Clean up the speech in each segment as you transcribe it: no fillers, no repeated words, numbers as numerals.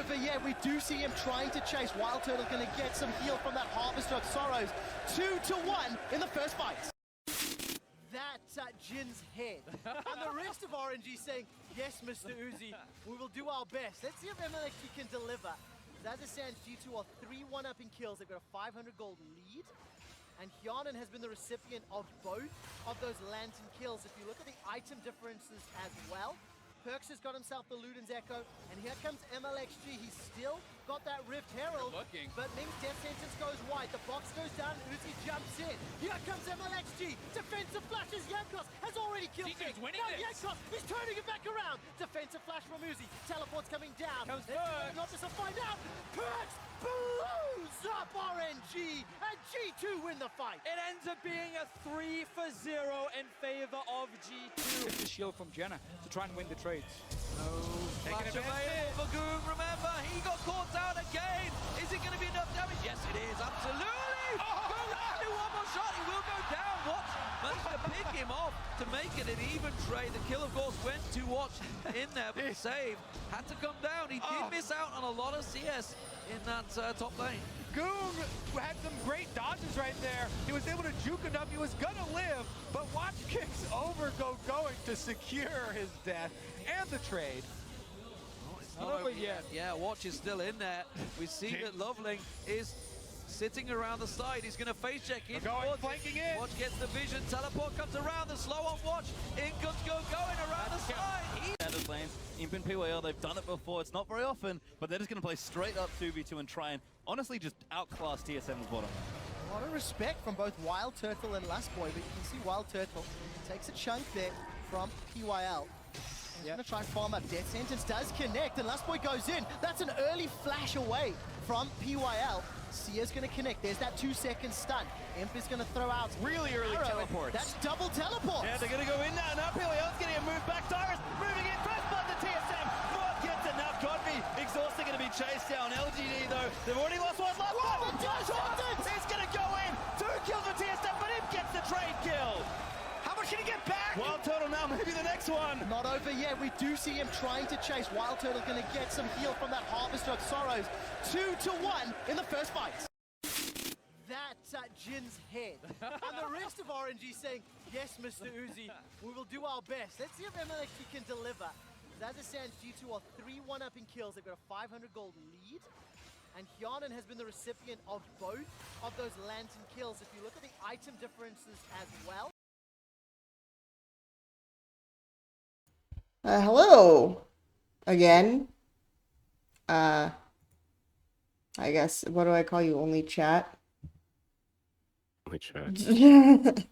over yet. We do see him trying to chase. Wild Turtle going to get some heal from that Harvester of Sorrows. 2-1 in the first fight. That's Jin's head. And the rest of RNG saying, yes, Mr. Uzi, we will do our best. Let's see if MLXG can deliver. As it stands, G2 are 3-1 up in kills. They've got a 500 gold lead. And Hyanan has been the recipient of both of those Lantern kills. If you look at the item differences as well, Perks has got himself the Luden's Echo, and here comes MLXG. He's still got that Rift Herald, but Ming's Death Sentence goes wide. The box goes down, Uzi jumps in. Here comes MLXG. Defensive flashes. Jankos has already killed Ming. Now Jankos is turning it back around. Defensive flash from Uzi. Teleport's coming down. Not just to find out. Perks blows up RNG, and G2 win the fight. It ends up being a 3-0 in favor of G2. It's the shield from Jenna to try and win the trades. Flash available for Goon, remember, he got caught down again. Is it going to be enough damage? Yes, it is, absolutely. Goon has to do one more shot, he will go down. Watch managed to pick him off to make it an even trade. The kill, of course, went to Watch in there, but the save had to come down. He did miss out on a lot of CS in that top lane. Goong had some great dodges right there. He was able to juke enough. He was gonna live, but Watch kicks over going to secure his death and the trade. Oh, it's not over yet. Yeah, Watch is still in there. We see that Loveling is sitting around the side. He's going to face check in. Flanking in. Watch gets the vision. Teleport comes around. The slow on Watch. In comes going around the side. Standard lane, Imp and PYL, they've done it before. It's not very often, but they're just going to play straight up 2v2 and try and honestly just outclass TSM's bottom. A lot of respect from both Wild Turtle and Last Boy, but you can see Wild Turtle takes a chunk there from PYL. He's going to try and farm up. Death Sentence does connect, and Last Boy goes in. That's an early flash away from PYL. Sia's going to connect. There's that 2-second stun. Imp is going to throw out really early teleports. That's double teleport. Yeah, they're going to go in now. Now PYL's getting a move back. Tyrus moving in. First blood to TSM. Not gets enough. Godby exhausted, going to be chased down. LGD though, they've already lost one. Last one. It's going to go in. 2 kills for TSM, but Imp gets the trade kill. How much can he get back? Wild Turtle now, maybe the next one. Not over yet. We do see him trying to chase. Wild Turtle going to get some heal from that Harvester of Sorrows. 2-1 in the first fight. That's Jin's head. And the rest of RNG saying, yes, Mr. Uzi, we will do our best. Let's see if MLXG can deliver. As it stands, G2 are 3-1 up in kills. They've got a 500 gold lead. And Hyanan has been the recipient of both of those Lantern kills. If you look at the item differences as well. Hello again. I guess, what do I call you? Only chat? Only chat.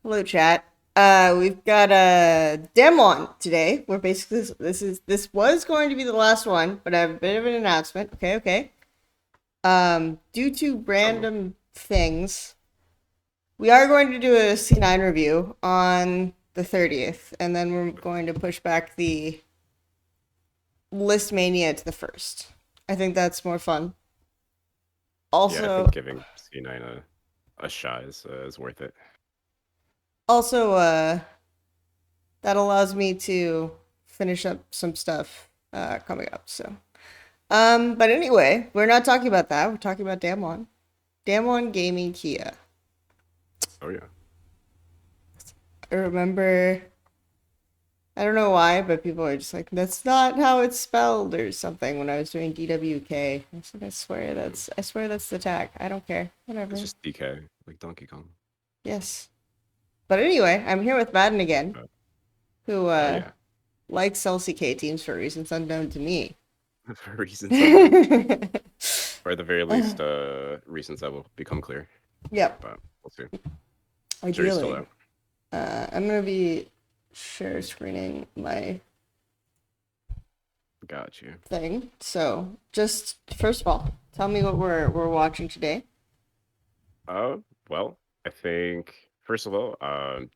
Hello, chat. We've got a Demon today. We're basically, this was going to be the last one, but I have a bit of an announcement. Okay. Due to random things, we are going to do a C9 review on the 30th, and then we're going to push back the List Mania to the 1st. I think that's more fun. Also, yeah, I think giving C9 a shot is worth it. Also, that allows me to finish up some stuff coming up. So, but anyway, we're not talking about that. We're talking about Damwon. Damwon Gaming Kia. Oh yeah. I remember, I don't know why, but people are just like, that's not how it's spelled or something when I was doing DWK. I was like, I swear that's the tag. I don't care. Whatever. It's just DK, like Donkey Kong. Yes. But anyway, I'm here with Madden again, who likes LCK teams for reasons unknown to me. For reasons unknown. Or at the very least, reasons that will become clear. Yep. But we'll see. Ideally. Jury's still out. I'm going to be share screening my Got you. thing. So, just first of all, tell me what we're watching today. Well, I think first of all,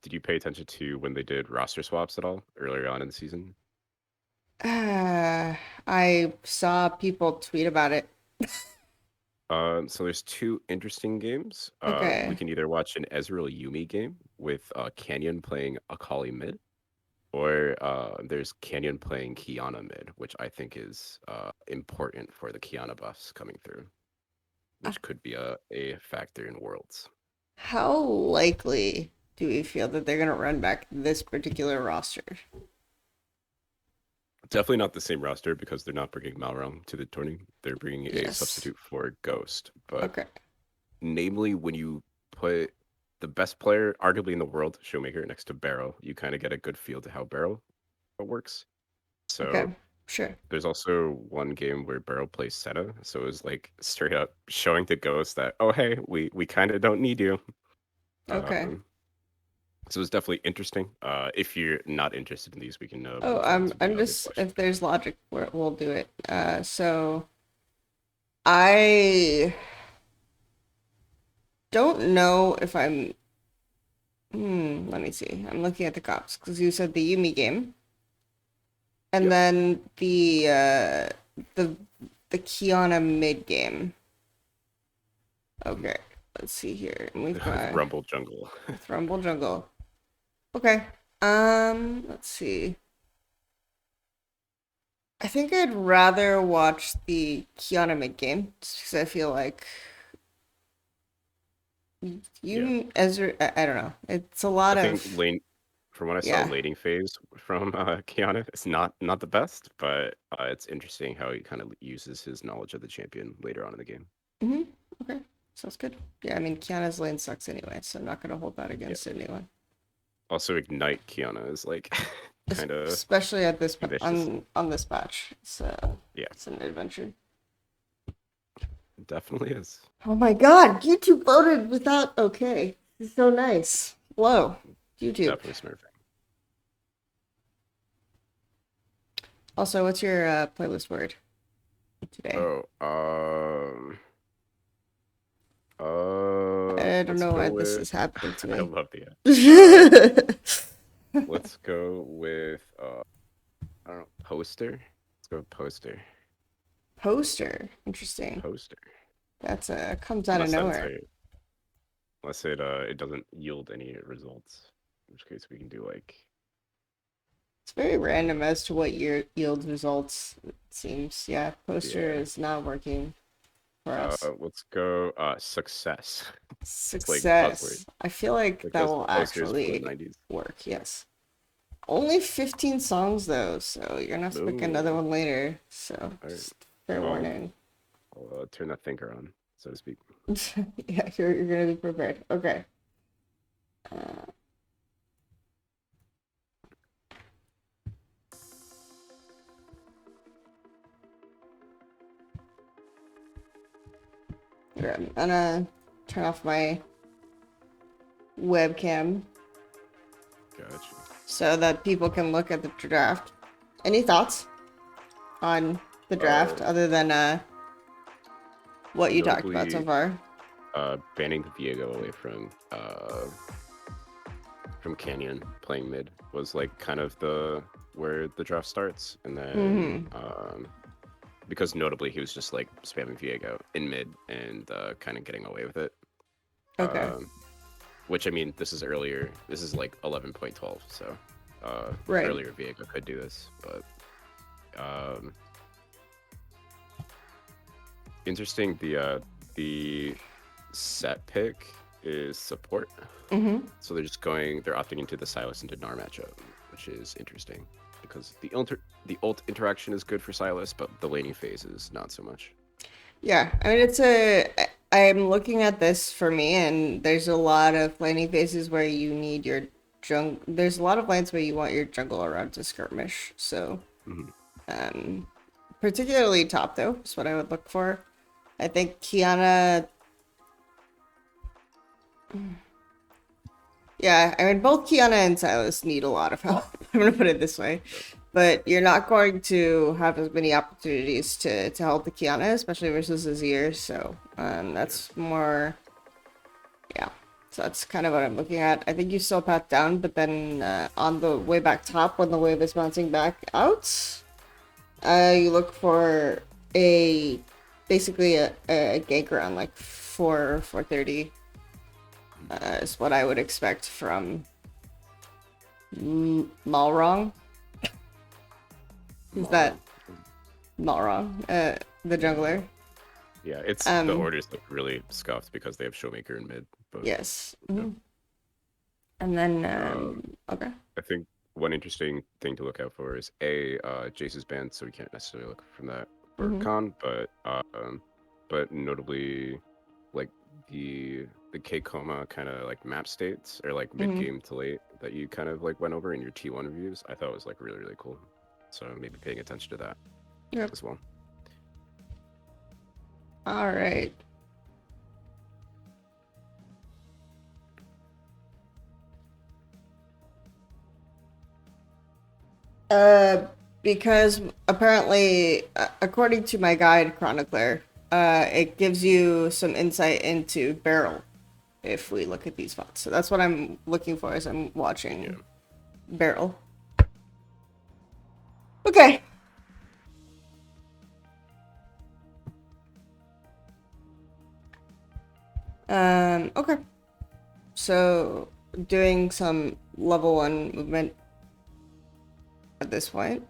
did you pay attention to when they did roster swaps at all earlier on in the season? I saw people tweet about it. So there's 2 interesting games. Okay. We can either watch an Ezreal Yumi game with Canyon playing Akali mid, Or there's Canyon playing Kiana mid, which I think is important for the Kiana buffs coming through, which could be a factor in Worlds. How likely do we feel that they're gonna run back this particular roster? Definitely not the same roster because they're not bringing Malrealm to the tourney. They're bringing a Yes. substitute for Ghost. But Okay. namely, when you put the best player, arguably in the world, Showmaker, next to Barrow, you kind of get a good feel to how Barrow works. So Okay. Sure. there's also one game where Barrow plays Senna, so it was like straight up showing to Ghost that, oh hey, we kind of don't need you. Okay. So it's definitely interesting. If you're not interested in these, we can. Oh, move on to the I'm other just question. if there's logic, we'll do it. So I don't know if I'm. Let me see. I'm looking at the cops because you said the Yumi game, and Yep. then the Kiana mid game. Okay, let's see here. And we've got Rumble Jungle. Rumble Jungle. Okay. Let's see. I think I'd rather watch the Kiana mid game just because I feel like you Ezra. I don't know. It's a lot I of think lane, from what I saw, yeah. laning phase from Kiana, it's not the best, but it's interesting how he kind of uses his knowledge of the champion later on in the game. Okay, sounds good. Yeah, I mean Kiana's lane sucks anyway, so I'm not gonna hold that against anyone. Also, Ignite Kiana is like kind of Especially at this ambitious. on this patch. Yeah, It's an adventure. it definitely is. Oh my god, YouTube voted without okay. It's so nice. Whoa. YouTube. Definitely smurfing. Also, what's your playlist word today? I don't Let's know go why with... this is happening to me. I love the let's go with I don't know, poster. Let's go with poster. Poster. Interesting. Poster. That's comes out of nowhere. Unless it doesn't yield any results. In which case we can do like It's very random as to what yields results, it seems. Yeah, poster is not working for us. let's go success. Success. I feel like that Because will posters from the actually 90s. work, yes. Only 15 songs though, so you're gonna have to pick another one later. So just fair warning. I'll turn that thinker on, so to speak. Yeah, you're gonna be prepared. Okay. Here, I'm gonna turn off my webcam Gotcha. so that people can look at the draft. Any thoughts on the draft other than what you talked about so far? Banning Viego away from Canyon playing mid was like kind of where the draft starts, and then because notably he was just like spamming Viego in mid and kind of getting away with it. Okay. Which I mean, this is earlier. This is like 11.12, so Right. earlier Viego could do this, but interesting. The set pick is support. So they're opting into the Sylas into Gnar matchup, which is interesting because the ult interaction is good for Sylas, but the laning phase is not so much. Yeah, I mean I'm looking at this for me, and there's a lot of laning phases where you need your jungle. There's a lot of lanes where you want your jungle around to skirmish. So, particularly top though is what I would look for. I think Kiana. Yeah, I mean both Kiana and Sylas need a lot of help. I'm gonna put it this way. But you're not going to have as many opportunities to help the Kiana, especially versus Azir. So that's more, yeah. So that's kind of what I'm looking at. I think you still path down, but then on the way back top, when the wave is bouncing back out, you look for basically a gank around like 430 is what I would expect from Malrong. Is that Malrong. Malrong? The jungler. Yeah, it's the order's like really scuffed because they have Showmaker in mid. But Yes. yeah. And then okay. I think one interesting thing to look out for is Jace's banned, so we can't necessarily look from that for Khan, but notably like the K coma kind of like map states or like mid game to late that you kind of like went over in your T1 reviews, I thought was like really cool. So maybe paying attention to that as well. All right. Because apparently, according to my guide chronicler, it gives you some insight into barrel if we look at these spots. So that's what I'm looking for as I'm watching barrel. Okay. Okay. So doing some level 1 movement at this point.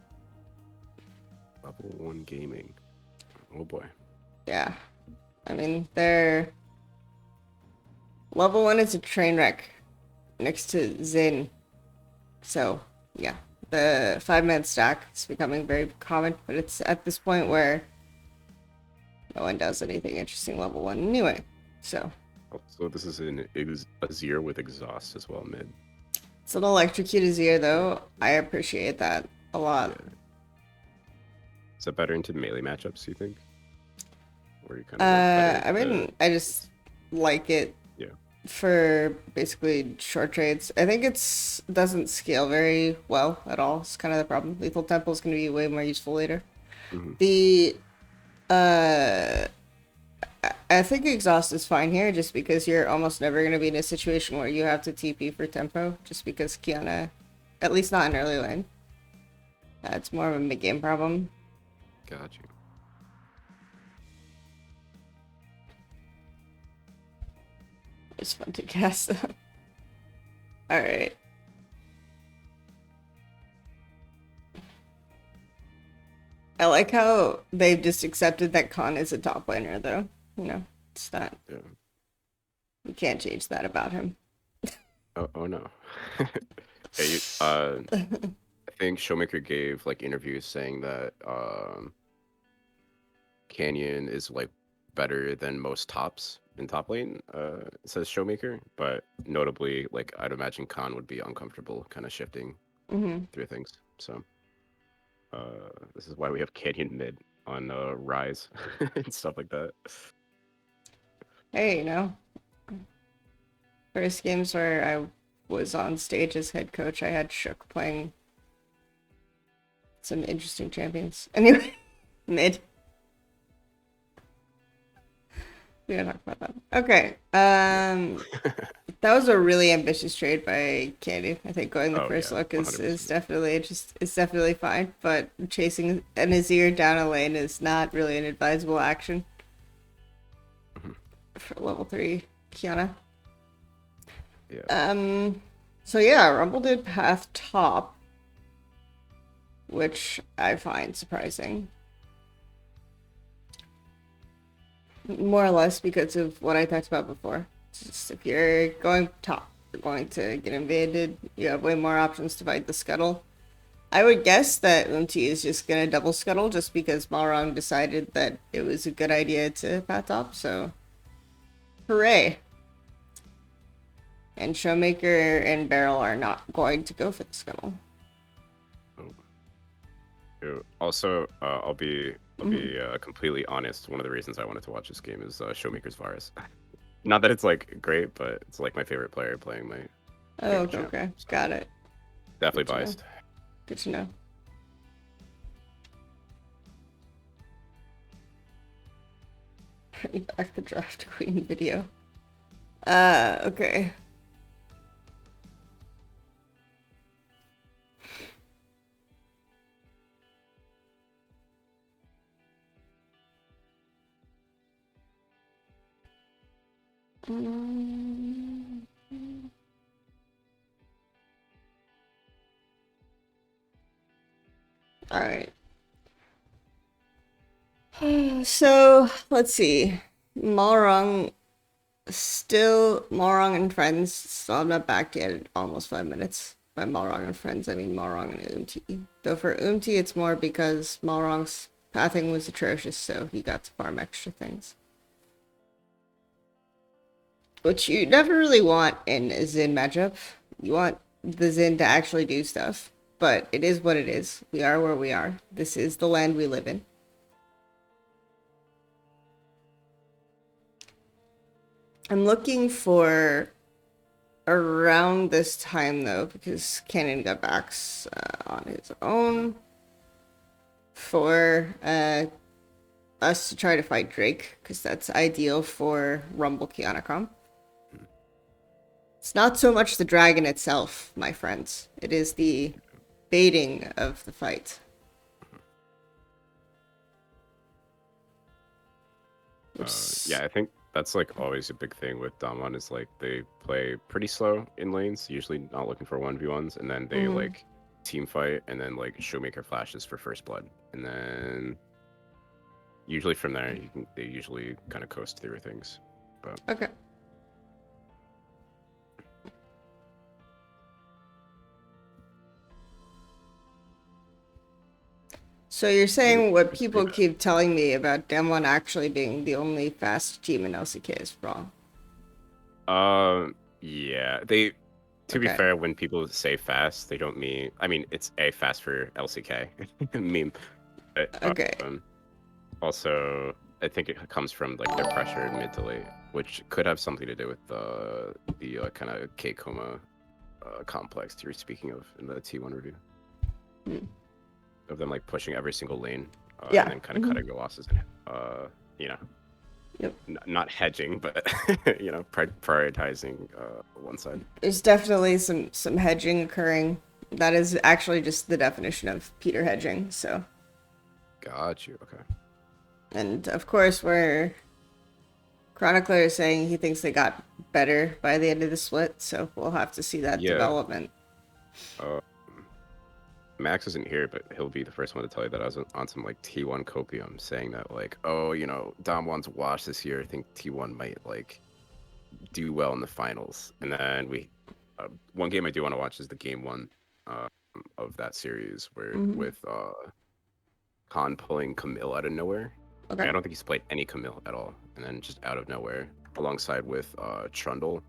Level 1 gaming. Oh boy. Yeah. I mean, they're... Level 1 is a train wreck next to Zin. So, yeah. The 5-man stack is becoming very common, but it's at this point where no one does anything interesting level 1 anyway. So this is an Azir with exhaust as well mid. It's an electrocute Azir though. I appreciate that a lot. Yeah. Is that better into melee matchups, you think? Or you kind of I mean, I just like it for basically short trades. I think it doesn't scale very well at all. It's kind of the problem. Lethal Temple is going to be way more useful later. The I think exhaust is fine here just because you're almost never going to be in a situation where you have to TP for tempo just because Kiana, at least not in early lane. It's more of a mid-game problem. Got you. It's fun to cast. Alright. I like how they've just accepted that Khan is a top laner, though. You know, it's not. Yeah. You can't change that about him. Oh no. Hey, I think Showmaker gave like interviews saying that Canyon is like better than most tops in top lane, says Showmaker, but notably, like I'd imagine Khan would be uncomfortable kind of shifting through things. So this is why we have Canyon mid on Rise and stuff like that. Hey, you know, first games where I was on stage as head coach, I had Shook playing some interesting champions. Anyway, mid. We gotta talk about that. Okay. That was a really ambitious trade by Candy. I think going the first look is definitely fine, but chasing an Azir down a lane is not really an advisable action for level 3 Kiana. Yeah. So yeah, Rumble did path top, which I find surprising. More or less because of what I talked about before. It's just if you're going top, you're going to get invaded, you have way more options to fight the scuttle. I would guess that Umti is just going to double scuttle just because Malrong decided that it was a good idea to path top, so hooray. And Showmaker and Barrel are not going to go for the scuttle. Also, I'll be completely honest. One of the reasons I wanted to watch this game is Showmaker's Virus. Not that it's like great, but it's like my favorite player playing my. Oh, okay, so got it. Definitely biased. Good to know. Bring back the Draft Queen video. Okay. Alright. So, let's see. Malrong and Friends. So I'm not back yet at almost 5 minutes. By Malrong and Friends, I mean Malrong and Umti. Though for Umti, it's more because Malrong's pathing was atrocious, so he got to farm extra things. Which you never really want in a Xin matchup. You want the Xin to actually do stuff. But it is what it is. We are where we are. This is the land we live in. I'm looking for around this time, though, because Cannon got back on his own, for us to try to fight Drake, because that's ideal for Rumble Kianacom. It's not so much the dragon itself, my friends. It is the baiting of the fight. Yeah, I think that's like always a big thing with Damwon is like they play pretty slow in lanes, usually not looking for 1v1s, and then they like team fight and then like Showmaker flashes for first blood. And then usually from there they usually kind of coast through things. But okay. So you're saying what people keep telling me about Damwon actually being the only fast team in LCK is wrong? Yeah. They, to be fair, when people say fast, they don't mean. I mean, it's a fast for LCK meme. But, okay. Also, I think it comes from like their pressure mid to late, which could have something to do with the kind of K-Coma complex you were speaking of in the T1 review. Of them like pushing every single lane, and then kind of cutting the losses, and you know, not hedging, but you know, prioritizing one side. There's definitely some hedging occurring. That is actually just the definition of Peter hedging. So. Got you. Okay. And of course, where Chronicler is saying he thinks they got better by the end of the split, so we'll have to see that development. Max isn't here, but he'll be the first one to tell you that I was on some like T1 copium, saying that like, oh, you know, Damwon's wash this year. I think T1 might like do well in the finals. And then one game I do want to watch is the game 1 of that series where with Khan pulling Camille out of nowhere. Okay. I don't think he's played any Camille at all, and then just out of nowhere, alongside with Trundle,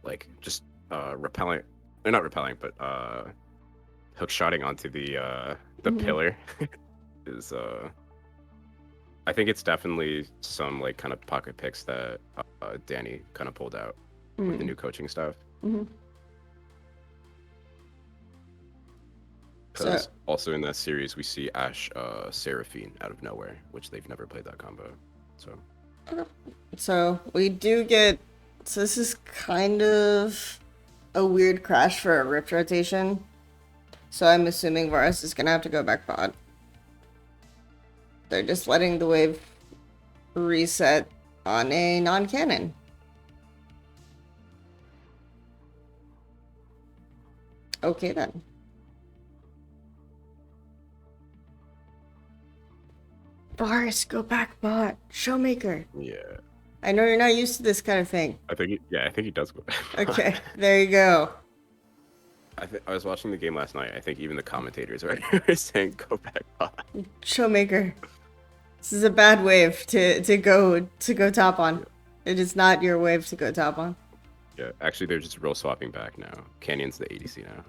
like just repelling, or not repelling, but hook shotting onto the pillar is I think it's definitely some like kind of pocket picks that Danny kind of pulled out with the new coaching stuff. Because also in that series we see Ashe Seraphine out of nowhere, which they've never played that combo. So we do get, so this is kind of a weird crash for a Rift rotation. So I'm assuming Varus is gonna have to go back bot. They're just letting the wave reset on a non-cannon. Okay then. Varus, go back bot. Showmaker. Yeah. I know you're not used to this kind of thing. I think he does go back. Okay, there you go. I was watching the game last night. I think even the commentators were saying go back bot. Showmaker. This is a bad wave to go top on. It is not your wave to go top on. Yeah, actually they're just real swapping back now. Canyon's the ADC now,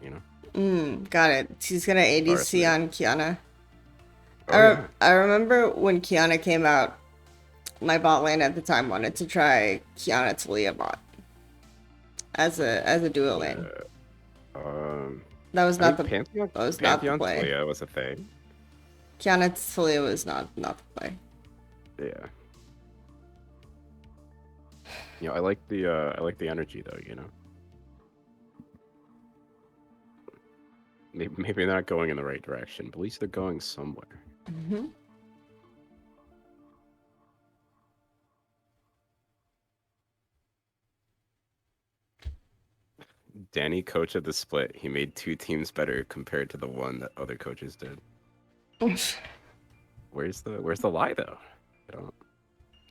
you know? Got it. He's gonna ADC on Kiana. Oh, I remember when Kiana came out, my bot lane at the time wanted to try Kiana Talia bot as a duo lane. That was not the Pantheon. That was not the play. Talia was a thing. Kiana Talia was not the play. Yeah. You know, I like the energy though. You know. Maybe they're not going in the right direction, but at least they're going somewhere. Danny, coach of the split, he made 2 teams better compared to the one that other coaches did. Where's the lie though?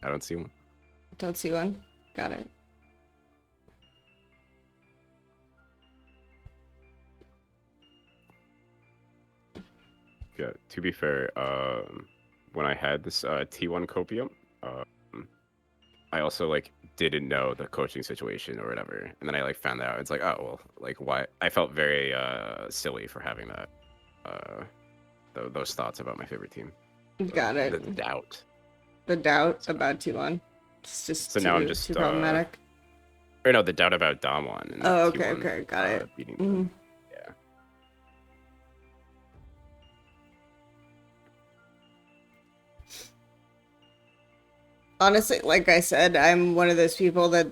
I don't see one. Don't see one. Got it. Yeah, to be fair, when I had this T1 copium, I also like didn't know the coaching situation or whatever, and then I like found out. It's like, oh well, like why? I felt very silly for having that those thoughts about my favorite team. Got it. The doubt. The doubt about T1. It's just So now I'm just too problematic. Or no, the doubt about Damwon. And Oh, okay, T1, okay, got it. Beating them. Yeah. Honestly, like I said, I'm one of those people that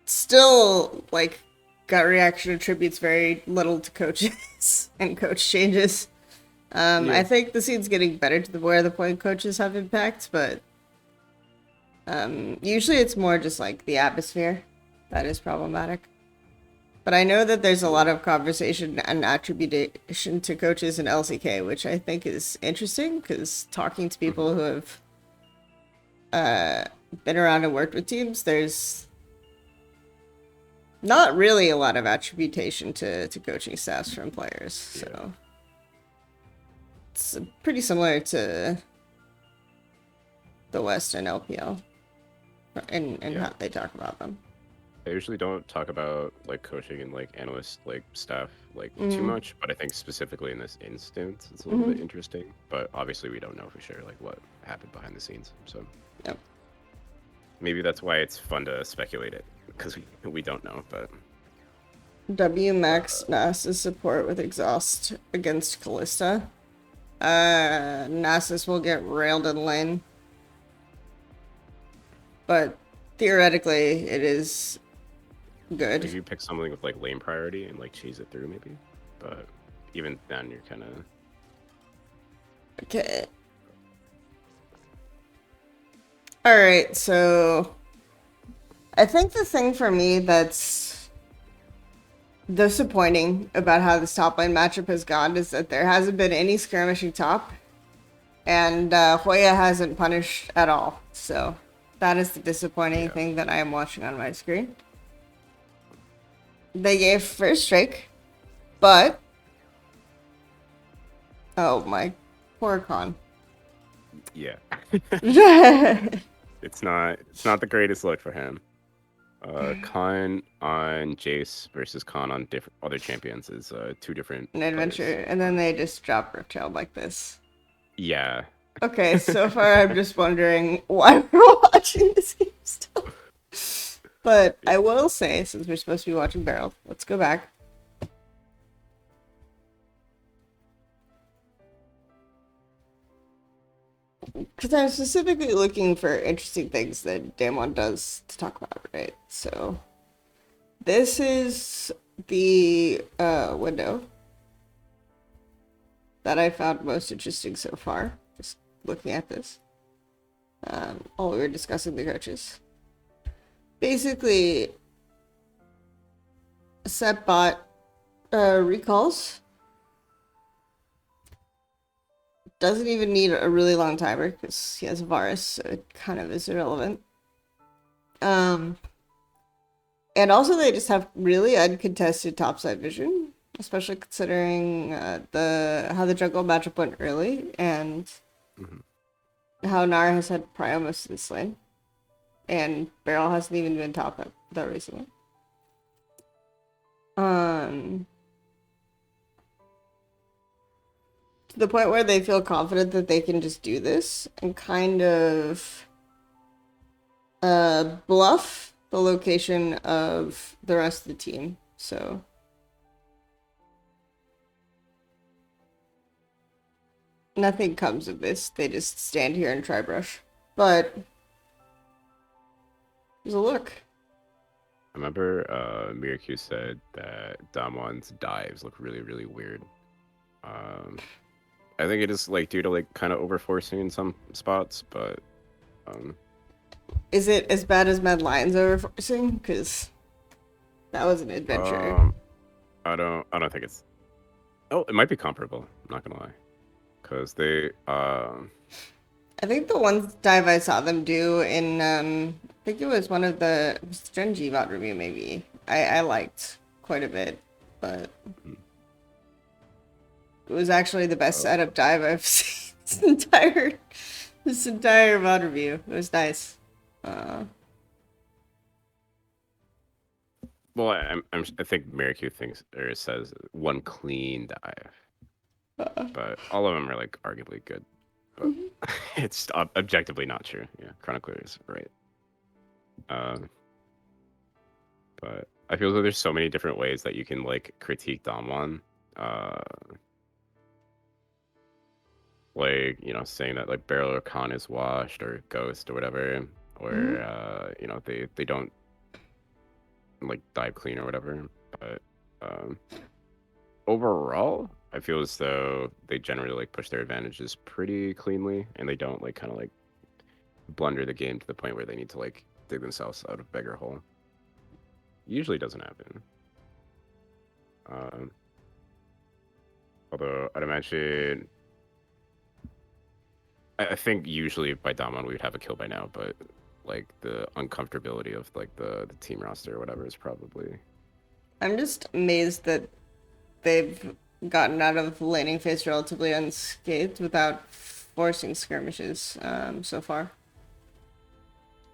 still, like, gut reaction attributes very little to coaches and coach changes. I think the scene's getting better to where the point coaches have impact, but usually it's more just like the atmosphere that is problematic. But I know that there's a lot of conversation and attribution to coaches in LCK, which I think is interesting, because talking to people who have been around and worked with teams, there's not really a lot of attribution to coaching staffs from players, so it's pretty similar to the West and LPL and how they talk about them. I usually don't talk about like coaching and like analyst like stuff like too much, but I think specifically in this instance it's a little bit interesting. But obviously we don't know for sure like what happened behind the scenes, so maybe that's why it's fun to speculate it, because we don't know. But WMAX Nasus support with exhaust against Callista. Nasus will get railed in lane, but theoretically it is good. if you pick something with like lane priority and like cheese it through maybe, but even then you're kind of okay. All right, so I think the thing for me that's disappointing about how this top lane matchup has gone is that there hasn't been any skirmishing top, and Hoya hasn't punished at all. So that is the disappointing thing that I am watching on my screen. They gave first strike, but oh my, poor Khan. yeah. It's not the greatest look for him. Khan on Jace versus Khan on different other champions is two different An adventure, players. and then they just drop Riftchild like this. Yeah. Okay, so far I'm just wondering why we're watching this game still. But I will say, since we're supposed to be watching Barrel, let's go back. Because I'm specifically looking for interesting things that Damwon does to talk about, right? So this is the window that I found most interesting so far, just looking at this. While we were discussing the coaches. Basically, set bot recalls. Doesn't even need a really long timer because he has a Varus, so it kind of is irrelevant. And also they just have really uncontested topside vision, especially considering how the jungle matchup went early and how Nara has had prio most of this lane. And Barrel hasn't even been top that recently. To the point where they feel confident that they can just do this and kind of bluff the location of the rest of the team. So nothing comes of this. They just stand here and try brush. But there's a look. I remember Miracu said that Damwon's dives look really, really weird. I think it is like due to like kind of overforcing in some spots, but is it as bad as Mad Lions overforcing? Because that was an adventure. I don't think it's Oh, it might be comparable. I'm not gonna lie, because they I think the one dive I saw them do in, I think it was one of the Gen G VOD review maybe. I liked quite a bit, but it was actually the best setup dive I've seen this entire VOD review. It was nice. Well, I think Miracle thinks or says one clean dive, but all of them are like arguably good. But it's objectively not true. Yeah, Chronicler is right. But I feel like there's so many different ways that you can like critique Damwon. Like, you know, saying that like Barrel or Khan is washed or Ghost or whatever, or you know, they don't like dive clean or whatever. But overall, I feel as though they generally like push their advantages pretty cleanly, and they don't like kind of like blunder the game to the point where they need to like dig themselves out of beggar hole. Usually doesn't happen. Although I'd imagine, I think usually by Damwon we would have a kill by now, but like the uncomfortability of like the team roster or whatever is probably. I'm just amazed that they've gotten out of laning phase relatively unscathed without forcing skirmishes so far.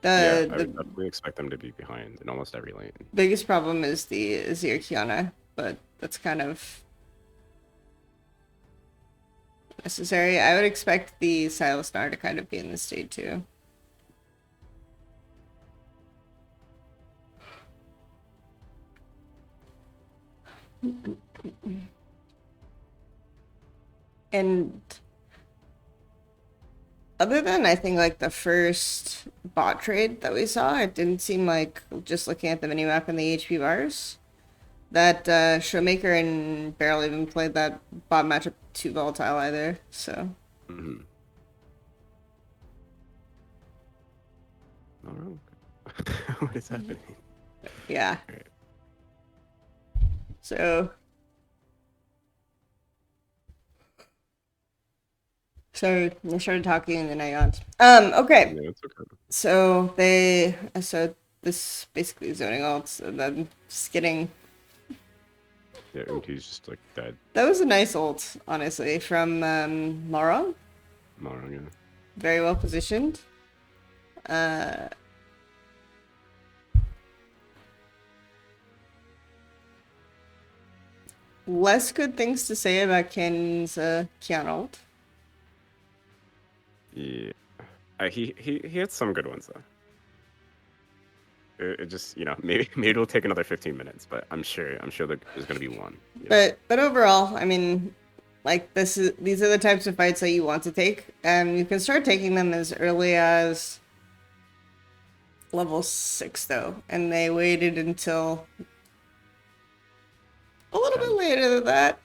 I would definitely expect them to be behind in almost every lane. Biggest problem is the Azir Kiana, but that's kind of necessary. I would expect the Silas Nar to kind of be in this state too. And other than, I think, like, the first bot trade that we saw, it didn't seem like, just looking at the minimap and the HP bars, that Showmaker and Barrel even played that bot matchup too volatile either, so. Mm-hmm. Oh, what is happening? Yeah. Right. So. Sorry, I started talking and then I yawned. Okay. Yeah, it's okay. So this basically zoning ults and then just getting. Yeah, he's just like dead. That was a nice ult, honestly, from Mara. Mara, yeah. Very well positioned. Less good things to say about Ken's Kiana ult. Yeah, he had some good ones though. It just, you know, maybe it'll take another 15 minutes, but I'm sure there's gonna be one. But overall, I mean, like these are the types of fights that you want to take, and you can start taking them as early as level 6 though, and they waited until a little bit later than that.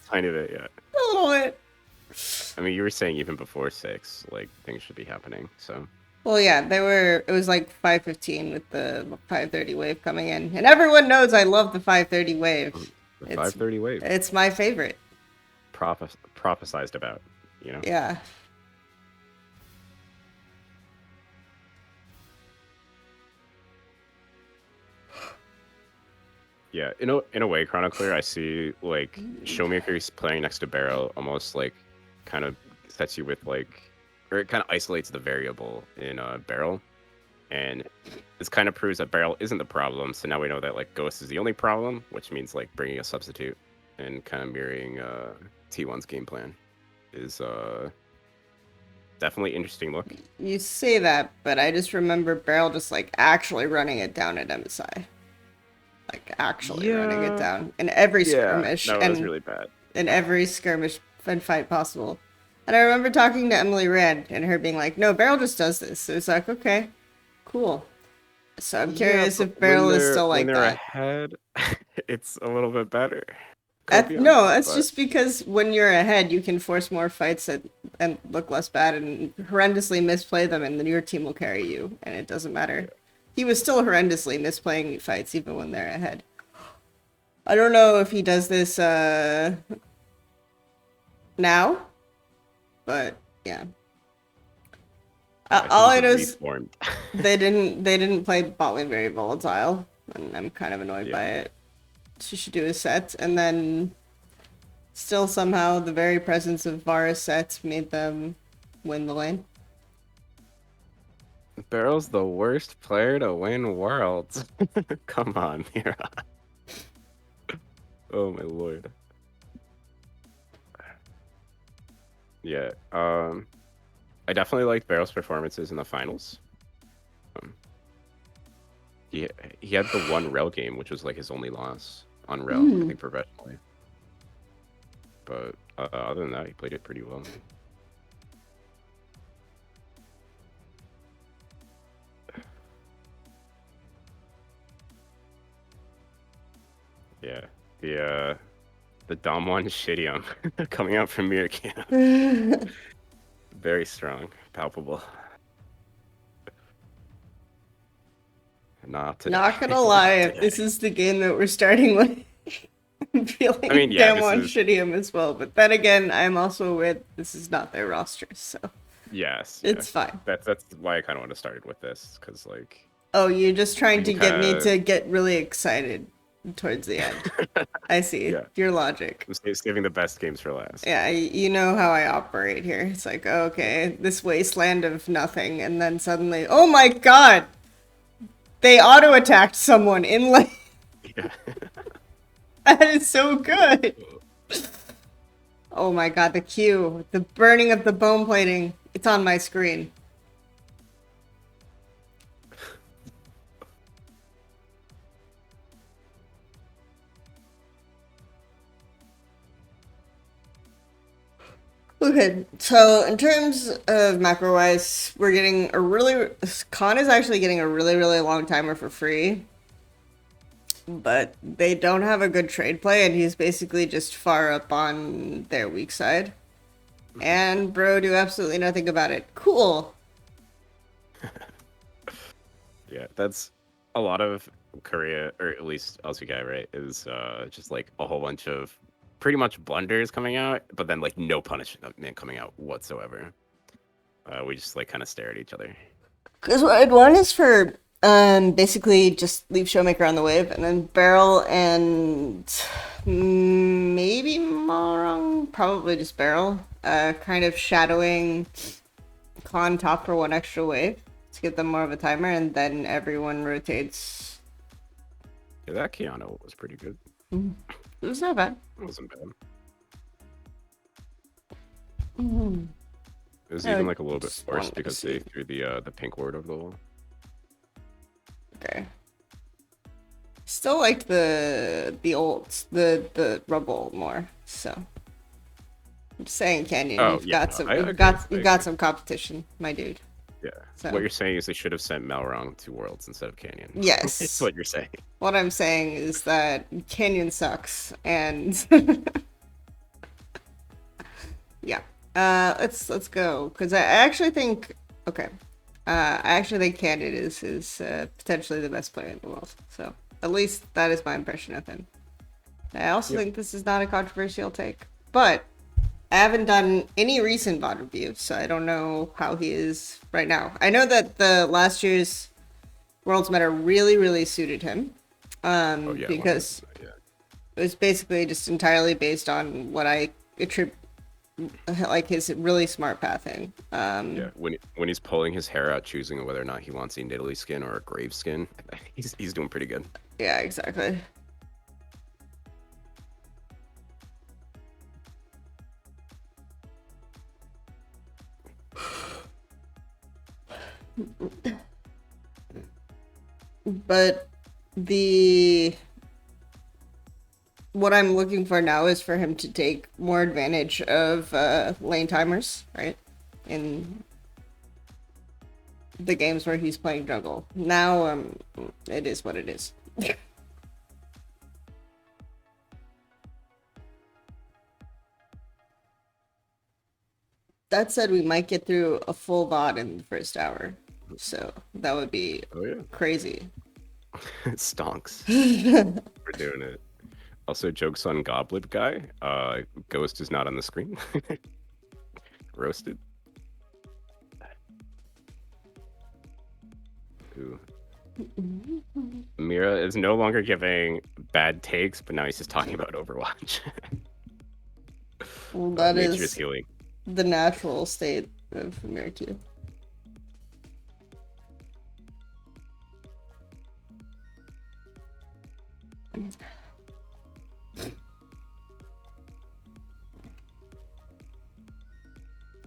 Tiny bit, yeah. A little bit. I mean, you were saying even before 6, like things should be happening. So. Well, yeah, it was like 5:15 with the 5:30 wave coming in, and everyone knows I love the 5:30 wave. The 5:30 wave. It's my favorite. Prophesized about, you know. Yeah. Yeah, in a way, Chronicler, I see like Showmaker's playing next to Barrel almost like kind of sets you with like, or it kind of isolates the variable in Barrel, and this kind of proves that Barrel isn't the problem. So now we know that like Ghost is the only problem, which means like bringing a substitute and kind of mirroring T1's game plan is definitely interesting look. You say that, but I just remember Barrel just like actually running it down at MSI. Like actually running it down in every skirmish. No, it was really bad. In every skirmish and fight possible. And I remember talking to Emily Rand and her being like, no, Barrel just does this. So it's like, okay, cool. So I'm curious if Barrel is still like when that. Ahead, it's a little bit better. No, that's just because when you're ahead, you can force more fights and look less bad and horrendously misplay them, and then your team will carry you, and it doesn't matter. He was still horrendously misplaying fights even when they're ahead. I don't know if he does this now, but yeah. All I know is they didn't play bot lane very volatile, and I'm kind of annoyed by it. She should do a set, and then still somehow the very presence of Varus sets made them win the lane. Barrel's the worst player to win Worlds. Come on, Mira. Oh my lord. Yeah, I definitely liked Barrel's performances in the finals. He had the one Rel game, which was like his only loss on Rel, I think, professionally. But other than that, he played it pretty well. Yeah, the Dom1 Shidium coming out from Mirror Camp. Very strong, palpable. Not gonna lie, if this is the game that we're starting with, I'm feeling Dom1 Shidium as well. But then again, I'm also aware this is not their roster, so yes, it's fine. That's why I kind of want to start with this, because like. Oh, you're just trying to get me to get really excited towards the end. I see your logic. I'm saving the best games for last. Yeah, you know how I operate here. It's like, okay, this wasteland of nothing, and then suddenly, oh my god, they auto-attacked someone in lane. Yeah. That is so good. Oh my god, the Q, the burning of the bone plating. It's on my screen. Okay, so in terms of macro-wise, we're getting a really... Khan is actually getting a really, really long timer for free. But they don't have a good trade play, and he's basically just far up on their weak side. And bro do absolutely nothing about it. Cool! Yeah, that's a lot of Korea, or at least LCK, right, is just like a whole bunch of pretty much blunders coming out, but then like no punishment coming out whatsoever. We just like kind of stare at each other. Because what I'd want is for basically just leave Showmaker on the wave, and then Barrel and maybe Marang, probably just Barrel, kind of shadowing Khan top for one extra wave to get them more of a timer, and then everyone rotates. Yeah, that Kiana was pretty good. It was not bad. It wasn't bad. It was I even like a little bit worse because they threw the pink ward over the wall. Okay. Still like the the Rubble more, so I'm just saying, Canyon, you've got some competition, my dude. Yeah. So. What you're saying is they should have sent Malrong to Worlds instead of Canyon. Yes. That's what you're saying. What I'm saying is that Canyon sucks, and yeah. Let's go, because I actually think Canyon is potentially the best player in the world. So at least that is my impression of him. I also think this is not a controversial take, but I haven't done any recent VOD reviews, so I don't know how he is right now. I know that the last year's Worlds Meta really, really suited him, because it was basically just entirely based on what I attribute, like his really smart pathing. Yeah, when he's pulling his hair out, choosing whether or not he wants a Nidalee skin or a Grave skin, he's doing pretty good. Yeah, exactly. But what I'm looking for now is for him to take more advantage of lane timers, right? In the games where he's playing jungle. Now, it is what it is. That said, we might get through a full VOD in the first hour. So that would be crazy. It stonks. We're doing it. Also, jokes on Goblet guy. Ghost is not on the screen. Roasted. Ooh. Mira is no longer giving bad takes, but now he's just talking about Overwatch. Well, that Nature is healing. the natural state of America.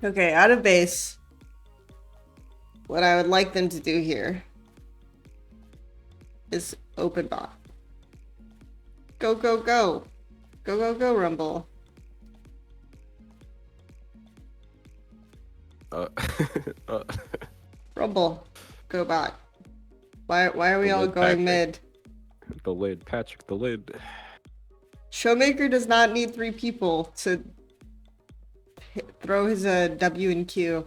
Okay, out of base. What I would like them to do here is open bot. Go, go, go. Go, go, go, Rumble. Rumble. Go bot. Why are we The all lid, going Patrick. mid? The lid, Patrick, the lid. Showmaker does not need 3 people to throw his W and Q.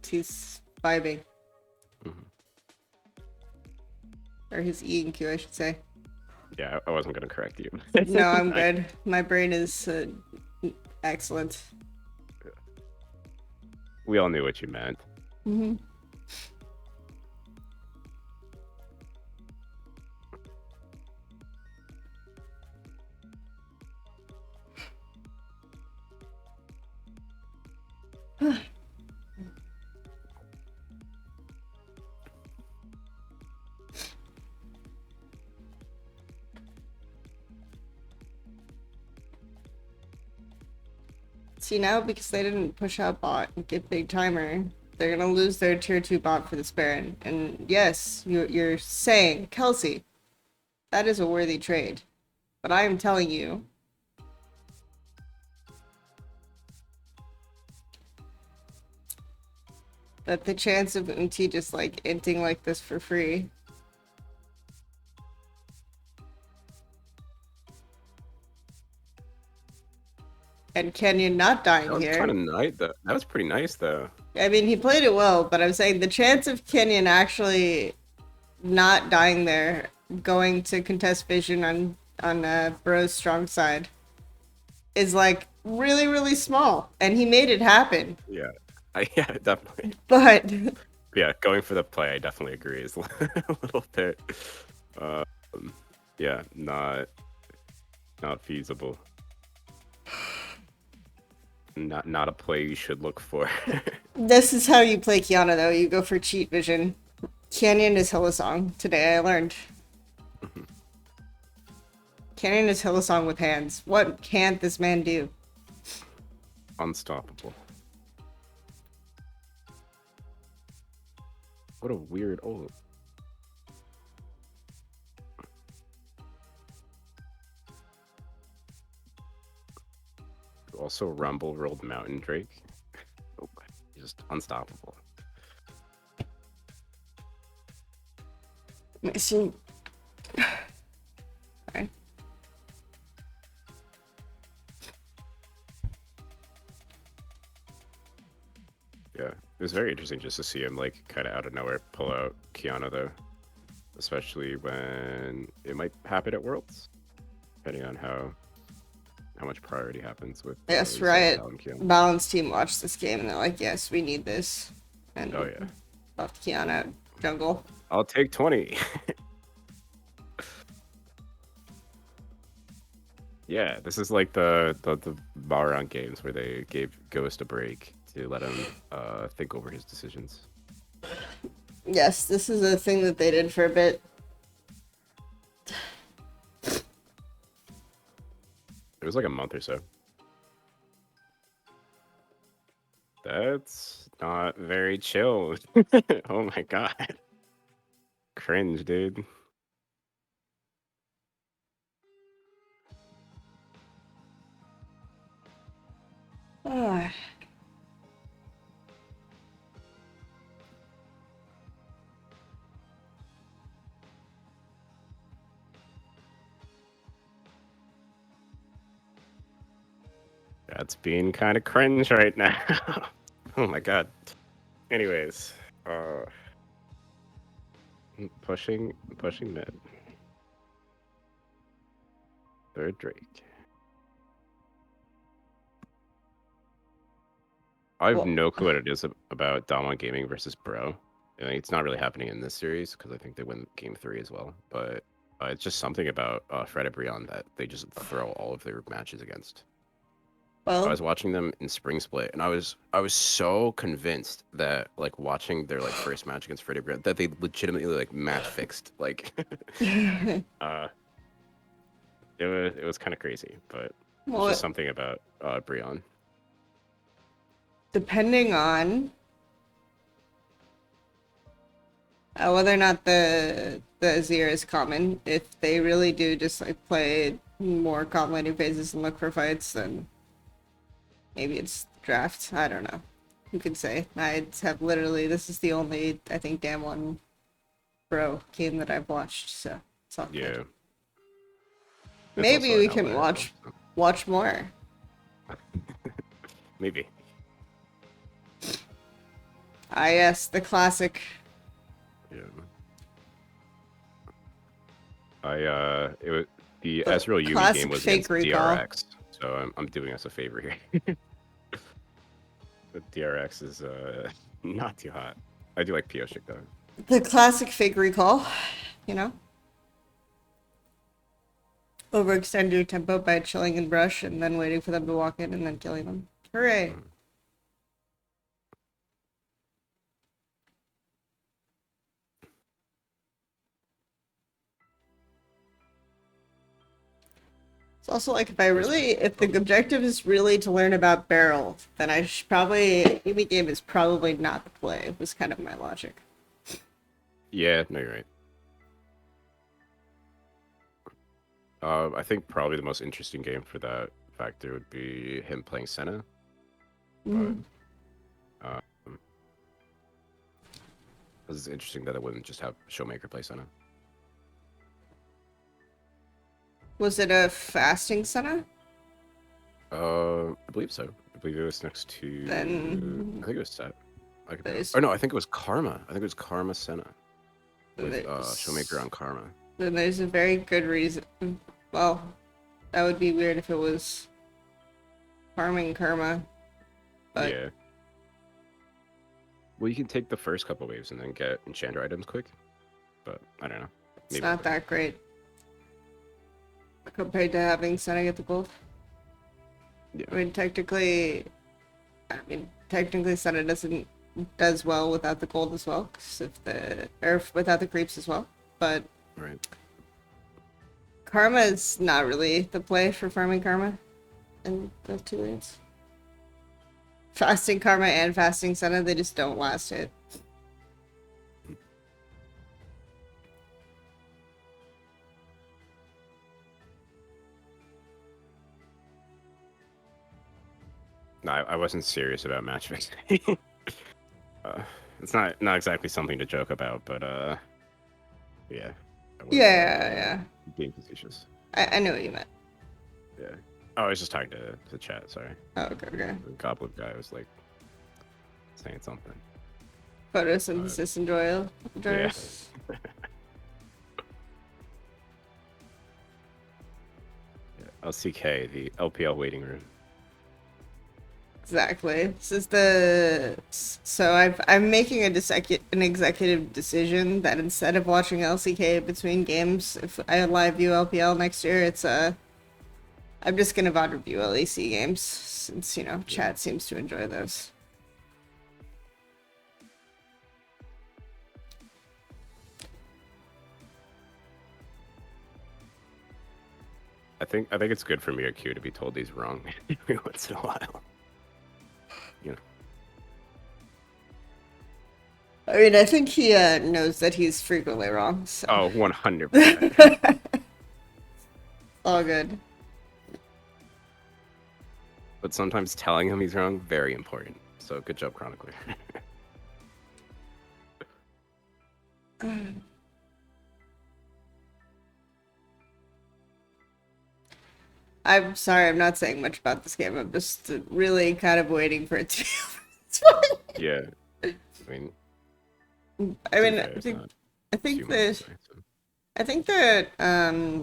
He's vibing. Or his E and Q, I should say. Yeah, I wasn't gonna correct you. No, I'm good. My brain is excellent. We all knew what you meant. Mm-hmm. See, now because they didn't push out bot and get big timer, they're gonna lose their tier 2 bot for this Baron. And yes, you're saying, Kelsey, that is a worthy trade. But I am telling you, that the chance of MT just like inting like this for free. And Kenyon not dying That was here. kind of nice, though. That was pretty nice, though. I mean, he played it well, but I'm saying the chance of Kenyon actually not dying there, going to contest vision on Bro's strong side, is like really, really small. And he made it happen. Yeah, yeah, definitely. But Yeah, going for the play, I definitely agree. Is a little bit, yeah, not feasible. Not a play you should look for. this is how you play Kiana, though. You go for cheat vision. Canyon is Hillsong. Today I learned. Canyon is Hillsong with hands. What can't this man do? Unstoppable. What a weird ult. Also, Rumble rolled Mountain Drake. Oh, just unstoppable. See. Okay. Yeah, it was very interesting just to see him like kind of out of nowhere pull out Kiana though, especially when it might happen at Worlds, depending on how much priority happens with. Yes, Lee Riot Sin and Kiana. Balance team watched this game and they're like, yes, we need this. And Oh yeah, left Kiana out jungle. I'll take 20. Yeah, this is like the Valorant games where they gave Ghost a break to let him think over his decisions. Yes, this is a thing that they did for a bit. It was like a month or so. That's not very chill. Oh my god. Cringe, dude. Ah. That's being kind of cringe right now. Oh my god. Anyways, pushing mid. Third Drake. I have Well- no clue what it is about Damwon Gaming versus Bro. I mean, it's not really happening in this series because I think they win game 3 as well. But it's just something about Fred and Brion that they just throw all of their matches against. I Well, was watching them in Spring Split, and I was so convinced that like watching their like first match against Freddy Brion that they legitimately like match fixed. Like, it was kind of crazy, but well, it's just something about Brion. depending on whether or not the Azir is common, if they really do just like play more calm laning phases and look for fights, then maybe it's draft. I don't know. Who can say? I have literally, this is the only, I think, damn one Bro game that I've watched, so it's all Yeah. good. It's Maybe also we an can outlier, so- watch more. Maybe. Ah, yes, the classic. Yeah. It was the The Ezreal Yuumi classic game was fake against recall. DRX, so I'm doing us a favor here. The DRX is not too hot. I do like Pioshik though. The classic fake recall, you know? Overextend your tempo by chilling in brush and then waiting for them to walk in and then killing them. Hooray! It's also like if the objective is really to learn about barrel, then I should probably, Amy game is probably not the play, was kind of my logic. Yeah, no, you're right. I think probably the most interesting game for that factor would be him playing Senna. Mhm. But, it's interesting that it wouldn't just have Showmaker play Senna. Was it a fasting Senna? I believe so. I believe it was next to. Then- I think it was Set. I could be wrong. There's- Oh no, I think it was Karma. I think it was Karma Senna with There's- Showmaker on Karma. Then there's a very good reason. Well, that would be weird if it was farming Karma. But Yeah. Well, you can take the first couple waves and then get enchanter items quick. But I don't know. it's Maybe not that great compared to having Senna get the gold. Yeah. I mean, technically Senna does well without the gold as well, 'cause without the creeps as well. But Right. Karma is not really the play for farming Karma in the 2 lanes. Fasting Karma and fasting Senna, they just don't last it. No, I wasn't serious about match fixing. It's not exactly something to joke about, but yeah. I was, Yeah. Being facetious. I know what you meant. Yeah. Oh, I was just talking to the chat. Sorry. Oh, okay. The goblin guy was like saying something. Photosynthesis enjoyable. Yeah. LCK, the LPL waiting room. Exactly. This is I'm making an executive decision that instead of watching LCK between games, if I live view LPL next year, I'm just gonna VOD review LEC games since chat seems to enjoy those. I think it's good for Miraku to be told he's wrong every once in a while. You know. I mean, I think he knows that he's frequently wrong. So. Oh, 100%. All good. But sometimes telling him he's wrong, very important. So good job, Chronicler. I'm sorry, I'm not saying much about this game. I'm just really kind of waiting for it to be over. It's fine. Yeah. I mean, I mean, fair, it's not I think too much to say, so. I think that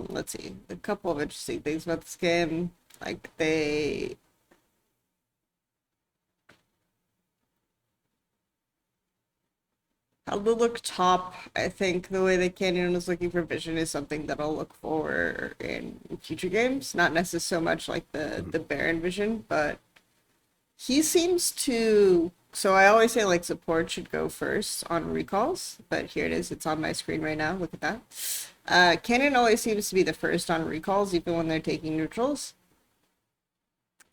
let's see, a couple of interesting things about this game. Like how they look top. I think the way that Canyon is looking for vision is something that I'll look for in future games. Not necessarily so much like the Baron vision, but he seems to. So I always say like support should go first on recalls, but here it is. It's on my screen right now. Look at that. Cannon always seems to be the first on recalls, even when they're taking neutrals.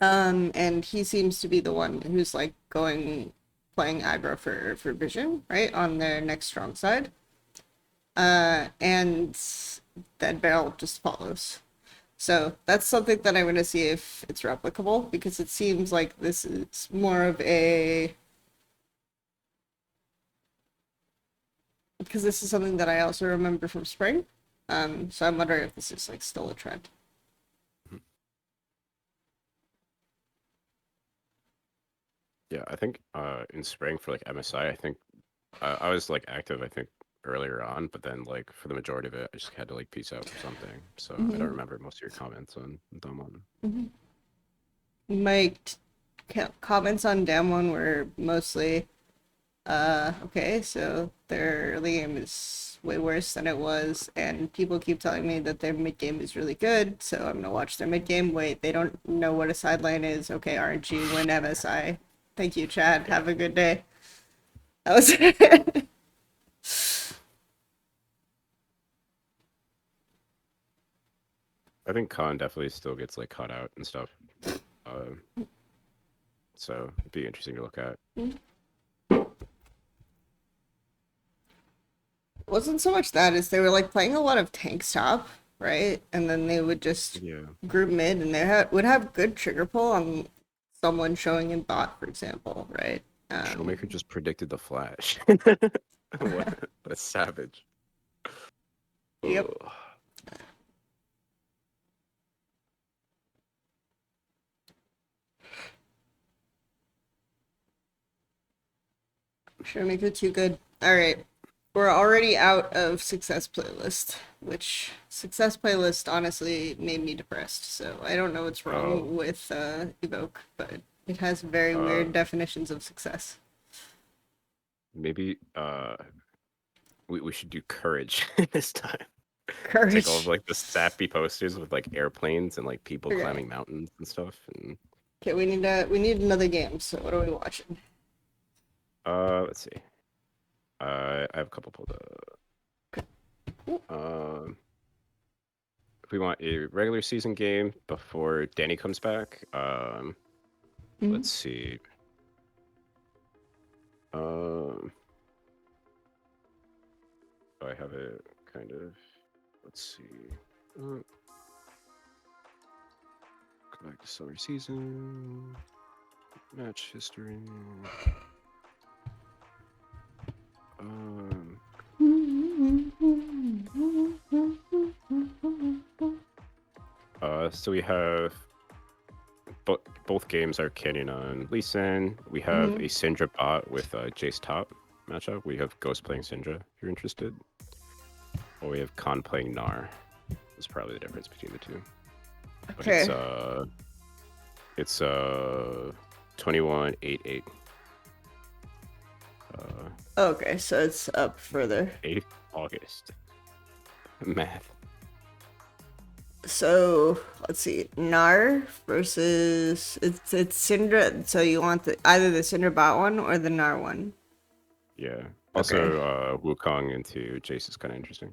And he seems to be the one who's like playing aggro for vision, right, on their next strong side. And then Barrel just follows. So that's something that I'm going to see if it's replicable, because it seems like this is more of a... Because this is something that I also remember from Spring. So I'm wondering if this is like still a trend. Yeah, I think in Spring for like MSI, I think I was like active, I think earlier on, but then like for the majority of it, I just had to like peace out or something. So I don't remember most of your comments on Damwon. My comments on Damwon were mostly, okay, so their early game is way worse than it was, and people keep telling me that their mid game is really good, so I'm gonna watch their mid game. Wait, they don't know what a sideline is. Okay, RNG, win MSI. Thank you, Chad. Have a good day. That was it. I think Khan definitely still gets like caught out and stuff. So it'd be interesting to look at. It wasn't so much that, as they were like playing a lot of tank top, right? And then they would just group mid, and they would have good trigger pull on someone showing in bot, for example, right? Showmaker just predicted the flash. What a savage. Yep. Ugh. Showmaker too good. All right. We're already out of success playlist, which success playlist honestly made me depressed. So I don't know what's wrong with Evoke, but it has very weird definitions of success. Maybe we should do courage this time. Courage. Take all of like the sappy posters with like airplanes and like people climbing mountains and stuff. And... Okay, we need another game. So what are we watching? Let's see. I have a couple pulled up. If we want a regular season game before Danny comes back, let's see. I have it kind of. Let's see. Go back to summer season. Match history. So we have both games are Canyon on Lee Sin. We have a Syndra bot with Jace top matchup. We have Ghost playing Syndra, if you're interested. Or we have Khan playing Gnar. That's probably the difference between the two. Okay. But it's 21-8-8. Okay, so it's up further. 8th August. Math. So let's see, Gnar versus it's Syndra. So you want either the Syndra bot one or the Gnar one? Yeah. Also, Wukong into Jace is kind of interesting.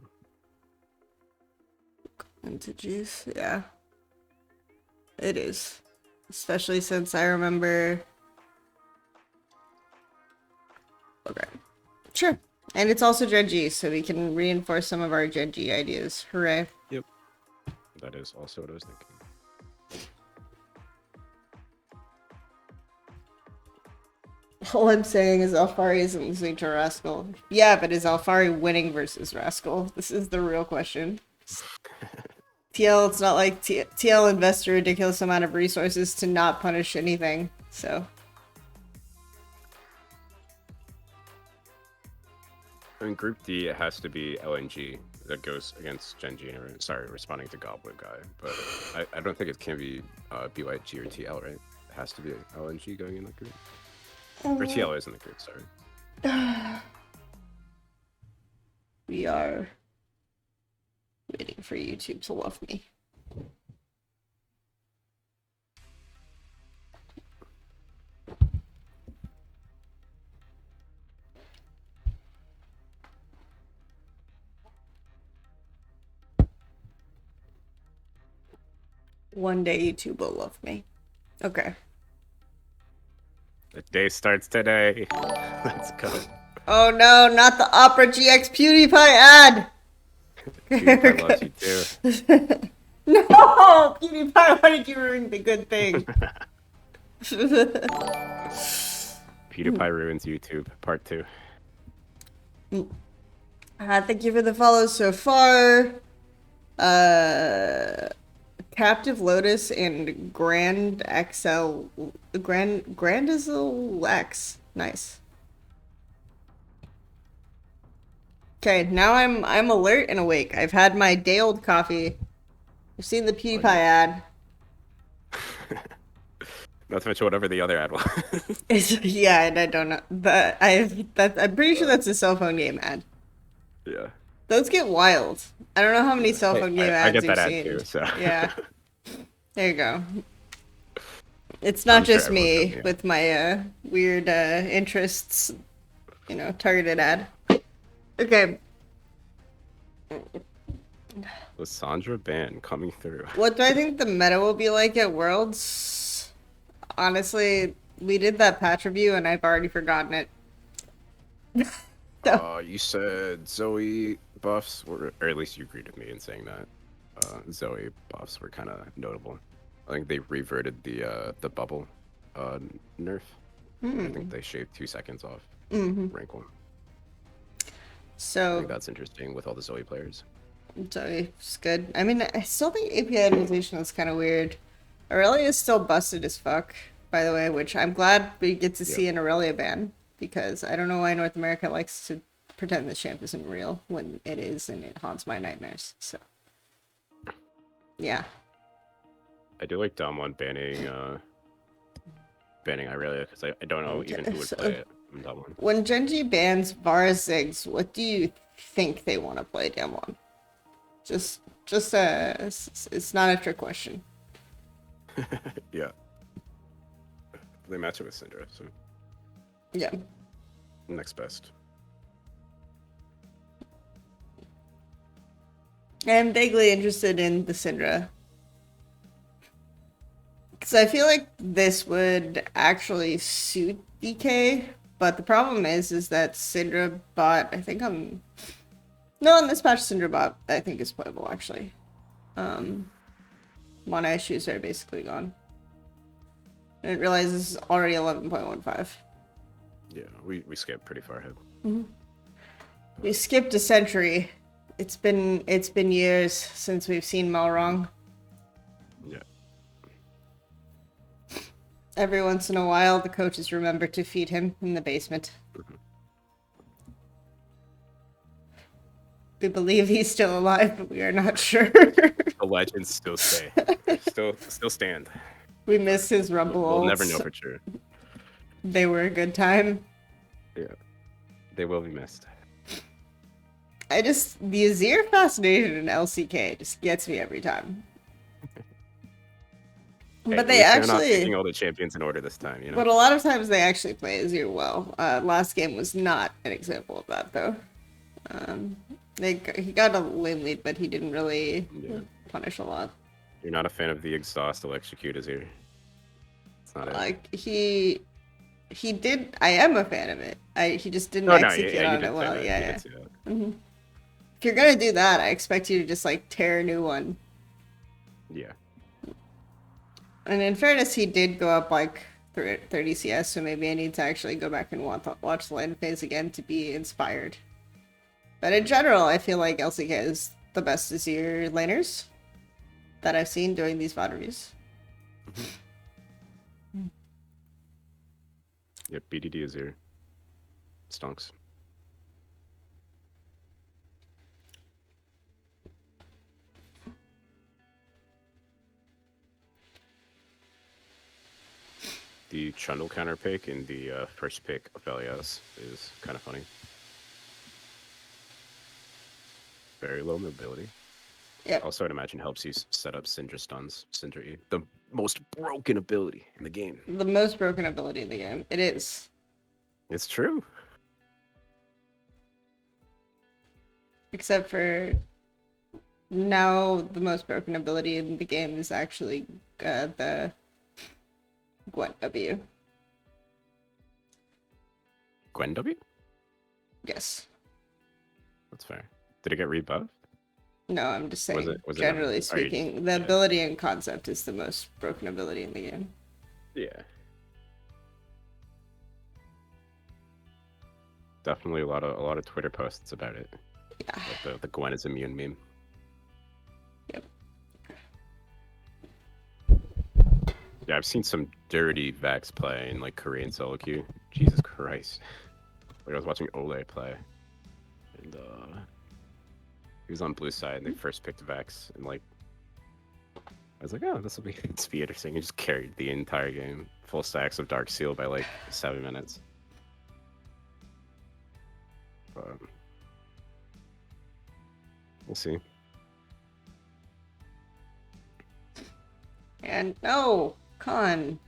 Into Juice, yeah. It is, especially since I remember. Okay, sure. And it's also Gen G, so we can reinforce some of our Gen G ideas. Hooray. Yep. That is also what I was thinking. All I'm saying is Alfari isn't losing to Rascal. Yeah, but is Alfari winning versus Rascal? This is the real question. TL, it's not like TL invests a ridiculous amount of resources to not punish anything, so... In Group D, it has to be LNG that goes against Genji. Sorry, responding to Goblin Guy, but I don't think it can be BYG or TL, right? It has to be LNG going in the group. Or TL is in the group, sorry. We are waiting for YouTube to love me. One day YouTube will love me. Okay. The day starts today. Let's go. Oh no, not the Opera GX PewDiePie ad! PewDiePie loves you too. No! PewDiePie, why did you ruin the good thing? PewDiePie ruins YouTube, part 2. Thank you for the follows so far. Captive Lotus and Grand XL Grandisle X. Nice. Okay, now I'm alert and awake. I've had my day old coffee. I've seen the PewDiePie ad. Not to mention whatever the other ad was. Yeah, and I don't know. I'm pretty sure that's a cell phone game ad. Yeah. Those get wild. I don't know how many cell phone game ads I get that you've ad seen. too, so. Yeah. There you go. It's not just sure me with my weird interests, targeted ad. Okay. Lissandra Band coming through. What do I think the meta will be like at Worlds? Honestly, we did that patch review and I've already forgotten it. You said Zoe buffs were, or at least you agreed with me in saying that. Zoe buffs were kind of notable. I think they reverted the bubble nerf. I think they shaved 2 seconds off rank 1. So I think that's interesting with all the Zoe players. Zoe's good. I mean, I still think API optimization is kind of weird. Aurelia is still busted as fuck, by the way, which I'm glad we get to see an Aurelia ban, because I don't know why North America likes to pretend this champ isn't real when it is, and it haunts my nightmares. So, yeah. I do like Dom1 banning Aurelia, because I don't know even who would play it in Dom1. When Genji bans Vara Ziggs, what do you think they want to play Dom1? Just it's not a trick question. Yeah. They match it with Syndra, so. Yeah. Next best. I'm vaguely interested in the Syndra. Because I feel like this would actually suit DK, but the problem is that Syndra bot, I think on this patch Syndra bot I think is playable actually. Mana issues are basically gone. I didn't realize this is already 11.15. Yeah, we skipped pretty far ahead. We skipped a century. It's been years since we've seen Malrong. Yeah. Every once in a while, the coaches remember to feed him in the basement. We believe he's still alive, but we are not sure. The legends still stay. still stand. We miss his rumble We'll never ults. know for sure. They were a good time. Yeah. They will be missed. The Azir fascination in LCK just gets me every time. Hey, But they they're not actually, picking all the champions in order this time, but a lot of times they actually play Azir well. Last game was not an example of that though. He got a lane lead, but he didn't really punish a lot. You're not a fan of the exhaust electrocute Azir. It's not Like he did. I am a fan of it. He just didn't execute on it well. Yeah. If you're gonna do that, I expect you to just like tear a new one. Yeah. And in fairness, he did go up like 30 CS, so maybe I need to actually go back and watch the lane phase again to be inspired. But in general, I feel like LCK is the best Azir laners that I've seen doing these VOD reviews. Yep, BDD Azir. Stonks. the Trundle counter pick in the first pick of Elias is kind of funny. Very low mobility. Yep. Also, I'd imagine helps you set up Syndra stuns. Syndra E, the most broken ability in the game. The most broken ability in the game. It is. It's true. Except for now, the most broken ability in the game is actually the Gwen W. Gwen W? Yes. That's fair. Did it get rebuffed? No, I'm just saying, was it generally not? speaking, the ability and concept is the most broken ability in the game. Yeah. Definitely a lot of Twitter posts about it. Yeah. Like the Gwen is immune meme. Yep. Yeah, I've seen some dirty Vex play in like Korean solo queue. Jesus Christ. Like I was watching Ole play. And he was on blue side and they first picked Vex and like I was like, oh, this will be interesting. He just carried the entire game. Full stacks of Dark Seal by like 7 minutes. But we'll see. And no, Con.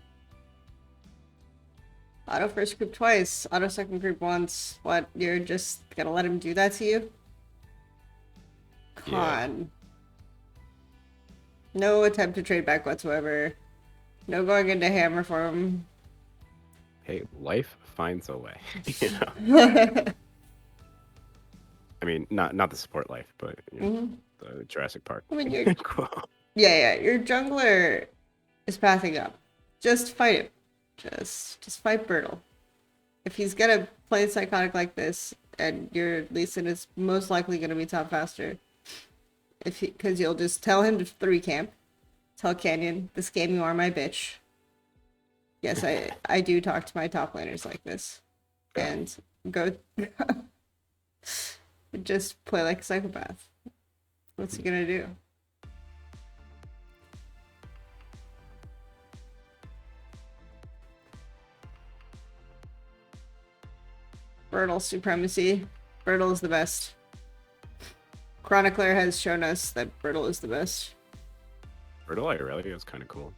Auto first group twice, auto second group once. What, you're just gonna let him do that to you? Con. Yeah. No attempt to trade back whatsoever. No going into hammer for him. Hey, life finds a way. You know? I mean, not the support life, but you know, the Jurassic Park. I mean, yeah, your jungler is pathing up. Just fight him. Just fight Bertle. If he's gonna play psychotic like this, and your Lee Sin is most likely gonna be top faster, because you'll just tell him to 3-camp, tell Canyon, this game you are my bitch. Yes, I do talk to my top laners like this, and go just play like a psychopath. What's he gonna do? Bertle supremacy. Bertle is the best. Chronicler has shown us that Bertle is the best. Bertle Irelia is kind of cool.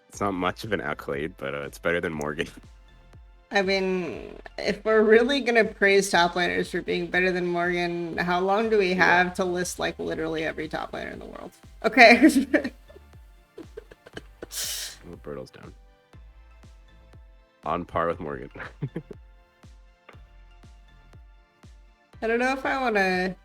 It's not much of an accolade, but it's better than Morgan. I mean, if we're really gonna praise top laners for being better than Morgan, how long do we have to list like literally every top laner in the world? Okay. Well, Bertle's down. On par with Morgan. I don't know if I want to...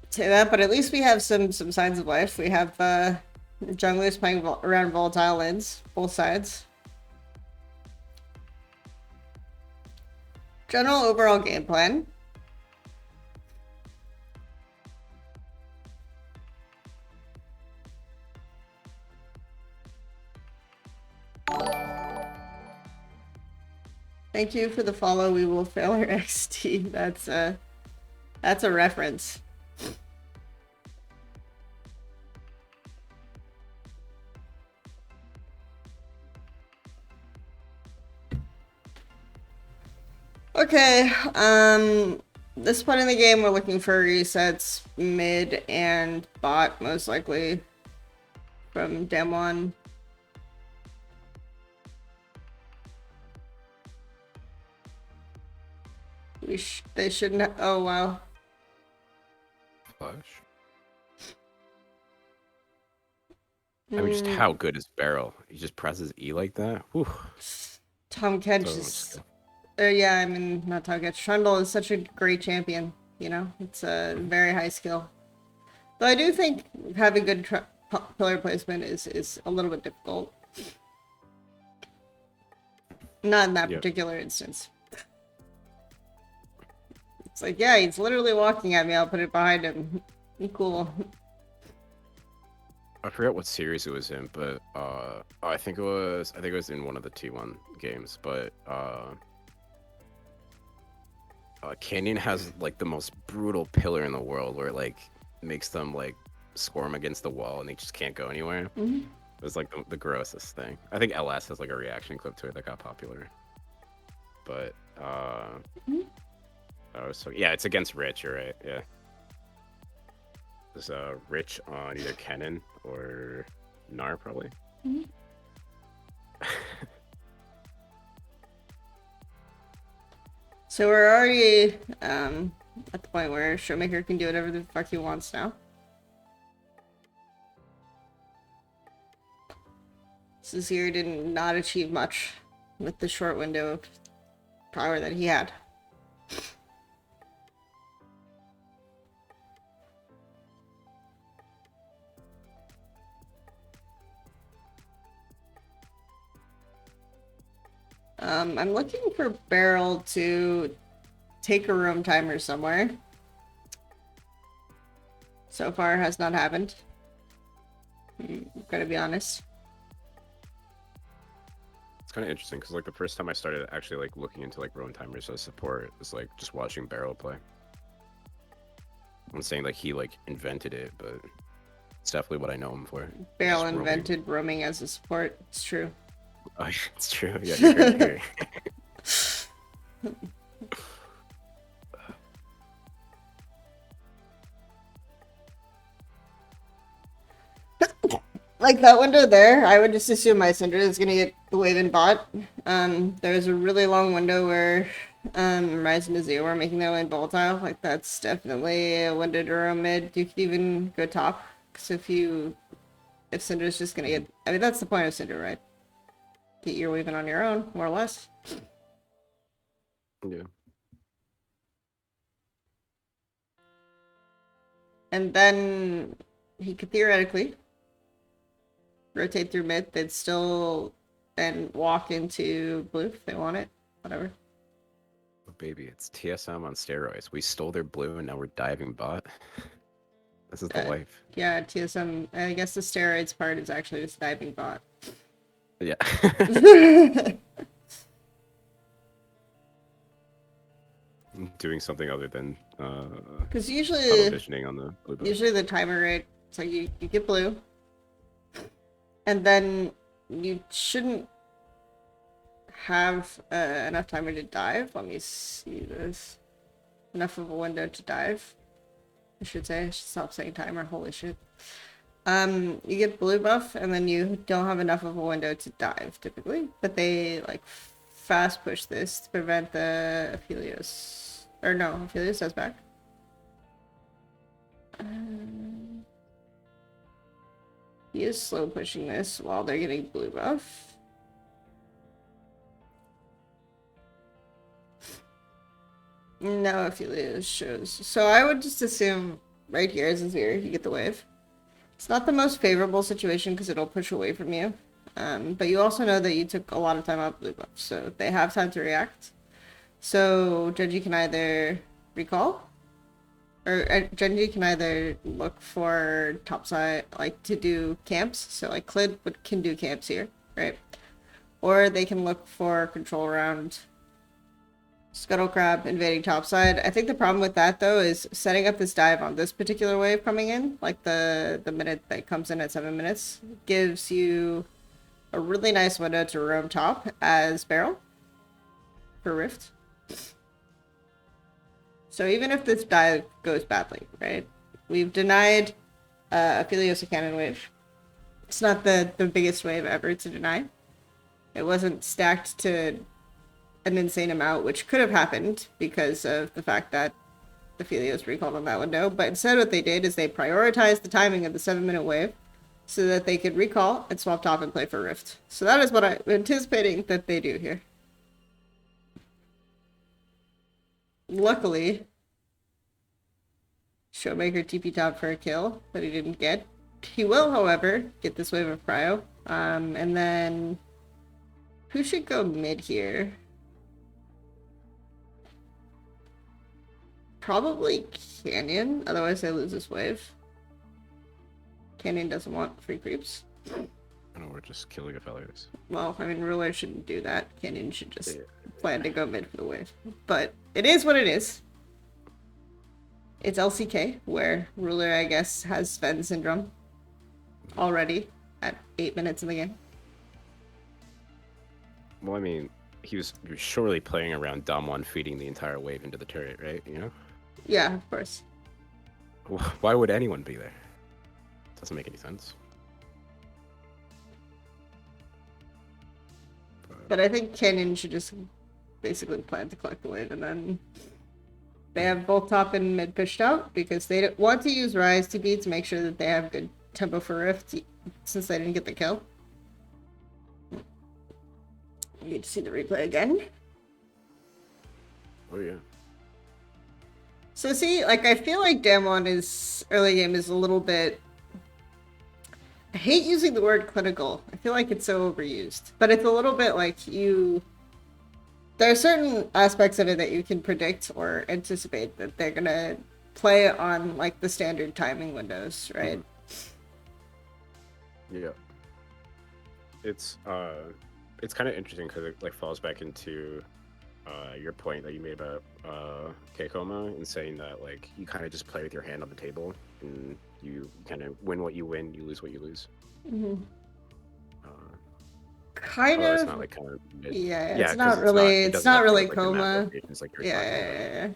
say that, but at least we have some signs of life. We have junglers playing around volatile lanes, both sides. General overall game plan. Thank you for the follow. We will fail our XT. That's a reference. Okay, this point in the game we're looking for resets mid and bot, most likely from Demon. They shouldn't have, oh wow. Flash. I mean, just how good is Barrel? He just presses E like that? Whew. Tom Kedge is... yeah, I mean, not Tom Kedge. Trundle is such a great champion, you know? It's a very high skill. Though I do think having good pillar placement is a little bit difficult. Not in that particular instance. It's like, yeah, he's literally walking at me, I'll put it behind him. Cool. I forgot what series it was in, but I think it was in one of the T1 games, but Canyon has like the most brutal pillar in the world, where it like makes them like squirm against the wall and they just can't go anywhere. It was like the grossest thing. I think LS has like a reaction clip to it that got popular. But oh, so yeah, it's against Rich. You're right. Yeah, there's Rich on either Kennen or Gnar probably. So we're already at the point where Showmaker can do whatever the fuck he wants now. Sazir did not achieve much with the short window of power that he had. I'm looking for Barrel to take a room timer somewhere. So far has not happened. Gotta be honest. It's kind of interesting because like the first time I started actually like looking into like roam timers as support was like just watching Barrel play. I'm saying like he like invented it, but it's definitely what I know him for. Barrel Just invented roaming as a support. It's true. Oh, it's true. Yeah, you're great. Like that window there, I would just assume my Cinder is gonna get the wave in bot. There's a really long window where Ryzen and Zeo are making their lane volatile. Like that's definitely a window to roam mid. You could even go top, because if Cinder's just gonna get, I mean that's the point of Cinder, right? Get your waving on your own, more or less. Yeah. And then he could theoretically rotate through mid, they'd still then walk into blue if they want it. Whatever. Oh, baby, it's TSM on steroids. We stole their blue and now we're diving bot. This is the life. Yeah, TSM, I guess the steroids part is actually just diving bot. Yeah. Doing something other than because usually visioning on the blue bot. usually the timer rate, it's like you get blue and then you shouldn't have enough timer to dive. Let me see this. Enough of a window to dive, I should say. I should stop saying timer. Holy shit. You get blue buff and then you don't have enough of a window to dive typically, but they like fast push this to prevent the Aphelios, or no, Aphelios has back. He is slow pushing this while they're getting blue buff. No Aphelios shows, so I would just assume right here is Azir, you get the wave. It's not the most favorable situation because it'll push away from you. But you also know that you took a lot of time out blue buff, so they have time to react. So Genji can either recall, or Genji can either look for topside, like to do camps. So like Clid can do camps here, right? Or they can look for control around Scuttle Crab invading topside. I think the problem with that though is setting up this dive on this particular wave coming in, like the minute that comes in at 7 minutes, gives you a really nice window to roam top as Barrel for Rift. So even if this dive goes badly, right? We've denied Aphelios a cannon wave. It's not the biggest wave ever to deny. It wasn't stacked to an insane amount, which could have happened because of the fact that the Aphelios recalled on that window. But instead what they did is they prioritized the timing of the 7-minute wave so that they could recall and swap top and play for Rift. So that is what I'm anticipating that they do here. Luckily, Showmaker TP top for a kill that he didn't get. He will, however, get this wave of prio. And then who should go mid here? Probably Canyon, otherwise I lose this wave. Canyon doesn't want free creeps. I know we're just killing fellas. Well, I mean, Ruler shouldn't do that. Canyon should just plan to go mid for the wave. But it is what it is. It's LCK, where Ruler, I guess, has Sven syndrome already at 8 minutes in the game. Well, I mean, he was surely playing around Damwon feeding the entire wave into the turret, right? You know? Yeah, of course. Why would anyone be there? Doesn't make any sense. But I think Canyon should just basically plan to collect the wave, and then they have both top and mid pushed out because they want to use Rise TP to make sure that they have good tempo for Rift since they didn't get the kill. You get to see the replay again. Oh yeah. So see, like, I feel like Damwon is early game is a little bit. I hate using the word clinical. I feel like it's so overused, but it's a little bit like you. There are certain aspects of it that you can predict or anticipate that they're gonna play on like the standard timing windows, right? Yeah. It's kind of interesting because it like falls back into your point that you made about Keikoma and saying that like you kind of just play with your hand on the table and you kind of win what you win, you lose what you lose. Mm-hmm. Kind of. It's not like kind of. Yeah, yeah, it's not really. It's not really Coma. Like Yeah.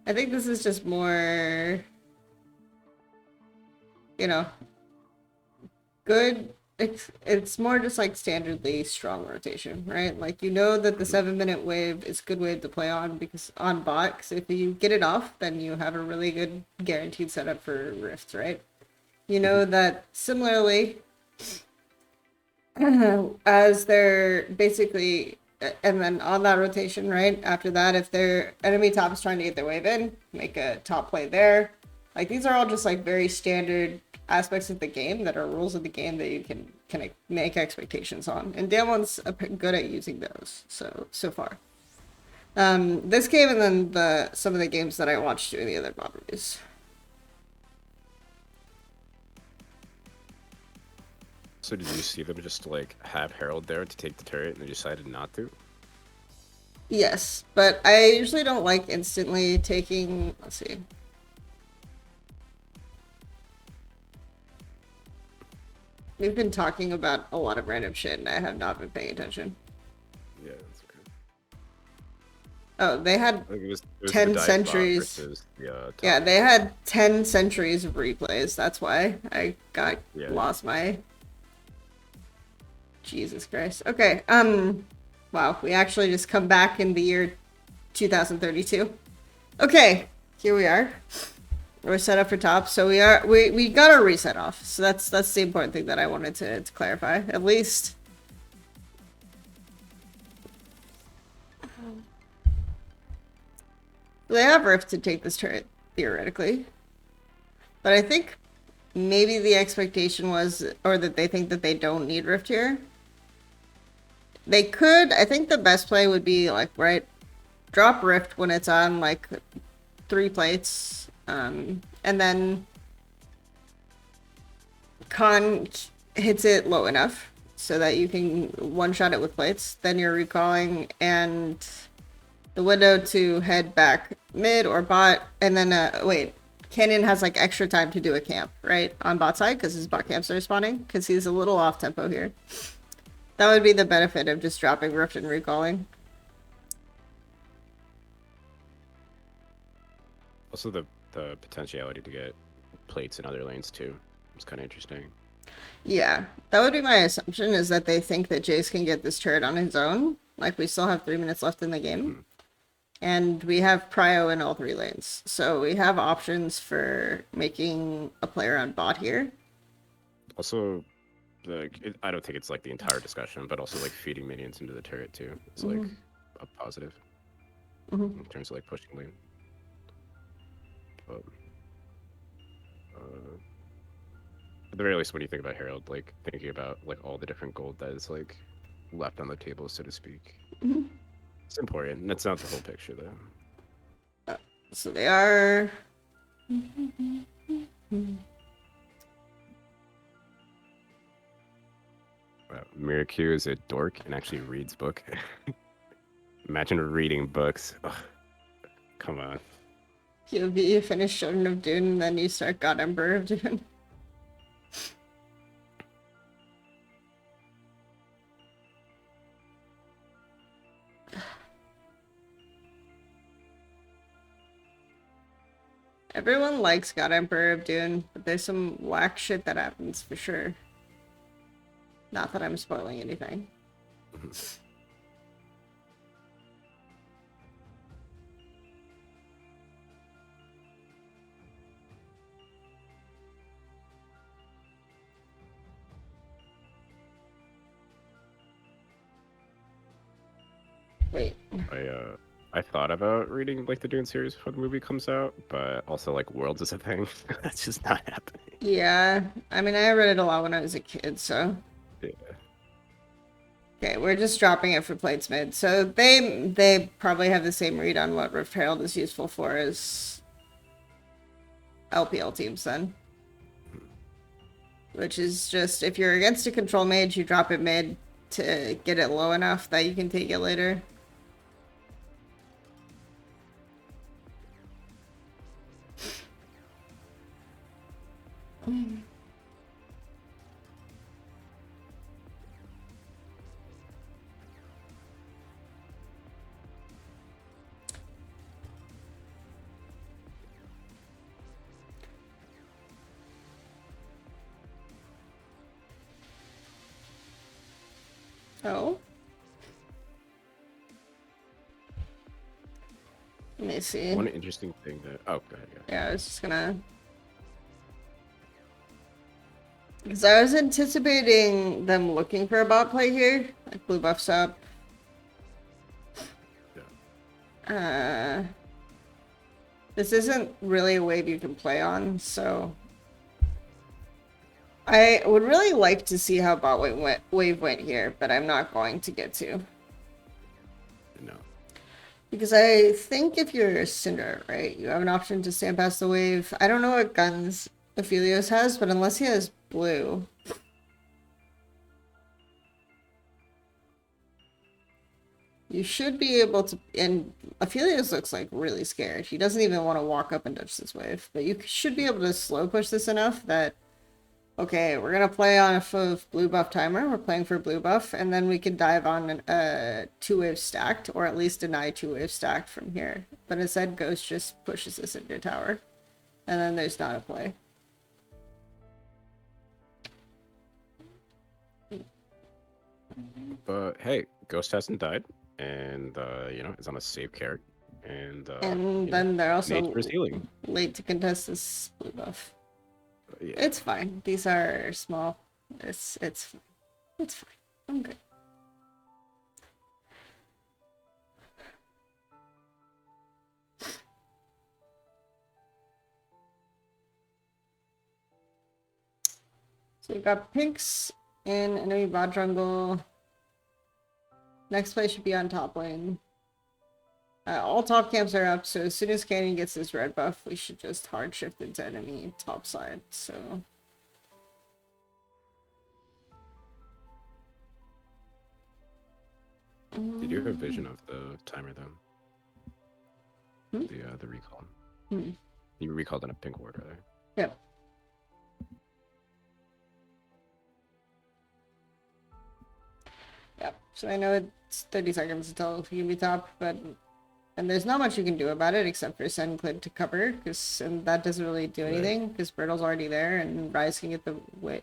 I think this is just more, you know, good. It's more just like standardly strong rotation, right? Like, you know that the 7-minute wave is a good wave to play on because on bot, because if you get it off, then you have a really good guaranteed setup for Rift, right? You know that similarly, as they're basically, and then on that rotation, right? After that, if their enemy top is trying to get their wave in, make a top play there. Like, these are all just like very standard aspects of the game that are rules of the game that you can of make expectations on. And Damon's good at using those so far. This game and then some of the games that I watched doing the other mod reviews. So did you see them just like have Herald there to take the turret and they decided not to? Yes, but I usually don't like instantly taking, let's see. We've been talking about a lot of random shit and I have not been paying attention. Yeah, that's okay. Oh, they had it was 10 centuries. Yeah, they had 10 centuries of replays. That's why I got lost my... Jesus Christ. Okay, wow, we actually just come back in the year 2032. Okay, here we are. We're set up for top, so we got our reset off. So that's the important thing that I wanted to clarify. At least they have Rift to take this turret, theoretically. But I think maybe the expectation was, or that they think that they don't need Rift here. They could, I think the best play would be like, right, drop Rift when it's on like 3 plates. And then Khan hits it low enough so that you can one-shot it with plates. Then you're recalling and the window to head back mid or bot. And then, wait, Canyon has like extra time to do a camp, right? On bot side because his bot camps are spawning because he's a little off tempo here. That would be the benefit of just dropping Rift and recalling. Also the potentiality to get plates in other lanes too. It's kind of interesting. Yeah, that would be my assumption, is that they think that Jace can get this turret on his own. Like, we still have 3 minutes left in the game. And we have prio in all 3 lanes. So we have options for making a player on bot here. Also, I don't think it's like the entire discussion, but also like feeding minions into the turret too. It's like a positive in terms of like pushing lane. But, at the very least, when you think about Herald, like thinking about like all the different gold that is like left on the table, so to speak, it's important. That's not the whole picture, though. So they are. Miraku is a dork and actually reads book. Imagine reading books. Ugh, come on. You finish Children of Dune and then you start God Emperor of Dune. Everyone likes God Emperor of Dune, but there's some whack shit that happens for sure. Not that I'm spoiling anything. Wait. I thought about reading like the Dune series before the movie comes out, but also like Worlds is a thing. That's just not happening. Yeah, I mean, I read it a lot when I was a kid, so. Yeah. Okay, we're just dropping it for plates mid. So they probably have the same read on what Rift Herald is useful for as LPL teams then. Which is just, if you're against a control mage, you drop it mid to get it low enough that you can take it later. Oh. Let me see. One interesting thing that go ahead. Yeah, I was just gonna. Because I was anticipating them looking for a bot play here. Like blue buffs up. Yeah. This isn't really a wave you can play on, so I would really like to see how bot wave went here, but I'm not going to get to. No. Because I think if you're Cinder, right, you have an option to stand past the wave. I don't know what guns Aphelios has, but unless he has blue, you should be able to. And Aphelios looks like really scared. He doesn't even want to walk up and touch this wave, but you should be able to slow push this enough that, okay, we're gonna play on a blue buff timer. We're playing for blue buff, and then we can dive on a two-wave stacked, or at least deny two-wave stacked from here. But instead, Ghost just pushes this into your tower, and then there's not a play. But hey, Ghost hasn't died, and you know, is on a save carry, and then they're also Nature's healing. late to contest this blue buff. Yeah. It's fine. These are small. It's fine. I'm good. So we got pinks in enemy bot jungle. Next play should be on top lane. All top camps are up, so as soon as Canyon gets this red buff, we should just hard shift into enemy top side, so... Did you have a vision of the timer though? The recall. You recalled in a pink ward, rather. Yep. Yep. So I know it's 30 seconds until you can be top, but and there's not much you can do about it except for send Clid to cover, and that doesn't really do anything because Bertle's already there and Rise can get the way.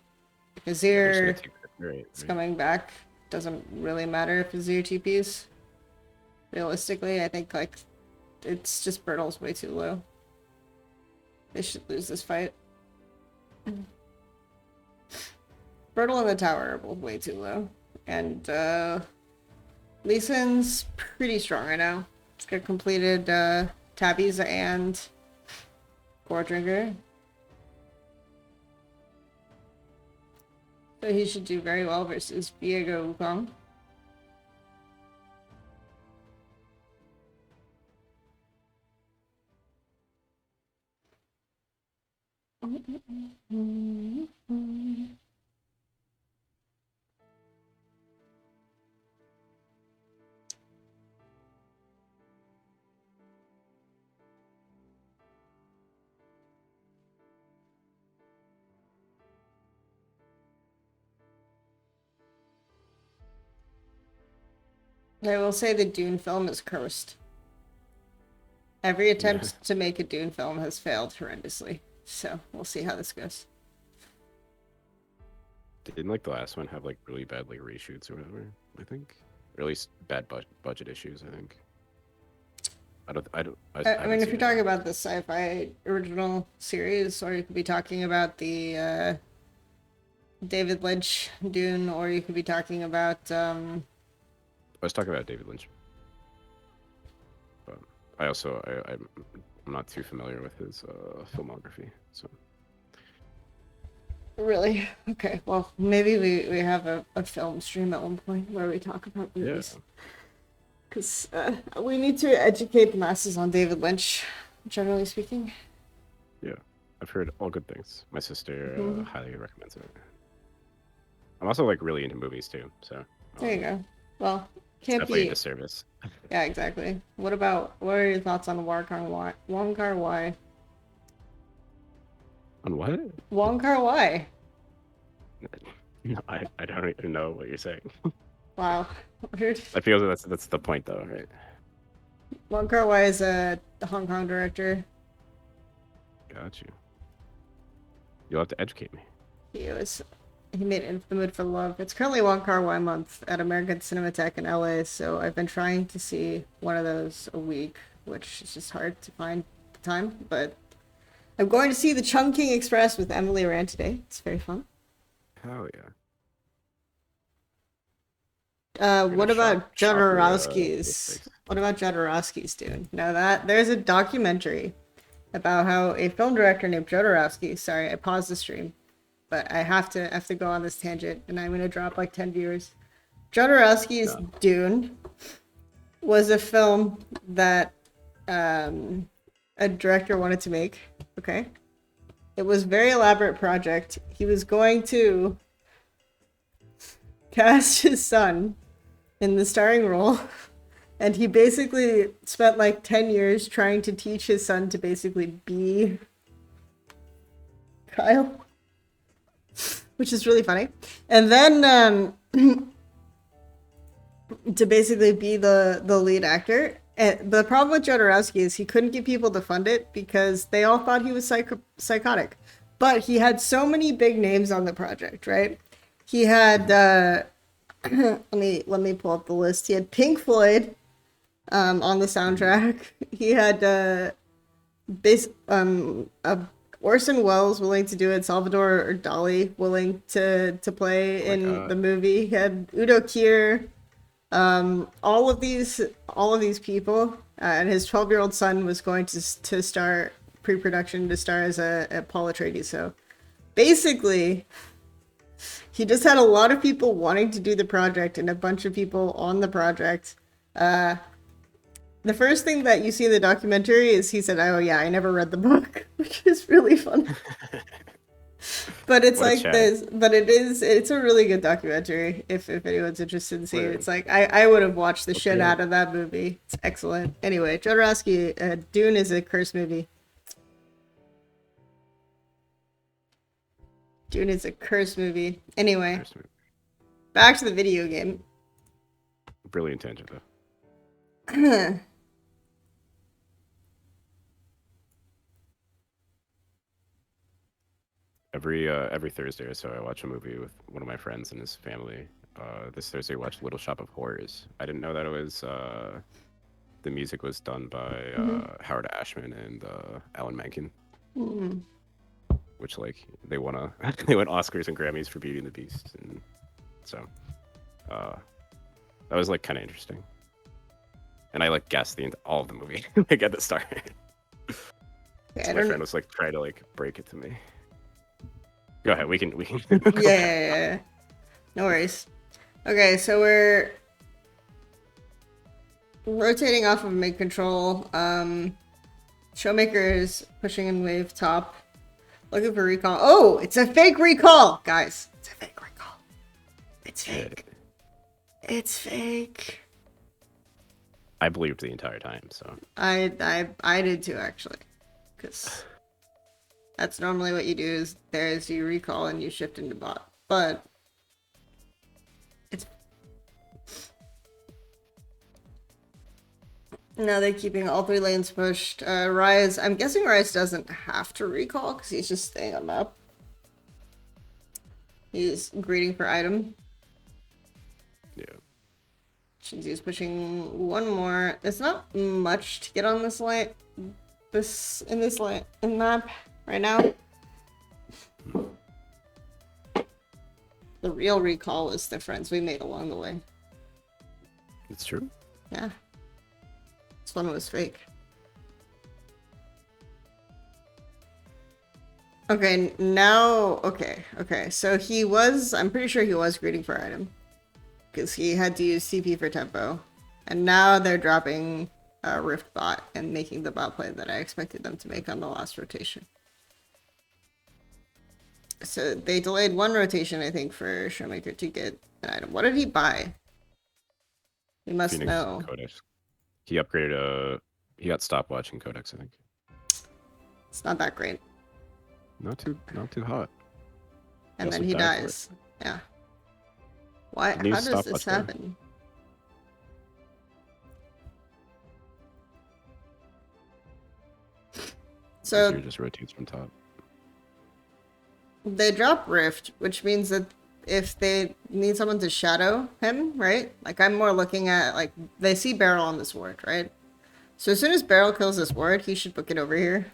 Azir is coming back. Doesn't really matter if Azir TPs. Realistically, I think like it's just Bertle's way too low. They should lose this fight. Bertle and the tower are both way too low. And Lee Sin's pretty strong right now. He's got completed Tabbies and Core Drinker. So he should do very well versus Viego Wukong. I will say the Dune film is cursed. Every attempt to make a Dune film has failed horrendously. So we'll see how this goes. Didn't like the last one have like really bad like reshoots or whatever? I think, or at least bad budget issues. I think. I mean, if you're talking about the sci-fi original series, or you could be talking about the David Lynch Dune, or you could be talking about. I was talking about David Lynch, but I also I'm not too familiar with his filmography, so. Really? Okay. Well, maybe we have a film stream at one point where we talk about movies. Yeah. Because we need to educate the masses on David Lynch, generally speaking. Yeah, I've heard all good things. My sister highly recommends it. I'm also like really into movies too, so. There you go. Well, can't definitely be a disservice. Yeah, exactly. What are your thoughts on Wong Kar-wai? On what? Wong Kar-wai. No, I don't even know what you're saying. Wow. Weird. I feel that's the point though, right? Wong Kar-wai is a Hong Kong director. Got you. You'll have to educate me. He made In the Mood for Love. It's currently Wong Kar-wai month at American Cinematheque in LA, so I've been trying to see one of those a week, which is just hard to find the time, but I'm going to see The Chungking Express with Emily Rand today. It's very fun. Hell yeah. What about Jodorowsky's? What about Jodorowsky's Dune? Now that there's a documentary about how a film director named Jodorowsky. Sorry, I paused the stream, but I have to go on this tangent, and I'm gonna drop like 10 viewers. Jodorowsky's Dune was a film that a director wanted to make. Okay, it was a very elaborate project. He was going to cast his son in the starring role, and he basically spent like 10 years trying to teach his son to basically be Kyle, which is really funny. And then to basically be the lead actor. And the problem with Jodorowsky is he couldn't get people to fund it because they all thought he was psychotic. But he had so many big names on the project, right? He had let me pull up the list. He had Pink Floyd on the soundtrack. He had Orson Welles willing to do it, Salvador Dali willing to play in the movie. He had Udo Kier, all of these people, and his 12-year-old son was going to start pre-production to star as a Paul Atreides. So basically, he just had a lot of people wanting to do the project and a bunch of people on the project. The first thing that you see in the documentary is he said, "Oh yeah, I never read the book," which is really fun. But it's like this, but it's a really good documentary if anyone's interested in seeing it. It's like I would have watched the shit out of that movie. It's excellent. Anyway, Jodorowsky, Dune is a cursed movie. Dune is a cursed movie. Anyway, back to the video game. Brilliant tangent though. Every Thursday or so, I watch a movie with one of my friends and his family. This Thursday, we watched Little Shop of Horrors. I didn't know that it was the music was done by Howard Ashman and Alan Menken, which like they won Oscars and Grammys for Beauty and the Beast, and so that was like kind of interesting. And I like guessed all of the movie like at the start. So my friend was like trying to like break it to me. Go ahead, we can. Yeah. No worries. Okay, so we're rotating off of mid control. Showmaker is pushing in wave top. Looking for recall. Oh, it's a fake recall, guys. It's a fake recall. It's fake. It's fake. I believed the entire time, so. I did too, actually, because that's normally what you do is you recall and you shift into bot. But Now they're keeping all 3 lanes pushed. Rise, I'm guessing Rise doesn't have to recall because he's just staying on map. He's greeting for item. Yeah. Shinzi's pushing one more. There's not much to get on this lane. In this map right now. The real recall is the friends we made along the way. It's true. Yeah. This one was fake. Okay, now, okay. So he was, I'm pretty sure he was greeting for item. Because he had to use CP for tempo. And now they're dropping Rift bot and making the bot play that I expected them to make on the last rotation. So they delayed one rotation, I think, for Showmaker to get an item. What did he buy? We must Phoenix know. Codex. He upgraded he got stopwatch and Codex, I think. It's not that great. Not too hot. And also then he died for dies. Yeah. Why? It needs How does this stopwatch, though. happen? So Easier just rotates from top. they drop Rift, which means that if they need someone to shadow him, right? Like I'm more looking at like they see Barrel on this ward, right? So as soon as Barrel kills this ward, he should book it over here.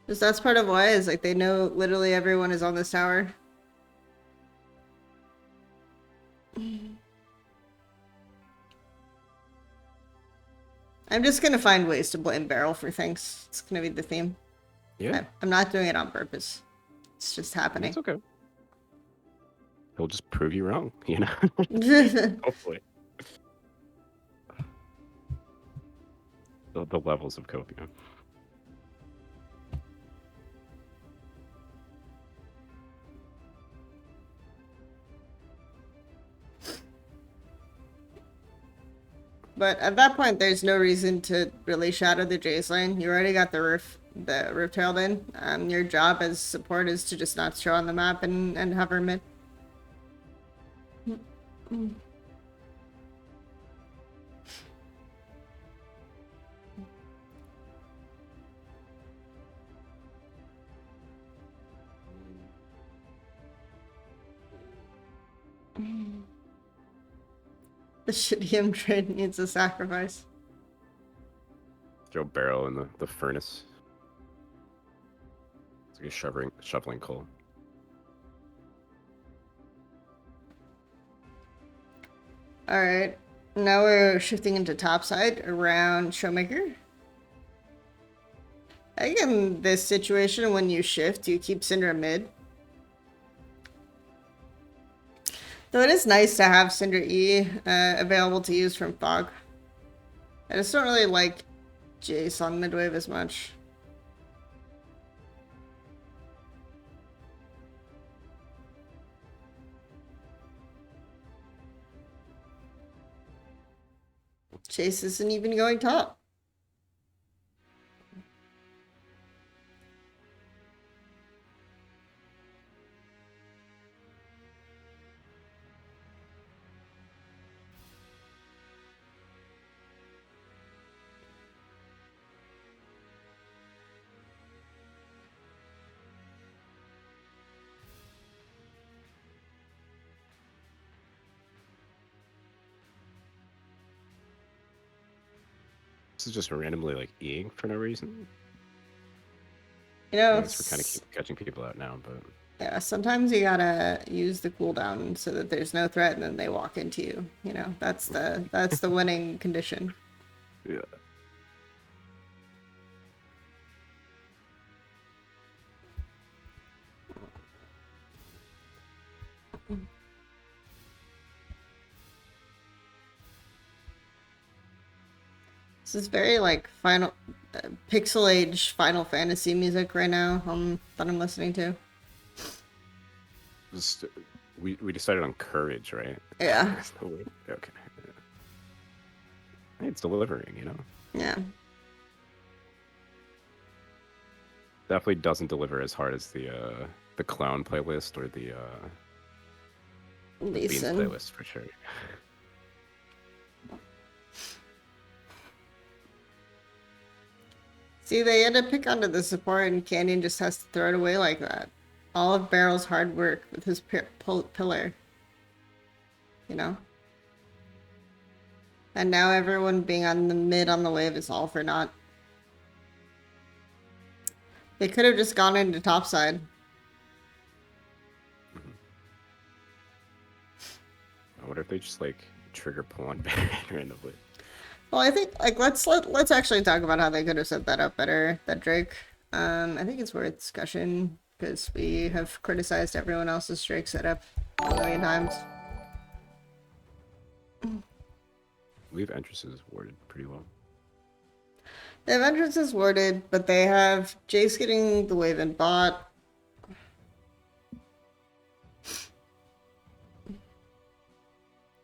Because that's part of why is like they know literally everyone is on this tower. I'm just gonna find ways to blame Barrel for things. It's gonna be the theme. Yeah, I'm not doing it on purpose. It's just happening. it's okay. He'll just prove you wrong, you know? Hopefully. The levels of copium. But at that point, there's no reason to really shadow the Jace lane. You already got the Rift Herald in. Your job as support is to just not show on the map and hover mid. The Shidium trade needs a sacrifice. Throw Barrel in the furnace. It's like a shoveling coal. Alright. Now we're shifting into topside around Showmaker. I think in this situation, when you shift, you keep Syndra mid. Though it is nice to have Syndra E available to use from Fog. I just don't really like Jace on midwave as much. Jace isn't even going top. This is just randomly like Eing for no reason. You know, Thanks for kind of catching people out now, but yeah, sometimes you gotta use the cooldown so that there's no threat and then they walk into you. You know, that's the winning condition. yeah. This is very like Pixel Age Final Fantasy music right now. That I'm listening to. Just, we decided on courage, right? Yeah. Okay. Yeah. It's delivering, you know. Yeah. Definitely doesn't deliver as hard as the clown playlist or the Beans Leeson. playlist for sure. See, they had to pick onto the support, and Canyon just has to throw it away like that. All of Barrel's hard work with his pillar. You know? And now everyone being on the mid on the wave is all for naught. They could have just gone into topside. I wonder if they just like trigger pull on Baron randomly. Well, I think like let's actually talk about how they could have set that up better. That Drake. I think it's worth discussion because we have criticized everyone else's Drake setup a million times. We have entrances warded pretty well. They have entrances warded, but they have Jace getting the wave and bot.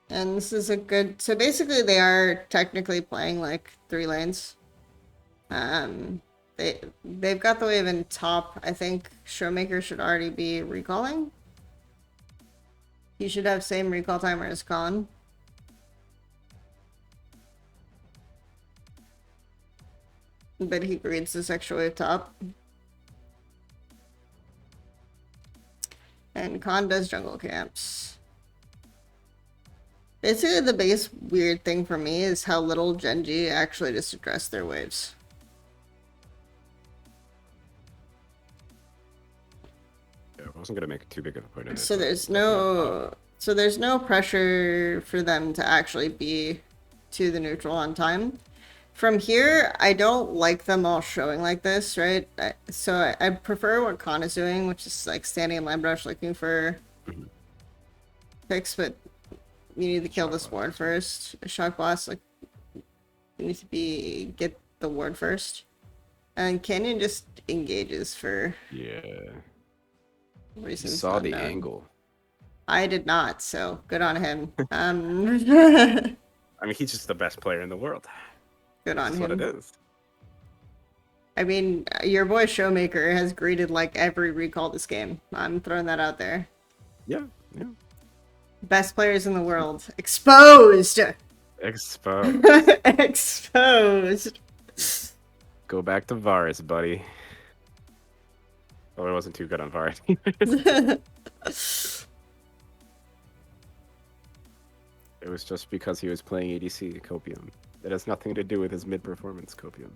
And this is a good... So basically they are technically playing like 3 lanes. They've got the wave in top. I think Showmaker should already be recalling. He should have same recall timer as Khan. But he reads this extra wave top. And Khan does jungle camps. Basically, the biggest weird thing for me is how little Genji actually just address their waves. Yeah, I wasn't gonna make too big of a point of it. So there's no pressure for them to actually be to the neutral on time. From here, I don't like them all showing like this, right? So I prefer what Khan is doing, which is like standing in line brush looking for picks, but you need to kill this ward first. A shock blast, like you need to get the ward first. And Canyon just engages for reasons. You saw the unknown. angle. I did not, so good on him. I mean, he's just the best player in the world. Good on That's him. what it is. I mean, your boy Showmaker has greeted like every recall this game. I'm throwing that out there. Yeah, yeah. Best players in the world. Exposed! Exposed. Exposed. Go back to Varus, buddy. Oh, it wasn't too good on Varus. It was just because he was playing ADC Copium. It has nothing to do with his mid-performance Copium.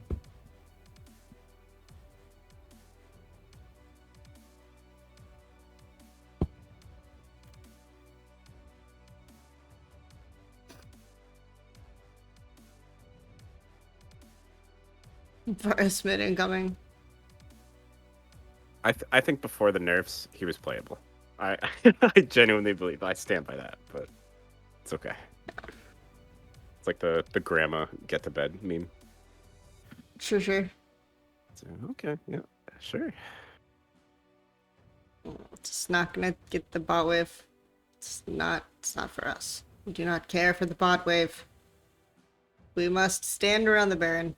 Forest mid incoming. I think before the nerfs, he was playable. I I genuinely believe. I stand by that, but it's okay. It's like the grandma get to bed meme. Sure. So, okay, yeah, sure. Just not gonna get the bot wave. It's not for us. We do not care for the bot wave. We must stand around the Baron.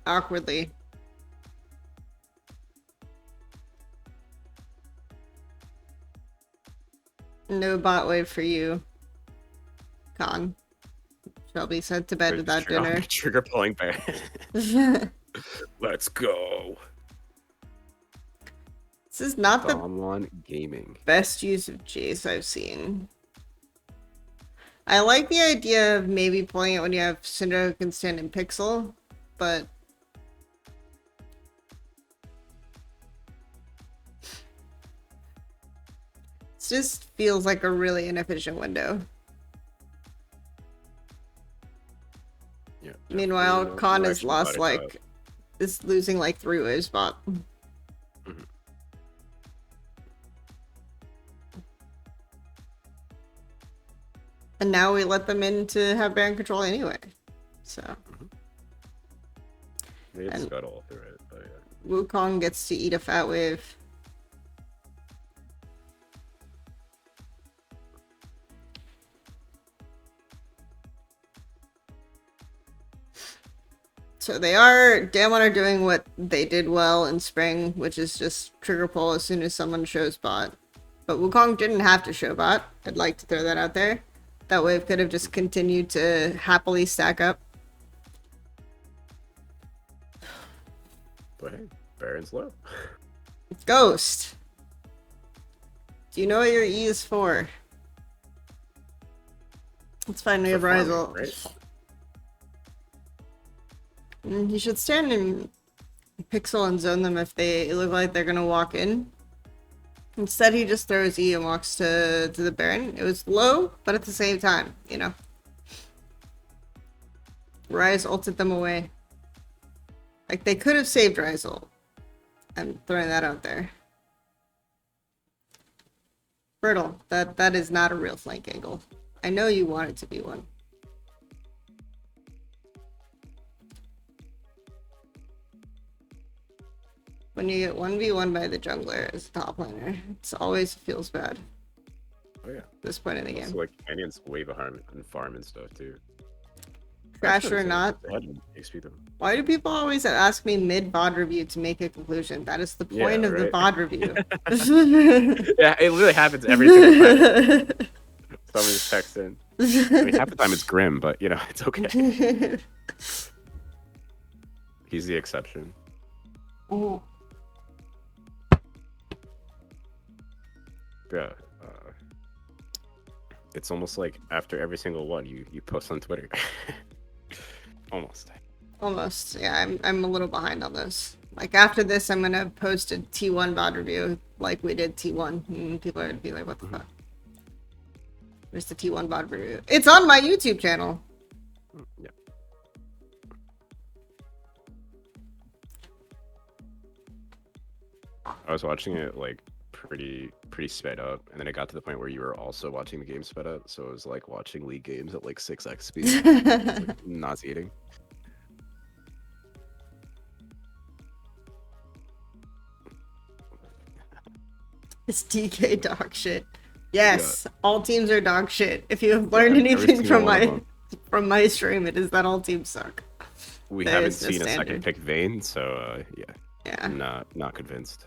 Awkwardly. No bot wave for you, Khan. Shall be sent to bed without dinner. Trigger pulling Baron. Let's go. This is not the Bomb Gaming. best use of Jace I've seen. I like the idea of maybe pulling it when you have Syndra who can stand in Pixel, but it just feels like a really inefficient window. Yeah. Meanwhile, Khan has actually lost thought it like is losing like 3 waves bot. And now we let them in to have Baron control anyway. So They and scuttle through it, but yeah. Wukong gets to eat a fat wave. So Damwon are doing what they did well in spring, which is just trigger pull as soon as someone shows bot. But Wukong didn't have to show bot. I'd like to throw that out there. That wave could have just continued to happily stack up. But hey, Baron's low. Ghost. Do you know what your E is for? Let's find new result. Right? You should stand in pixel and zone them if they look like they're gonna walk in. Instead, he just throws E and walks to the Baron. It was low, but at the same time, you know. Rise ulted them away. Like, they could have saved Rise ult. I'm throwing that out there. Brittle, that is not a real flank angle. I know you want it to be one. When you get 1v1 by the jungler as a top laner, it always feels bad. Oh yeah. At this point in the game. So like Canyon's way behind on farm and stuff too. Crash or not. Why do people always ask me mid VOD review to make a conclusion? That is the point of the VOD review. Yeah, it literally happens every single time. Someone just texts in. I mean, half the time it's Grim, but you know, it's okay. He's the exception. Oh. Yeah. It's almost like after every single one you post on Twitter. Almost. Yeah, I'm a little behind on this. Like after this, I'm gonna post a T1 VOD review like we did T1, and people are gonna be like, "What the fuck?" Where's the T1 VOD review? It's on my YouTube channel. Yeah. I was watching it like pretty sped up, and then it got to the point where you were also watching the game sped up, so it was like watching League games at like 6x speed. It's like nauseating. It's DK dog shit. Yes, all teams are dog shit. If you have learned anything from my stream, it is that all teams suck. We haven't seen a second pick Vayne, so yeah. I'm not convinced.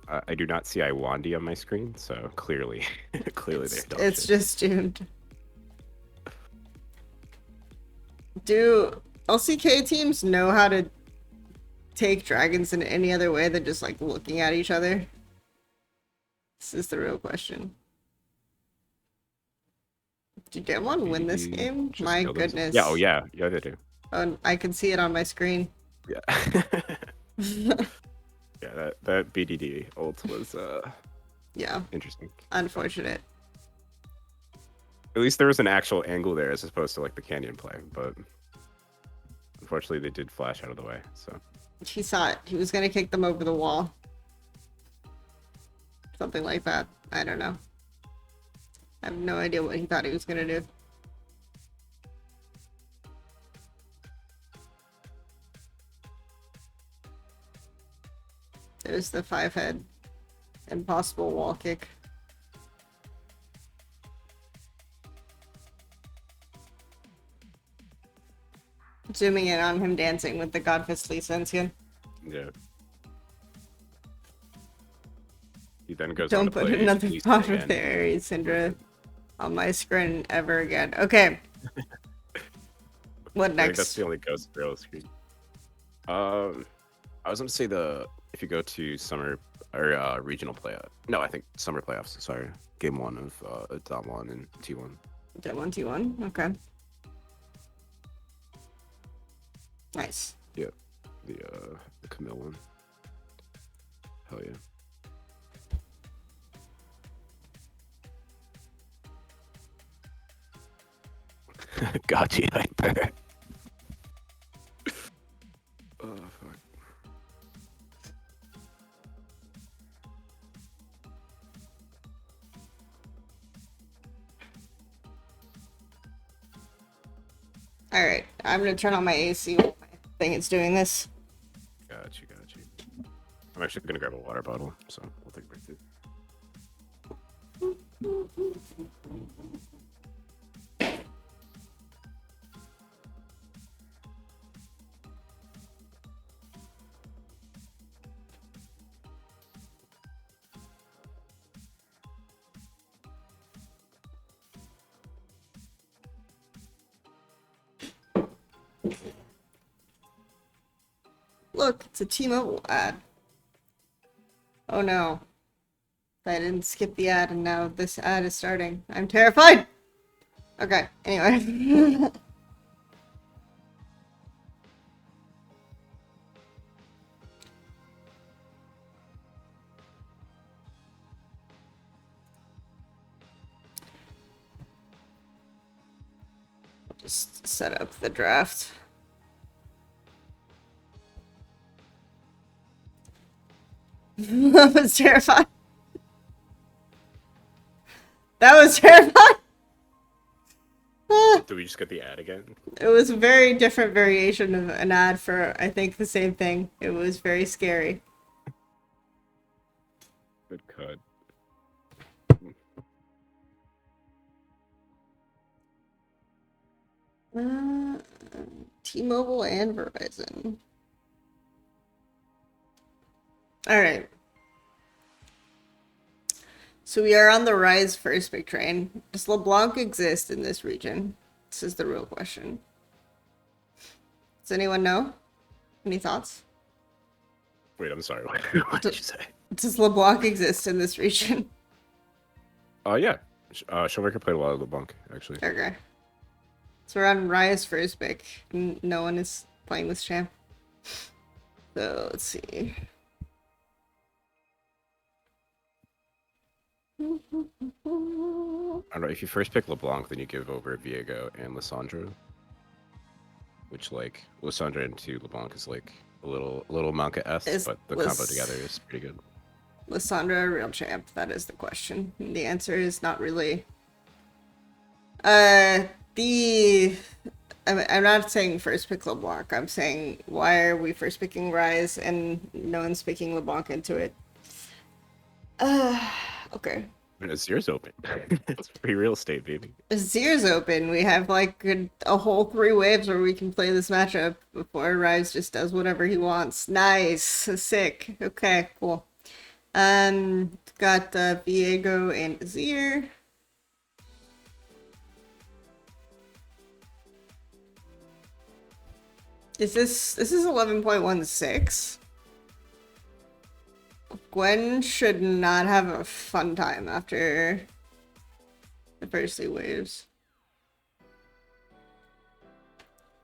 I do not see Iwandi on my screen, so clearly they're dog shit. It's just doomed. Do LCK teams know how to take dragons in any other way than just like looking at each other? This is the real question. Did Demon win this game? My goodness. Yeah, oh yeah, they do. Oh, I can see it on my screen. Yeah. Yeah, that BDD ult was yeah, interesting. Unfortunate. At least there was an actual angle there as opposed to like the Canyon play, but unfortunately they did flash out of the way. So he saw it. He was gonna kick them over the wall. Something like that. I don't know. I have no idea what he thought he was gonna do. There's the 5-head. Impossible wall kick. Zooming in on him dancing with the Godfist Lee Senskin. Yeah. He then goes Don't on to put play another Lee pot again. of the Ares Syndra on my screen ever again. Okay. What I think next? that's the only Ghost Barrel screen. I was gonna say if you go to summer or regional playoff. No, I think summer playoffs. Sorry, game 1 of DOM1 and T1. T1, T1. Okay. Nice. Yeah, the Camille one. Hell yeah. Got you right there. Oh fuck. Alright, I'm gonna turn on my AC while my thing is doing this. Got you. I'm actually gonna grab a water bottle, so we'll take a break too. look, it's a T-Mobile ad. Oh no. I didn't skip the ad and now this ad is starting. I'm terrified! Okay, anyway. Just set up the draft. That was terrifying. That was terrifying. Did we just get the ad again? It was a very different variation of an ad for, I think, the same thing. It was very scary. Good cut. T-Mobile and Verizon. Alright. So we are on the Rise first big train. Does LeBlanc exist in this region? This is the real question. Does anyone know? Any thoughts? Wait, I'm sorry. What did you say? Does LeBlanc exist in this region? Yeah. Showmaker played a lot of LeBlanc, actually. Okay. So we're on Rise first pick. No one is playing this champ. So let's see. I don't know, if you first pick LeBlanc, then you give over Viego and Lissandra. Which, like, Lissandra into LeBlanc is like a little Monka-esque, but the combo together is pretty good. Lissandra, real champ? That is the question. And the answer is not really. I'm not saying first pick LeBlanc. I'm saying why are we first picking Rise and no one's picking LeBlanc into it? Okay. And Azir's open. It's free real estate, baby. Azir's open. We have like a whole 3 waves where we can play this matchup before Rise just does whatever he wants. Nice. Sick. Okay, cool. Got Viego and Azir. This is 11.16. Gwen should not have a fun time after the first 2 waves.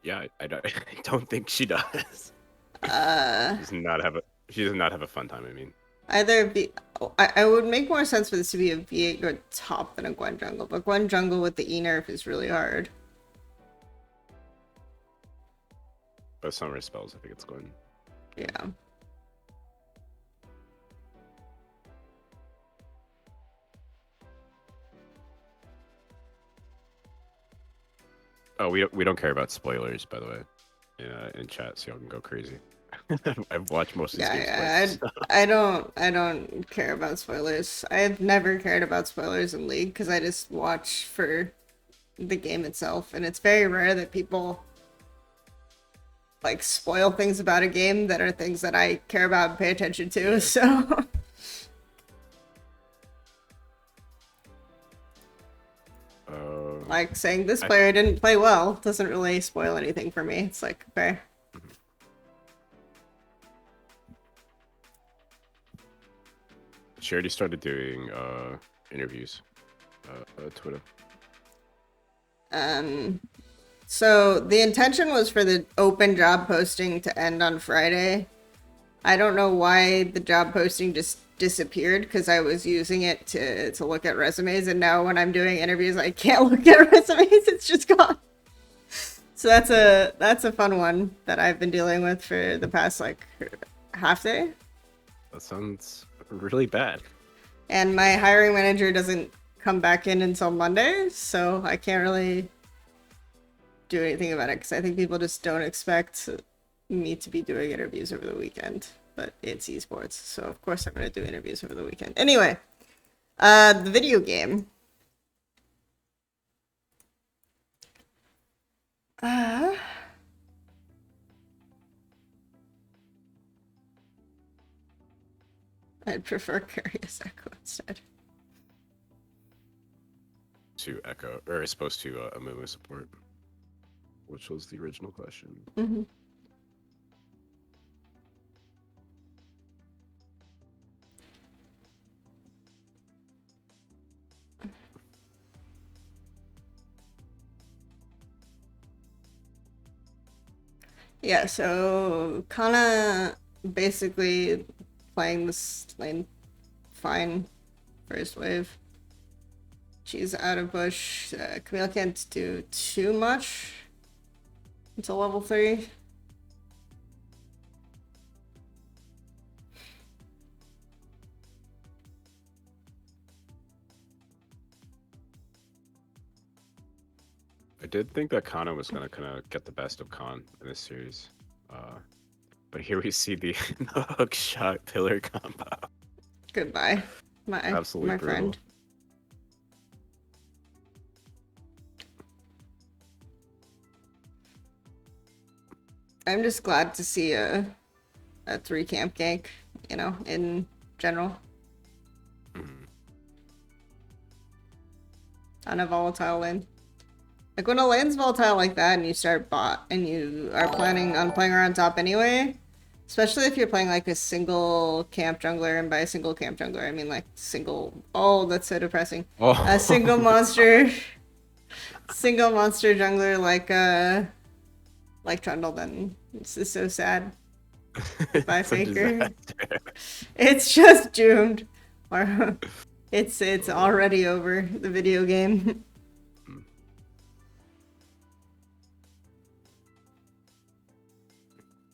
Yeah, I don't think she does. She does not have a fun time, I mean. I would make more sense for this to be a Viego top than a Gwen jungle, but Gwen jungle with the E-nerf is really hard. But some of her spells, I think it's Gwen. Yeah. Oh, we don't care about spoilers, by the way, in chat, so y'all can go crazy. I've watched most of these games. Yeah, I don't care about spoilers. I've never cared about spoilers in League because I just watch for the game itself, and it's very rare that people like spoil things about a game that are things that I care about and pay attention to. So. Like saying this player didn't play well doesn't really spoil anything for me. It's like, okay. She already started doing interviews, Twitter. So the intention was for the open job posting to end on Friday. I don't know why the job posting just disappeared because I was using it to look at resumes, and now when I'm doing interviews I can't look at resumes. It's just gone. So that's a fun one that I've been dealing with for the past like half day. That sounds really bad. And my hiring manager doesn't come back in until Monday, so I can't really do anything about it because I think people just don't expect me to be doing interviews over the weekend. But it's esports, so of course I'm going to do interviews over the weekend. Anyway, the video game. I'd prefer Curious Echo instead. To Echo, or as opposed to Amumu support, which was the original question. Mm-hmm. Yeah, so Kana basically playing this lane fine first wave. She's out of bush. Camille can't do too much until level 3. I did think that Kana was gonna kind of get the best of Khan in this series, but here we see the hook shot pillar combo. Goodbye, Absolutely my brutal. friend. I'm just glad to see a 3 camp gank, you know, in general. On a volatile lane. Like when a lane's volatile like that and you start bot and you are planning on playing around top anyway, especially if you're playing like a single camp jungler, and by a single camp jungler I mean like single, oh that's so depressing. Oh. A single monster jungler like Trundle, then this is so sad. Bye Faker. It's just doomed. Or it's already over, the video game.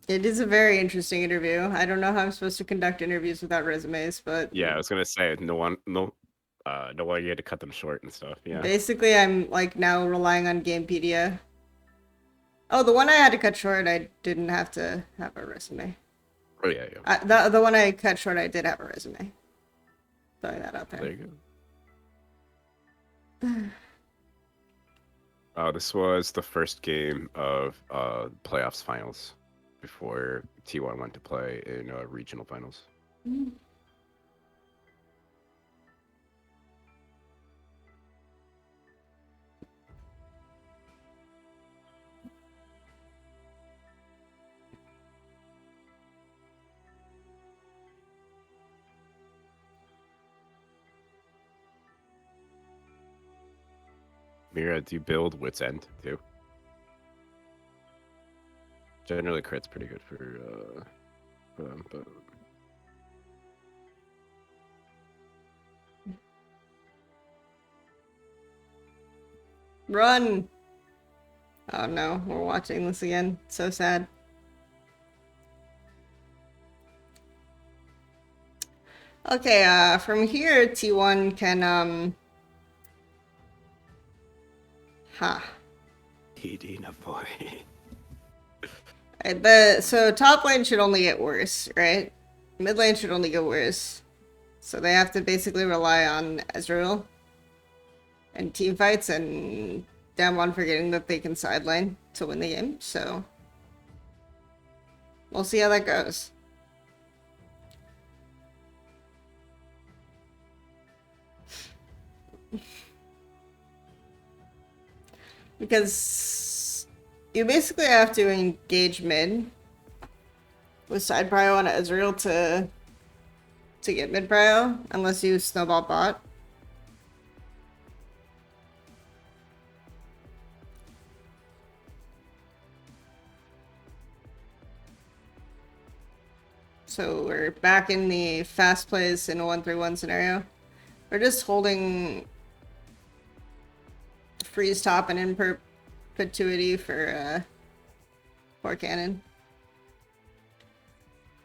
It is a very interesting interview. I don't know how I'm supposed to conduct interviews without resumes, but Yeah, I was gonna say no one you had to cut them short and stuff. Yeah. basically I'm like now relying on Gamepedia. Oh, the one I had to cut short, I didn't have to have a resume. Oh yeah. The one I cut short, I did have a resume. Throwing that out there. There you go. This was the first game of playoffs finals before T1 went to play in regional finals. Mira, do you build Wit's End too? Generally, crit's pretty good for them, but Run! Oh no, we're watching this again. So sad. Okay, from here, T1 can, Edina boy. So top lane should only get worse, right? Mid lane should only get worse. So they have to basically rely on Ezreal and team fights, and damn on forgetting that they can sideline to win the game, so we'll see how that goes. Because you basically have to engage mid with side prio on Ezreal to get mid prio, unless you snowball bot. So we're back in the fast plays in a 1-3-1 scenario. We're just holding freeze top and in perpetuity for Cannon.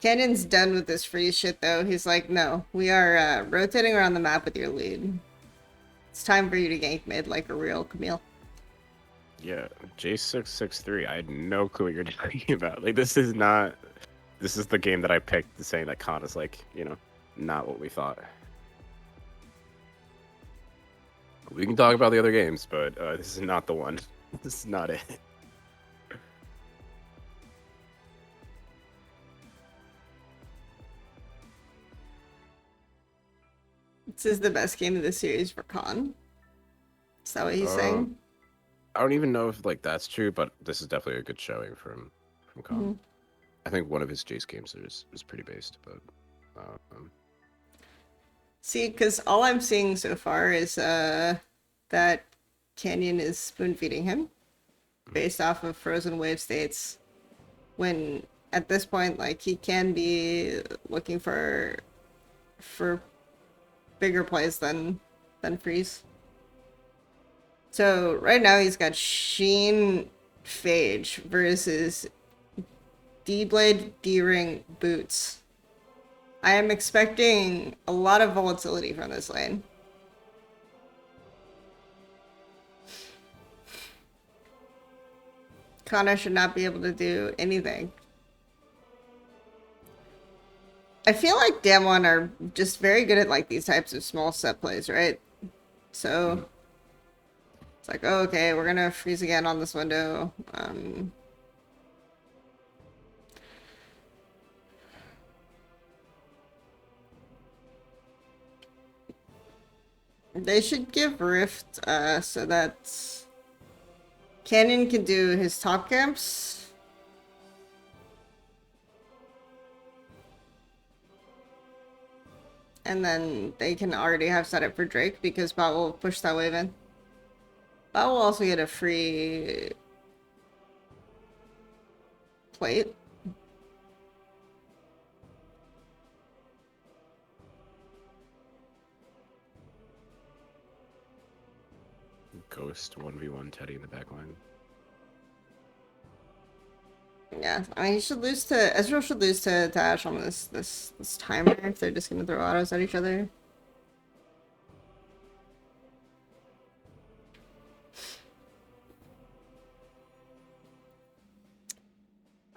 Cannon's done with this freeze shit though. He's like, no, we are rotating around the map with your lead. It's time for you to gank mid like a real Camille. Yeah, J663. I had no clue what you're talking about. Like, this is the game that I picked, saying that Khan is like, not what we thought. We can talk about the other games, but this is not the one. This is not it. This is the best game of the series for Khan. Is that what he's saying? I don't even know if that's true, but this is definitely a good showing from Khan. Mm-hmm. I think one of his Jace games is pretty based, but see, because all I'm seeing so far is that Canyon is spoon feeding him based off of frozen wave states when at this point, like, he can be looking for bigger plays than Freeze. So right now he's got Sheen Phage versus D-Blade, D-Ring, Boots. I am expecting a lot of volatility from this lane. Kana should not be able to do anything. I feel like Damwon are just very good at like these types of small set plays, right? So it's like, oh, okay, we're gonna freeze again on this window. They should give Rift so that Canyon can do his top camps. And then they can already have set up for Drake because Bot will push that wave in. Bot will also get a free plate. Ghost 1v1 Teddy in the backline. Yeah, I mean, he should lose to Ezreal should lose to Ash on this timer if they're just gonna throw autos at each other.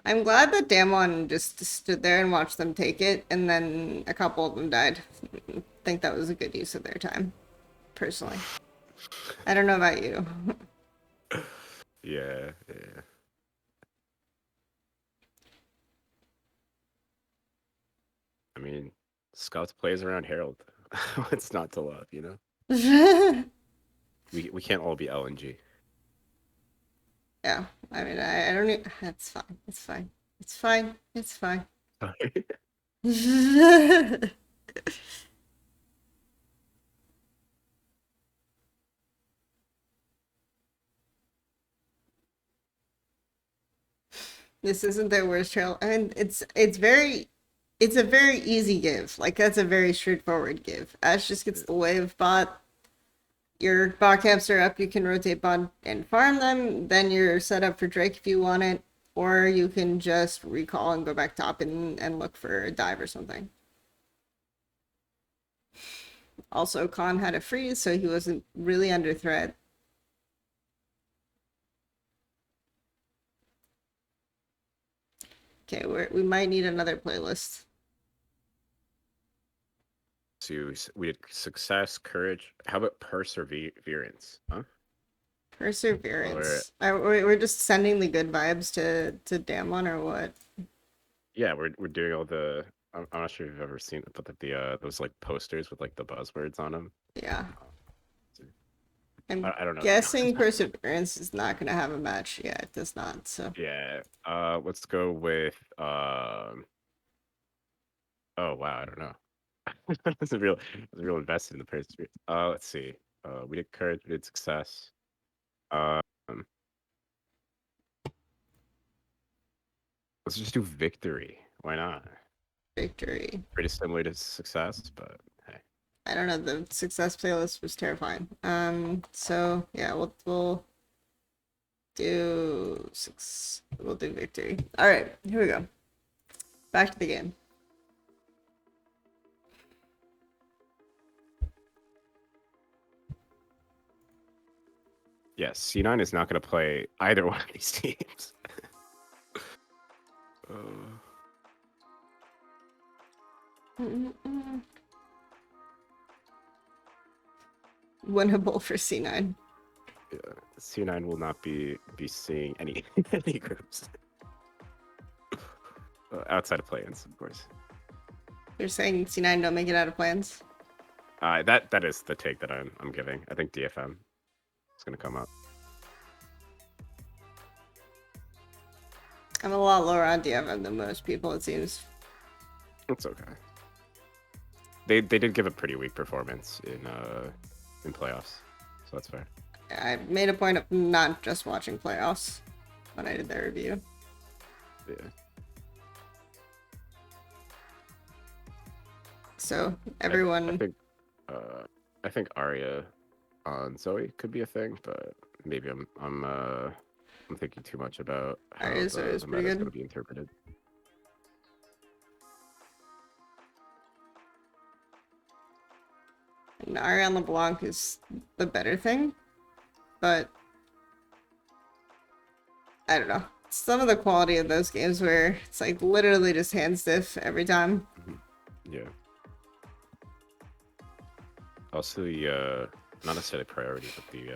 I'm glad that Damwon just stood there and watched them take it, and then a couple of them died. I think that was a good use of their time, personally. I don't know about you. Yeah. I mean, Scouts plays around Herald. What's not to love, you know? We can't all be LNG. Yeah, I mean, I don't need... It's fine. It's fine. It's fine. It's fine. This isn't their worst trail. I mean, it's a very easy give. Like, that's a very straightforward give. Ash just gets the wave bot. Your bot camps are up, you can rotate bot and farm them. Then you're set up for Drake if you want it. Or you can just recall and go back top and look for a dive or something. Also, Khan had a freeze, so he wasn't really under threat. Okay, we might need another playlist. So we did success, courage. How about perseverance? Huh? Perseverance. We're just sending the good vibes to Damwon or what? Yeah, we're doing all the. I'm not sure if you've ever seen it, but the those like posters with like the buzzwords on them. Yeah. I don't know. Guessing Perseverance is not gonna have a match. Yeah, it does not. So Yeah. Let's go with Oh wow, I don't know. I was real invested in the perseverance. Let's see. We did courage, we did success. Let's just do victory. Why not? victory. Pretty similar to success, but hey. I don't know. The success playlist was terrifying. So yeah, we'll do victory. All right, here we go. Back to the game. Yes, C9 is not going to play either one of these teams. Winnable for C9. Yeah, C9 will not be seeing any any groups outside of play-ins, of course. You're saying C9 don't make it out of plans? That is the take that I'm giving. I think DFM is going to come up. I'm a lot lower on DFM than most people, it seems. It's okay. They did give a pretty weak performance in playoffs, so that's fair. I made a point of not just watching playoffs when I did their review. Yeah. So everyone. I think Arya on Zoe could be a thing, but maybe I'm thinking too much about how Arya's the pretty meta is good. going to be interpreted. And Arya on LeBlanc is the better thing, but I don't know. Some of the quality of those games where it's like literally just hand stiff every time. Yeah. Also, the not necessarily priority, but the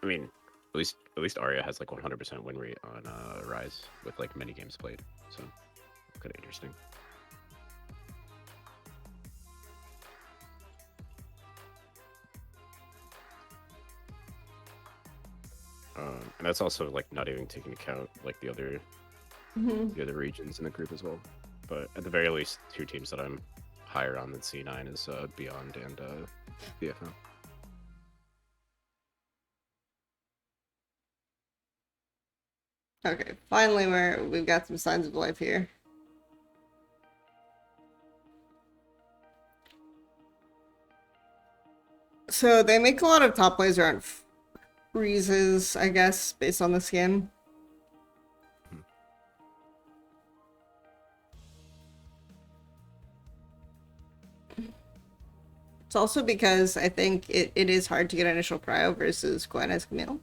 I mean, at least Arya has like 100% win rate on Rise with like many games played, so kind of interesting. And that's also like not even taking account like the other regions in the group as well. But at the very least, two teams that I'm higher on than C9 is Beyond and BFM. Okay, finally we've got some signs of life here. So they make a lot of top plays around freezes, I guess, based on this game. It's also because I think it is hard to get initial prio versus Gwen as Camille.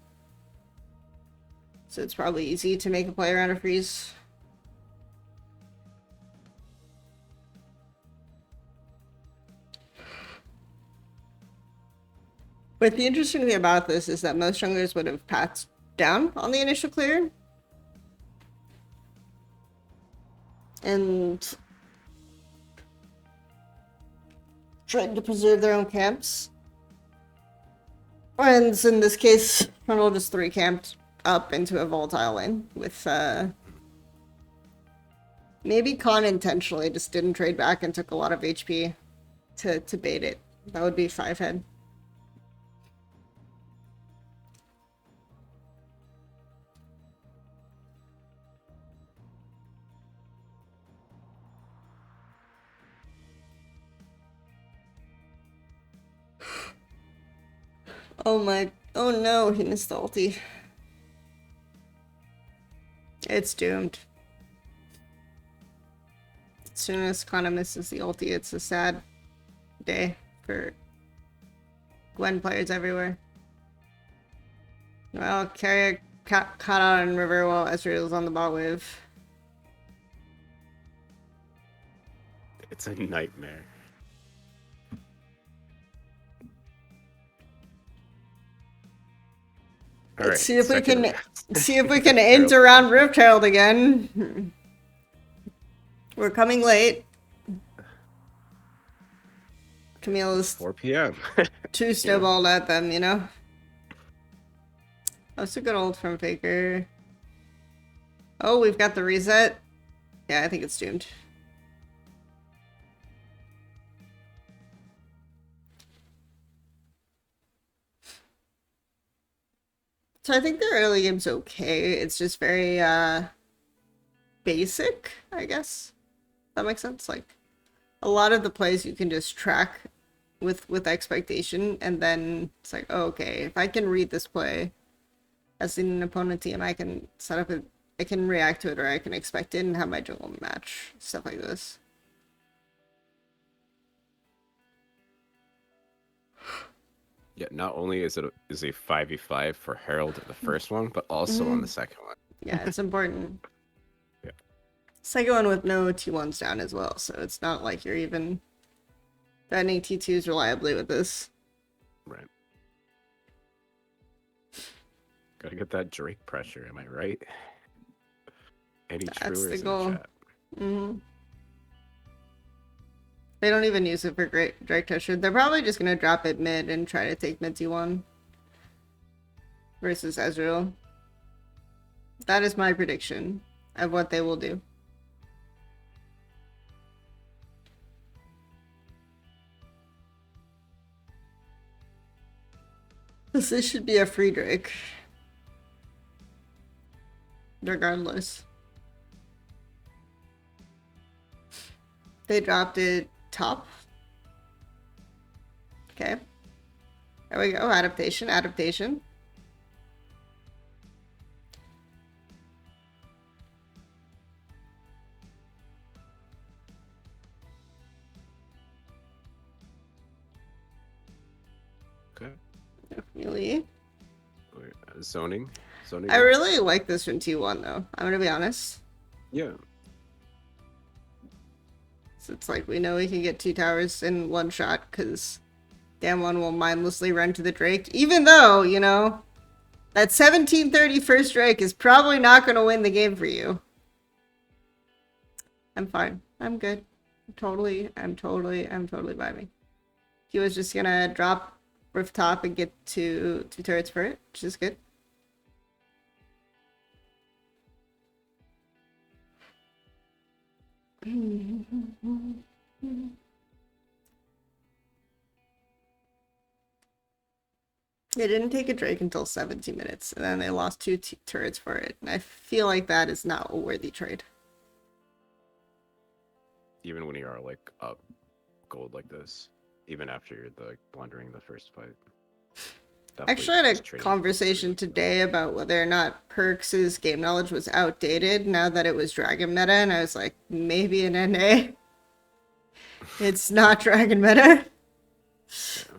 So it's probably easy to make a play around a freeze. But the interesting thing about this is that most junglers would have patched down on the initial clear. And tried to preserve their own camps. And in this case, Frontal just 3-camped up into a volatile lane with maybe Khan intentionally just didn't trade back and took a lot of HP to bait it. That would be 5-head. Oh no, he missed the ulti. It's doomed. As soon as Kana misses the ulti, it's a sad day for Gwen players everywhere. Well, Keria caught out in river while Ezreal's on the bot wave. It's a nightmare. Let's see if we can end around Rift Herald again. We're coming late. Camille's 4 p.m. too snowballed at them, you know? Oh, it's a good ult from Faker. Oh, we've got the reset. Yeah, I think it's doomed. So I think the early game's okay. It's just very basic, I guess. That makes sense. Like a lot of the plays you can just track with expectation, and then it's like, oh, okay, if I can read this play as in an opponent team, I can set up I can react to it, or I can expect it and have my jungle match. Stuff like this. Yeah, not only is a 5v5 for Herald the first one, but also on the second one. Yeah, it's important. Yeah. Second one with no T1s down as well, so it's not like you're even defending T2s reliably with this. Right. Gotta get that Drake pressure, am I right? Any That's truers the in goal. chat? They don't even use it for Drake pressure. They're probably just gonna drop it mid and try to take mid T1 versus Ezreal. That is my prediction of what they will do. This should be a free Drake. Regardless. They dropped it top. Okay. There we go. Adaptation, adaptation. Okay. Really? Zoning. Zoning. I really like this from T1 though. I'm gonna be honest. Yeah. So it's like we know we can get 2 towers in one shot because damn one will mindlessly run to the Drake. Even though, you know, that 1730 first Drake is probably not gonna win the game for you. I'm fine. I'm good. I'm totally vibing. He was just gonna drop rooftop and get two turrets for it, which is good. They didn't take a Drake until 17 minutes, and then they lost 2 turrets for it. And I feel like that is not a worthy trade. Even when you are like up gold like this, even after you're like blundering the first fight. Actually, I had a conversation today about whether or not Perks' game knowledge was outdated now that it was Dragon meta, and I was like, maybe in NA. It's not Dragon meta.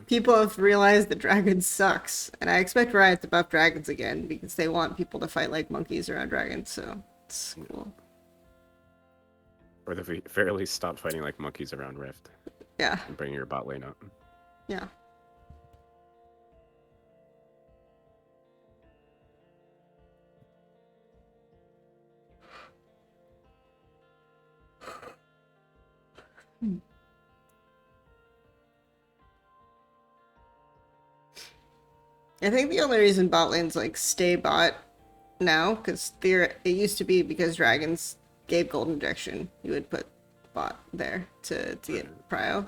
People have realized that Dragon sucks, and I expect Riot to buff Dragons again because they want people to fight like monkeys around Dragons, so it's cool. Or they fairly stop fighting like monkeys around Rift. Yeah. And bring your bot lane up. Yeah. I think the only reason bot lanes like stay bot now, because it used to be because Dragons gave gold injection, you would put bot there to get prio,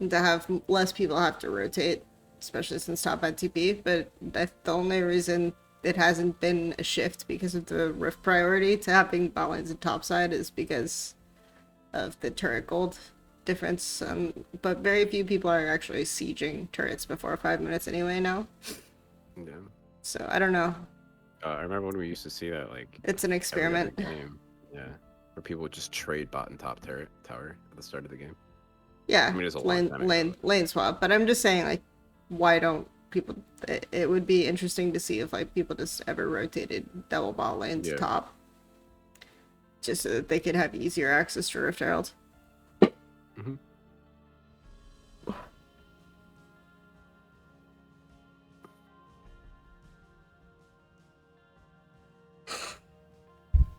and to have less people have to rotate, especially since top had TP. But that's the only reason it hasn't been a shift because of the rift priority to having bot lanes and top side is because of the turret gold difference. But very few people are actually sieging turrets before 5 minutes anyway now. Yeah. So I don't know. I remember when we used to see that, like, it's an experiment. Game. Yeah, where people would just trade bot and top tower at the start of the game. Yeah, I mean, it's a long time ago. lane swap. But I'm just saying, like, why don't people? It would be interesting to see if like people just ever rotated double bot lanes top, just so that they could have easier access to Rift Herald. Mm-hmm.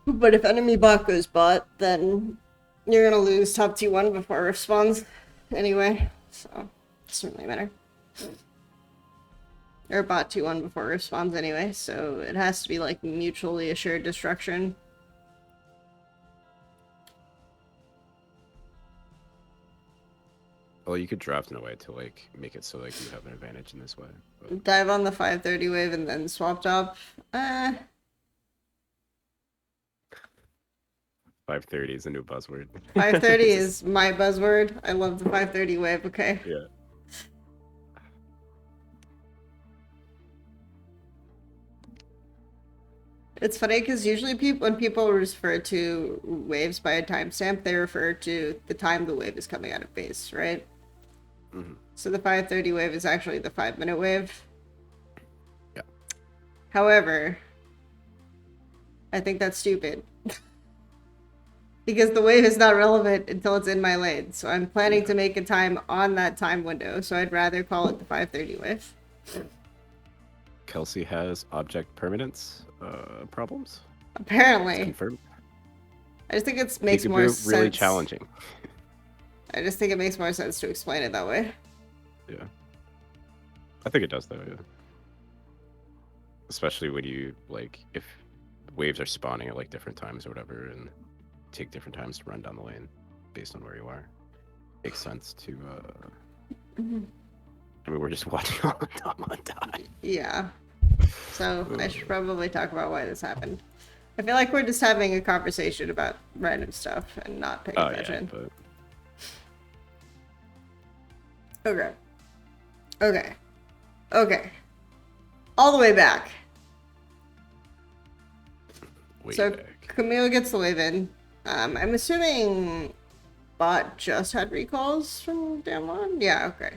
But if enemy bot goes bot, then you're gonna lose top T1 before Rift spawns anyway, so it doesn't really matter. Or bot T1 before Rift spawns anyway, so it has to be like mutually assured destruction. Well, you could draft in a way to like make it so like you have an advantage in this way. But... Dive on the 530 wave and then swap top. 530 is a new buzzword. 530 is my buzzword. I love the 530 wave, okay? Yeah. It's funny because usually when people refer to waves by a timestamp, they refer to the time the wave is coming out of base, right? Mm-hmm. So the 530 wave is actually the 5-minute wave. Yeah. However, I think that's stupid. Because the wave is not relevant until it's in my lane. So I'm planning to make a time on that time window. So I'd rather call it the 530 wave. Kelsey has object permanence problems. Apparently. It's confirmed. I just think it makes more sense. Really challenging. I just think it makes more sense to explain it that way. Yeah. I think it does though, yeah. Especially when you, like, if waves are spawning at like different times or whatever and take different times to run down the lane based on where you are. Makes sense to I mean, we're just watching all the Dama die. Yeah. So I should probably talk about why this happened. I feel like we're just having a conversation about random stuff and not paying attention. Yeah, Okay. Okay. Okay. All the way back. So Camille gets the wave in. I'm assuming bot just had recalls from Damwon? Yeah, okay.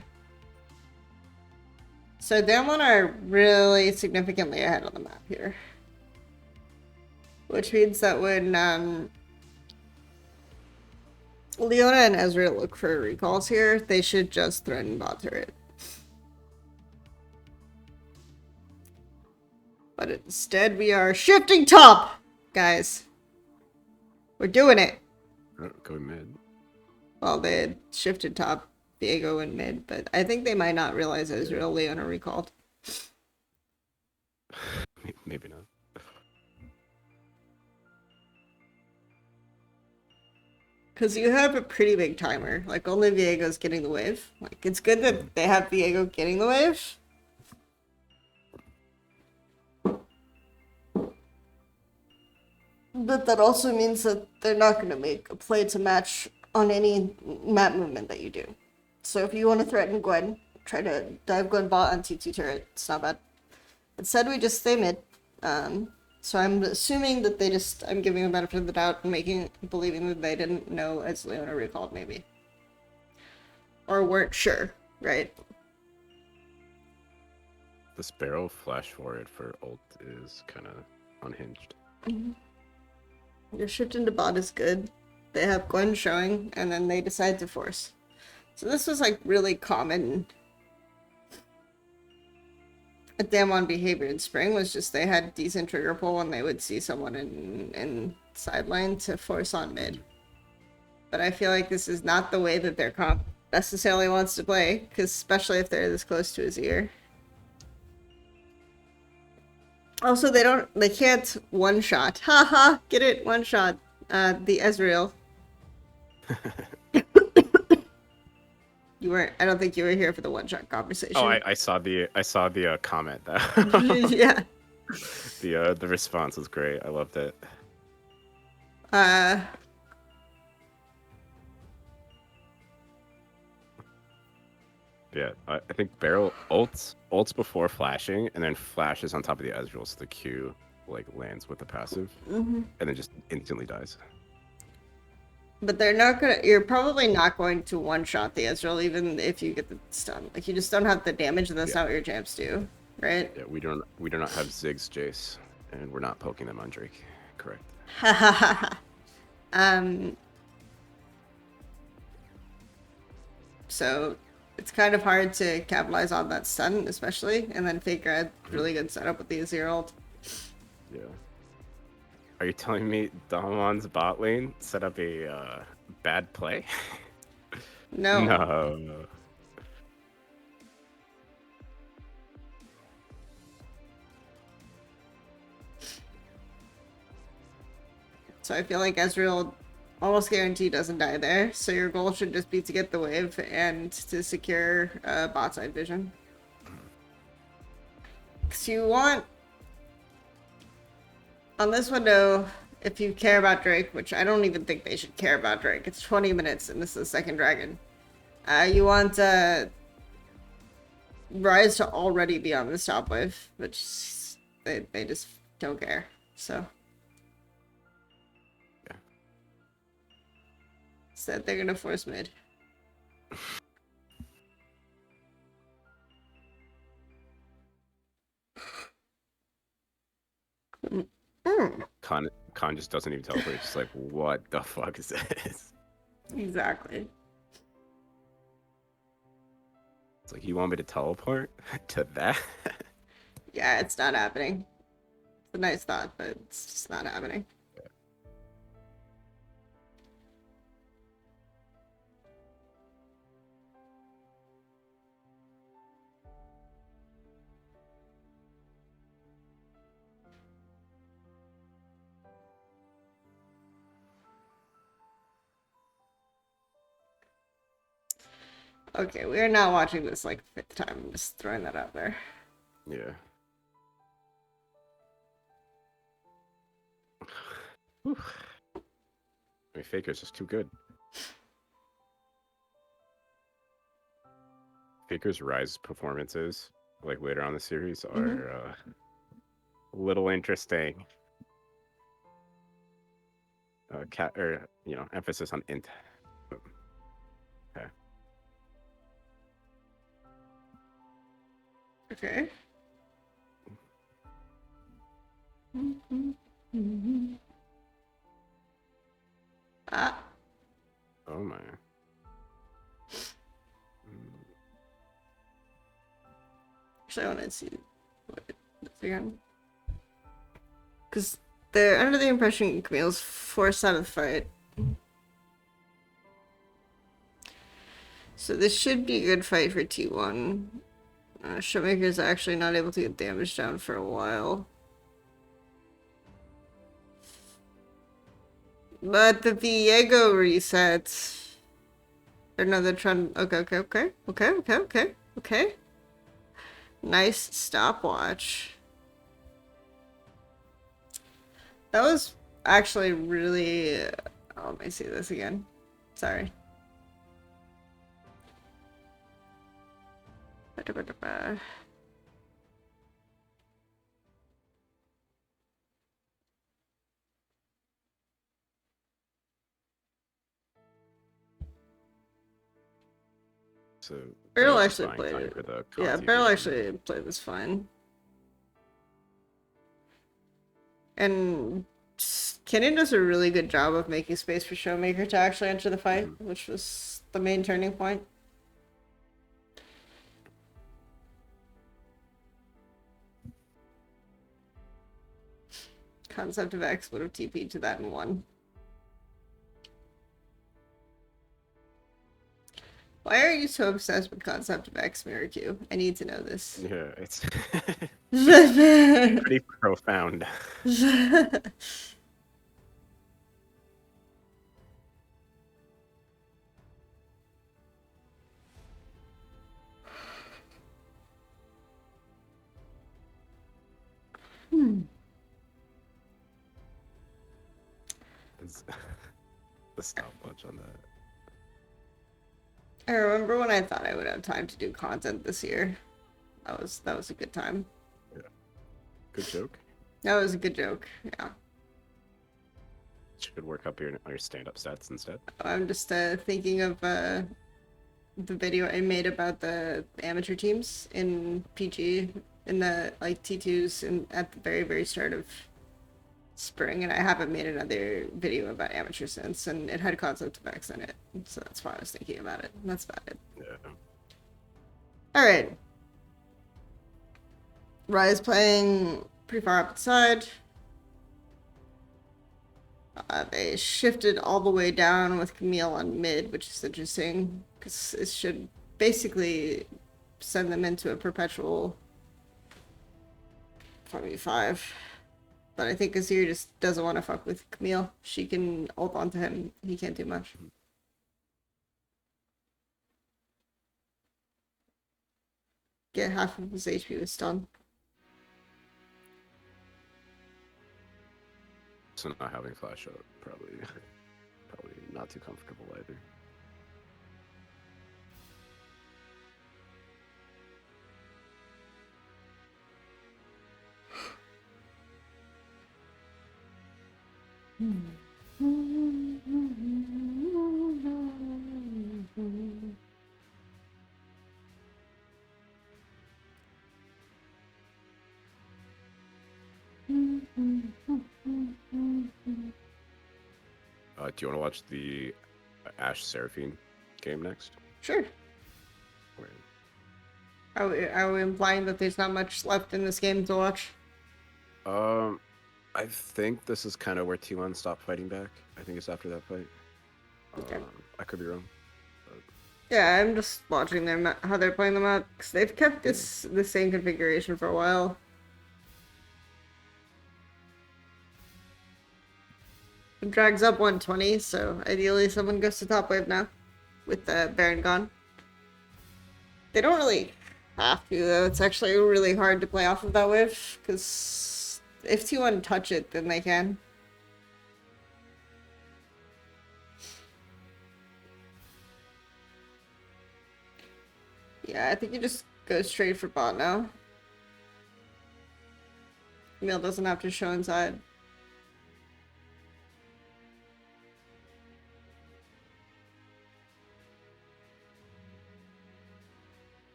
So Damwon are really significantly ahead on the map here. Which means that when Leona and Ezreal look for recalls here, they should just threaten bot turret. But instead we are shifting top, guys. We're doing it. Going mid. Well, they had shifted top, Diego and mid, but I think they might not realize Ezreal Leona recalled. Maybe not. Because you have a pretty big timer. Like, only Viego's getting the wave. Like, it's good that they have Viego getting the wave. But that also means that they're not going to make a play to match on any map movement that you do. So if you want to threaten Gwen, try to dive Gwen bot on T2 turret. It's not bad. Instead, we just stay mid. So I'm assuming that they just, I'm giving them the benefit of the doubt and believing that they didn't know as Leona recalled, maybe. Or weren't sure, right? The Sparrow flash forward for ult is kind of unhinged. Your shift into bot is good. They have Gwen showing, and then they decide to force. So this was like really common. A Damwon behavior in spring was just they had decent trigger pull when they would see someone in sideline to force on mid. But I feel like this is not the way that their comp necessarily wants to play, because especially if they're this close to his ear. Also, they can't one-shot. Haha, get it? One-shot. The Ezreal. I don't think you were here for the one-shot conversation. Oh, I saw the comment. Yeah. The response was great. I loved it. Yeah, I think Barrel ults before flashing, and then flashes on top of the Ezreal, so the Q like lands with the passive, and then just instantly dies. But they're not gonna. You're probably not going to one-shot the Ezreal, even if you get the stun. Like, you just don't have the damage, and that's not what your champs do, right? Yeah, we do not have Ziggs Jace, and we're not poking them on Drake. Correct. So it's kind of hard to capitalize on that stun, especially, and then figure out really good setup with the Azir ult. Yeah. Are you telling me Damon's bot lane set up a bad play? No. No. So I feel like Ezreal almost guaranteed doesn't die there. So your goal should just be to get the wave and to secure bot side vision. Because you want... On this window, if you care about Drake, which I don't even think they should care about Drake. It's 20 minutes and this is the second dragon. You want Rise to already be on this top wave, which they just don't care. So... Said they're gonna force mid. Khan just doesn't even teleport. It's just like, what the fuck is this? Exactly. It's like, you want me to teleport to that? Yeah, it's not happening. It's a nice thought, but it's just not happening. Okay, we are not watching this like 5th time. I'm just throwing that out there. Yeah. I mean, Faker's just too good. Faker's Rise performances, like later on the series, are a little interesting. Emphasis on int. Okay. Okay. Ah. Oh my. Actually, I want to see what this again. Because they're under the impression Camille's forced out of the fight. So this should be a good fight for T1. Showmaker's actually not able to get damage down for a while. But the Viego resets. Or no, they're trying. Okay. Nice stopwatch. That was actually really. Oh, let me see this again. Sorry. So Beryl just actually buying played time it. for the Yeah, Conti Beryl version. actually played this fine. And Kenny does a really good job of making space for Showmaker to actually enter the fight, which was the main turning point. Concept of X would have TP'd to that in one. Why are you so obsessed with Concept of X, Mirror Q? I need to know this. Yeah, it's pretty profound. The stopwatch on that. I remember when I thought I would have time to do content this year. That was a good time. Yeah. Good joke. That was a good joke. Yeah. Should work up your stand-up stats instead. I'm just thinking of the video I made about the amateur teams in PG in the like T2s and at the very start of spring, and I haven't made another video about amateur since, and it had Concept of X in it, so that's why I was thinking about it. That's about it. Yeah. All right. Rise playing pretty far up the side. They shifted all the way down with Camille on mid, which is interesting because it should basically send them into a perpetual 5v5. But I think Azir just doesn't want to fuck with Camille. She can ult onto him. He can't do much. Get half of his HP with stun. So not having flash up probably not too comfortable either. Do you want to watch the Ashe Seraphine game next? Sure. Wait. Are we implying that there's not much left in this game to watch? I think this is kind of where T1 stopped fighting back. I think it's after that fight. Okay. I could be wrong. Yeah, I'm just watching them how they're playing them out because they've kept the same configuration for a while. It drags up 120, so ideally someone goes to top wave now with the Baron gone. They don't really have to though. It's actually really hard to play off of that wave because if T1 touch it, then they can. Yeah, I think you just go straight for bot now. Camille doesn't have to show inside.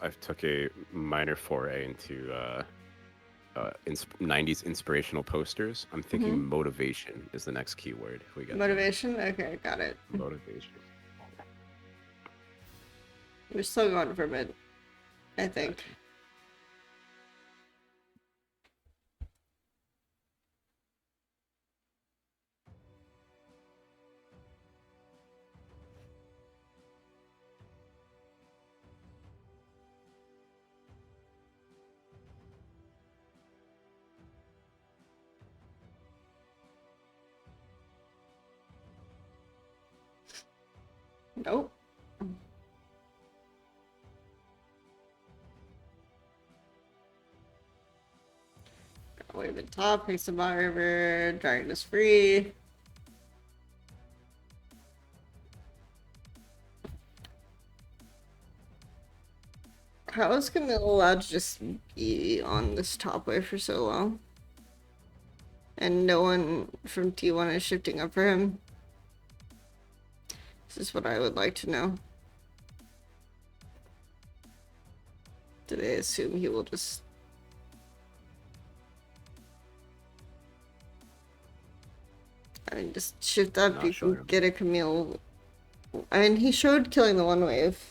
I took a minor foray into 90s inspirational posters. I'm thinking motivation is the next keyword. We got Motivation? Okay, got it. motivation. We're still going for mid, I think. Gotcha. Nope. Wave at top, pick some bot river, dragon is free. How is Camille allowed to just be on this top wave for so long? And no one from T1 is shifting up for him? This is what I would like to know. Do they assume he will just... I mean, just shift up, Not you sure. can get a Camille. I mean, he showed killing the one wave,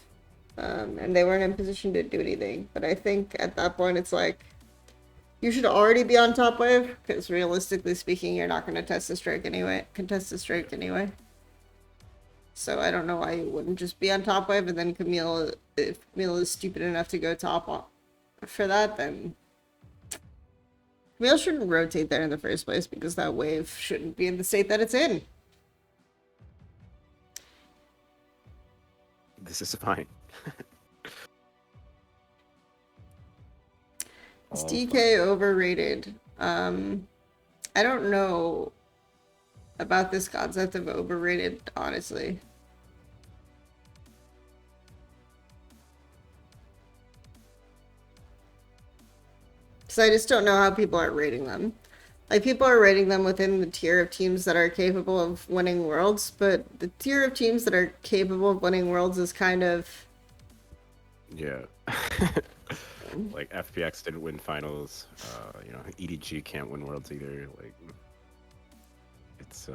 and they weren't in position to do anything. But I think at that point, it's like, you should already be on top wave, because realistically speaking, you're not going to contest the strike anyway. So I don't know why you wouldn't just be on top wave, and then Camille, if Camille is stupid enough to go top for that, then Camille shouldn't rotate there in the first place, because that wave shouldn't be in the state that it's in. This is fine. Is All DK overrated? I don't know about this concept of overrated, honestly. Because I just don't know how people are rating them. Like, people are rating them within the tier of teams that are capable of winning worlds, but the tier of teams that are capable of winning worlds is kind of... Yeah. Like FPX didn't win finals. You know, EDG can't win worlds either. Like, it's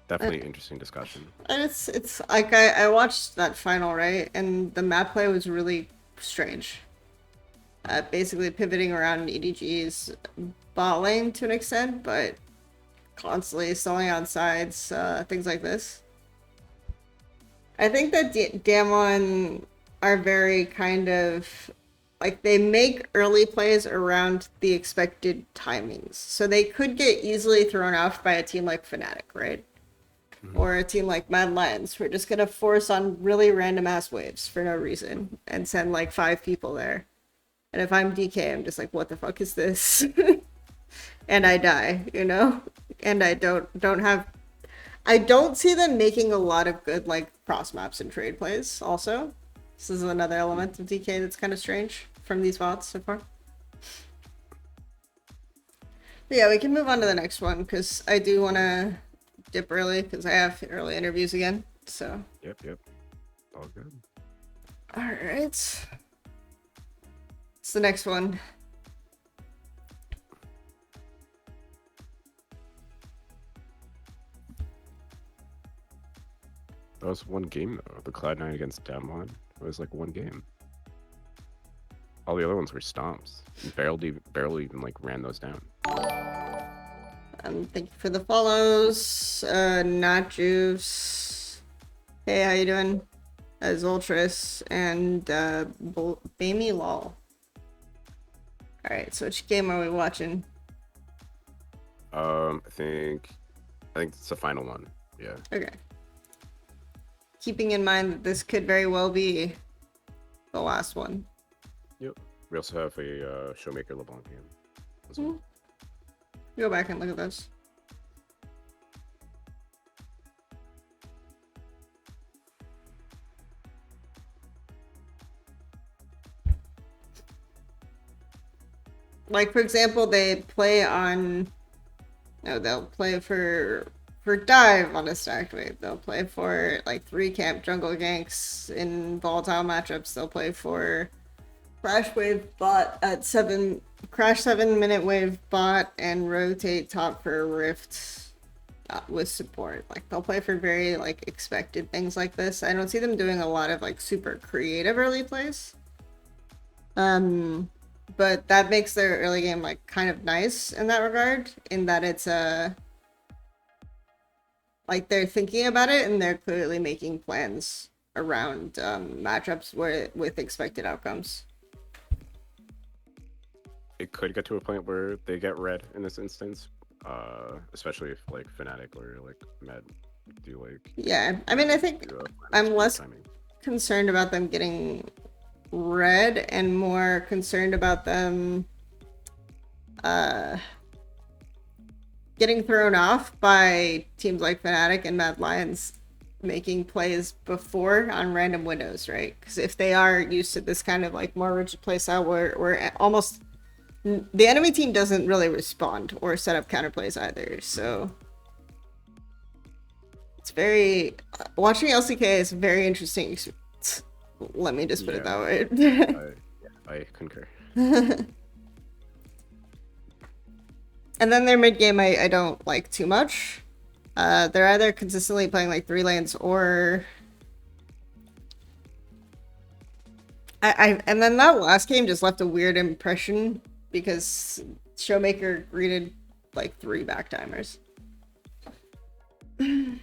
definitely an interesting discussion. And it's like, I watched that final, right? And the map play was really strange. Basically pivoting around EDG's bot lane to an extent, but constantly stalling out sides, things like this. I think that Damwon are very kind of, like, they make early plays around the expected timings. So they could get easily thrown off by a team like Fnatic, right? Or a team like Mad Lions, who are just gonna force on really random ass waves for no reason and send like 5 people there. And if I'm DK, I'm just like, what the fuck is this? And I die, you know? And I don't see them making a lot of good, like, cross maps and trade plays, also. This is another element of DK that's kind of strange from these VODs so far. But yeah, we can move on to the next one, because I do want to dip early, because I have early interviews again, so. Yep. All good. Alright. It's the next one. That was one game though. The Cloud9 against Damwon. It was like one game. All the other ones were stomps. And barely even like ran those down. Thank you for the follows. Not Juice. Hey, how you doing? Zoltris and Bamey Lol. Alright, so which game are we watching? I think it's the final one. Yeah. Okay. Keeping in mind that this could very well be the last one. Yep. We also have a Showmaker LeBlanc game as well. Go back and look at this. like for example, they play on. No, they'll play for dive on a stacked wave. They'll play for like 3 camp jungle ganks in volatile matchups. They'll play for crash wave bot at 7-minute wave bot and rotate top for rift with support. Like they'll play for very like expected things like this. I don't see them doing a lot of like super creative early plays. But that makes their early game like kind of nice in that regard, in that it's like they're thinking about it and they're clearly making plans around matchups with expected outcomes. It could get to a point where they get red in this instance, especially if like Fnatic or like Madden do like. Yeah, I mean, I think I'm less concerned about them getting red and more concerned about them getting thrown off by teams like Fnatic and Mad Lions making plays before on random windows, right? Because if they are used to this kind of like more rigid play style where almost the enemy team doesn't really respond or set up counterplays either, so it's very watching LCK is a very interesting experience. Let me just put it that way. I concur. And then their mid game I don't like too much. They're either consistently playing like 3 lanes or and then that last game just left a weird impression because Showmaker greeted like 3 backtimers. This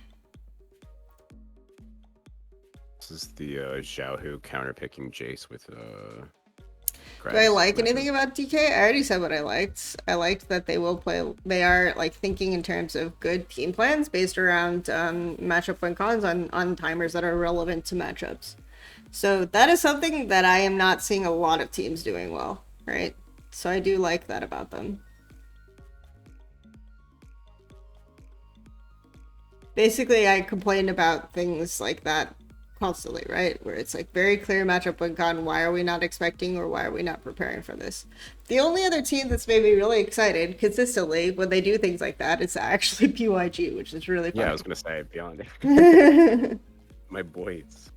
is the Xiaohu counterpicking Jace with Do I like anything about DK? I already said what I liked. I liked that they are like thinking in terms of good team plans based around matchup win cons on timers that are relevant to matchups. So that is something that I am not seeing a lot of teams doing well, right? So I do like that about them. Basically, I complained about things like that constantly, right? Where it's like very clear matchup win con, why are we not expecting or why are we not preparing for this? The only other team that's made me really excited consistently when they do things like that is actually PYG, which is really fun. Yeah, I was gonna say Beyond. My boys.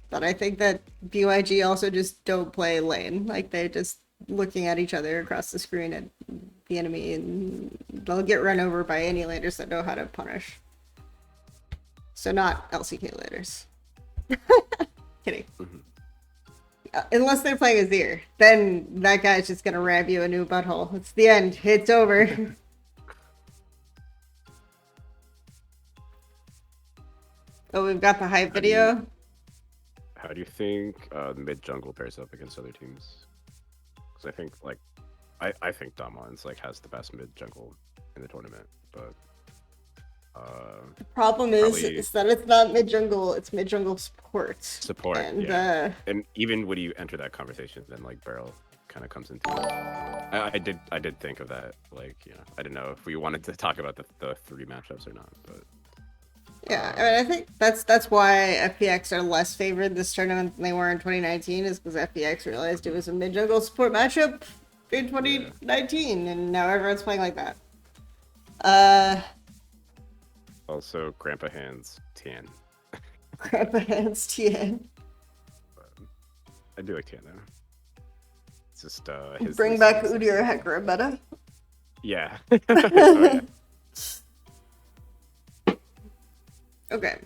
But I think that BYG also just don't play lane. Like they're just looking at each other across the screen at the enemy, and they'll get run over by any laners that know how to punish. So not LCK laners. Kidding. Unless they're playing Azir, then that guy's just gonna ram you a new butthole. It's the end. It's over. Oh, we've got the hype video. How do you think mid jungle pairs up against other teams? Because I think like I think Damon's like has the best mid jungle in the tournament, but the problem is that it's not mid jungle; it's mid jungle support. Support, and, yeah. And even when you enter that conversation, then like Beryl kind of comes into it. I did think of that. Like, you know, I didn't know if we wanted to talk about the 3 matchups or not, but. Yeah, I mean, I think that's why FPX are less favored this tournament than they were in 2019, is because FPX realized it was a mid-jungle support matchup in 2019, and now everyone's playing like that. Also, Grandpa Hands Tien. Grandpa Hands Tien. I do like Tien, though. It's just, his... Bring back Udyr Hecarim meta? Yeah. Oh, yeah. Okay.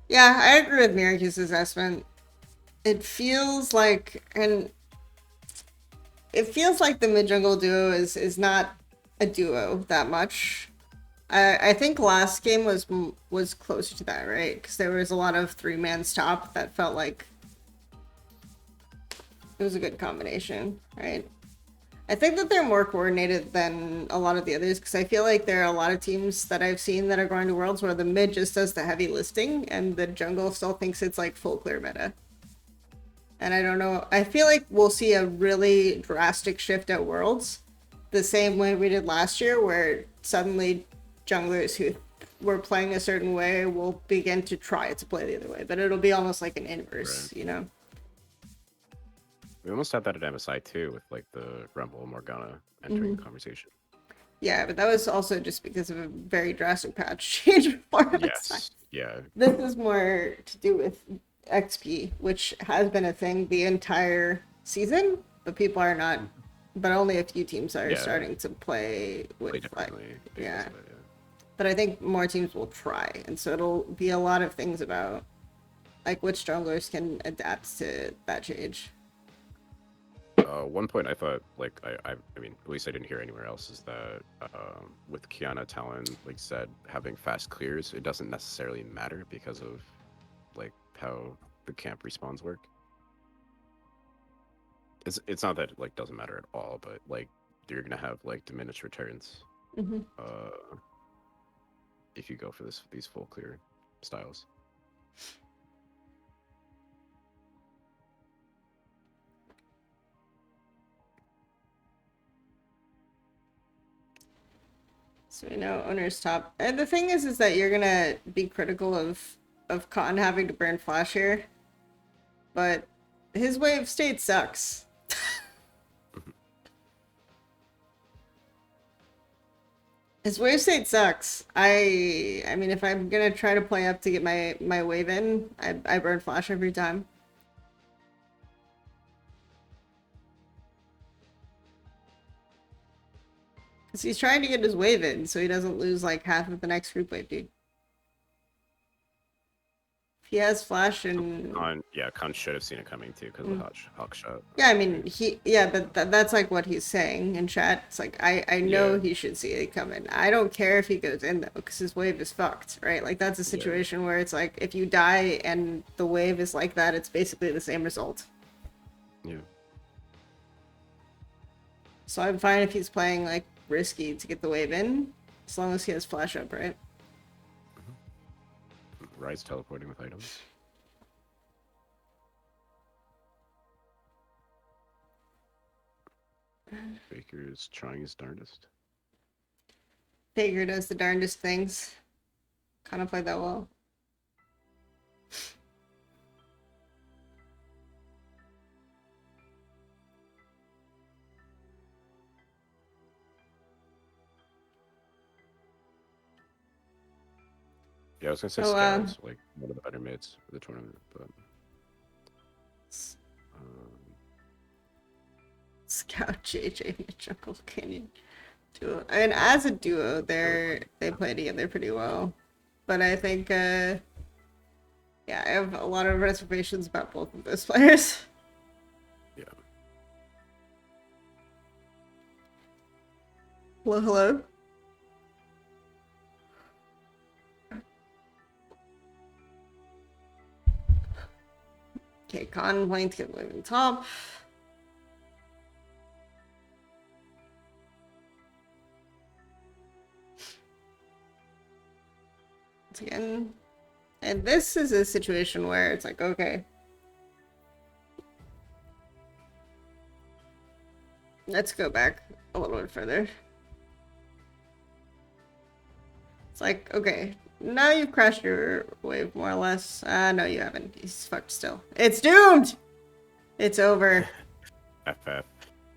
Yeah, I agree with Miracu's assessment. It feels like the mid-jungle duo is not a duo that much. I think last game was closer to that, right? Because there was a lot of 3-man top that felt like it was a good combination, right? I think that they're more coordinated than a lot of the others, because I feel like there are a lot of teams that I've seen that are going to Worlds where the mid just does the heavy listing and the jungle still thinks it's like full clear meta. And I don't know, I feel like we'll see a really drastic shift at Worlds, the same way we did last year, where suddenly junglers who we're playing a certain way, we'll begin to try to play the other way. But it'll be almost like an inverse, Right. you know? We almost had that at MSI too, with like the Rumble Morgana entering the conversation. Yeah, but that was also just because of a very drastic patch change before MSI. Yes. Yeah. This is more to do with XP, which has been a thing the entire season, but people are not. But only a few teams are starting to play with Play like, differently. yeah. because of it, But I think more teams will try, and so it'll be a lot of things about like which junglers can adapt to that change. One point I thought, like, I mean, at least I didn't hear anywhere else, is that with Kiana Talon, like said, having fast clears, it doesn't necessarily matter because of like how the camp respawns work. It's not that it like doesn't matter at all, but like you're gonna have like diminished returns if you go for these full clear styles. So we know owner's top. And the thing is that you're gonna be critical of Khan having to burn flash here, but his wave state sucks. His wave state sucks. I mean, if I'm gonna try to play up to get my wave in, I burn flash every time. Because he's trying to get his wave in so he doesn't lose like half of the next group wave, dude. If he has flash and... Khan should have seen it coming too because of the hawk shot. Yeah, I mean, but that's like what he's saying in chat. It's like, I know he should see it coming. I don't care if he goes in though, because his wave is fucked, right? Like that's a situation where it's like, if you die and the wave is like that, it's basically the same result. Yeah. So I'm fine if he's playing like risky to get the wave in, as long as he has flash up, right? Rise teleporting with items. Faker's trying his darndest. Faker does the darndest things. Kind of played that well. Yeah, I was gonna say Scout's like one of the better mids for the tournament, but Scout JJ and Jungle Canyon duo. I mean, as a duo, they play together pretty well, but I think yeah, I have a lot of reservations about both of those players. Yeah. Hello, hello. Okay, Khan playing to get in top. Once again, and this is a situation where it's like, okay, let's go back a little bit further. It's like, okay, now you've crashed your wave, more or less. No, you haven't. He's fucked still. It's doomed! It's over. FF.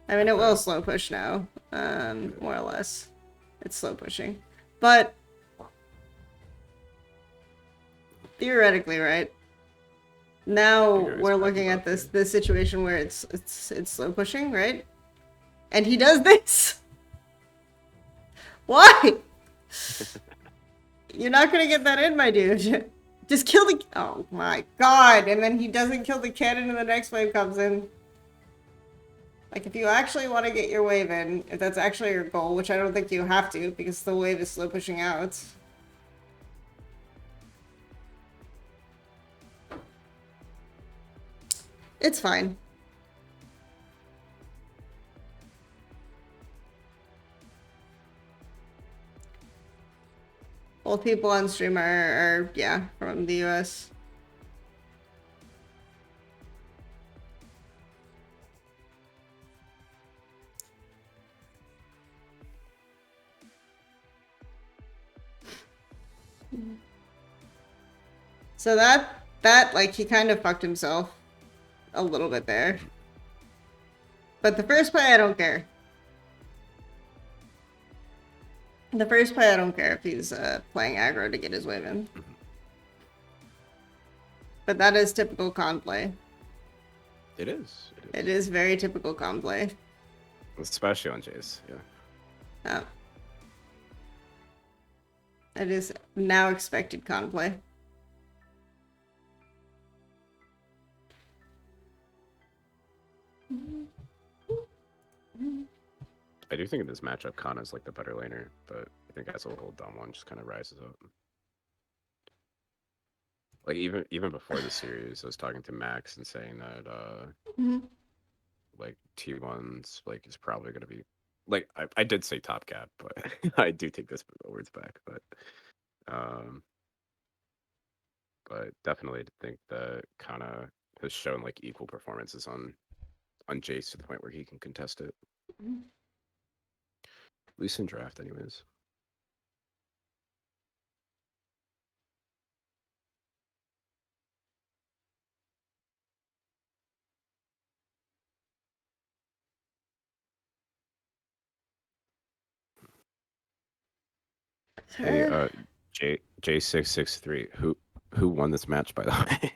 I mean, it will slow push now, more or less. It's slow pushing. But, theoretically, right? Now we're looking at this situation where it's slow pushing, right? And he does this! Why? You're not gonna get that in, my dude. Just kill the... Oh my god. And then he doesn't kill the cannon and the next wave comes in. Like, if you actually want to get your wave in, if that's actually your goal, which I don't think you have to, because the wave is slow pushing out. It's fine. Both people on stream are yeah, from the US. So that like he kind of fucked himself a little bit there. But the first play I don't care. The first play I don't care if he's playing aggro to get his wave in. But that is typical con play. It is. It is very typical con play. Especially on Jace, yeah. Oh. It is now expected con play. I do think in this matchup, Kana's like the better laner, but I think as a whole, Damwon just kind of rises up. Like even before the series, I was talking to Max and saying that like T1's like is probably gonna be like I did say top cap, but I do take this words back, but definitely think that Kana has shown like equal performances on Jace to the point where he can contest it. At least in draft, anyways. Hey, J663. Who won this match, by the way?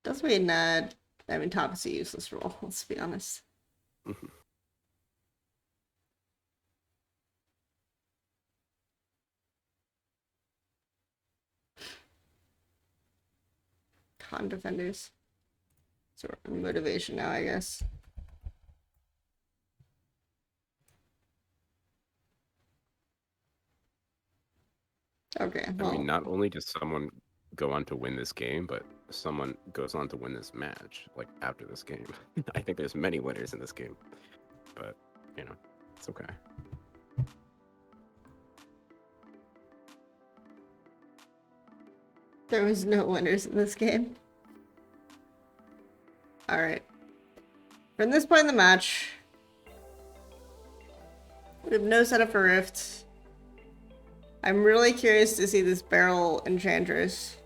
Does mean I mean top is a useless role, let's be honest. Con defenders. So motivation now, I guess. Okay, well. I mean, not only does someone go on to win this game, but someone goes on to win this match, like, after this game. I think there's many winners in this game. But, you know, it's okay. There was no winners in this game. Alright. From this point in the match, we have no setup for Rift. I'm really curious to see this Barrel Enchantress.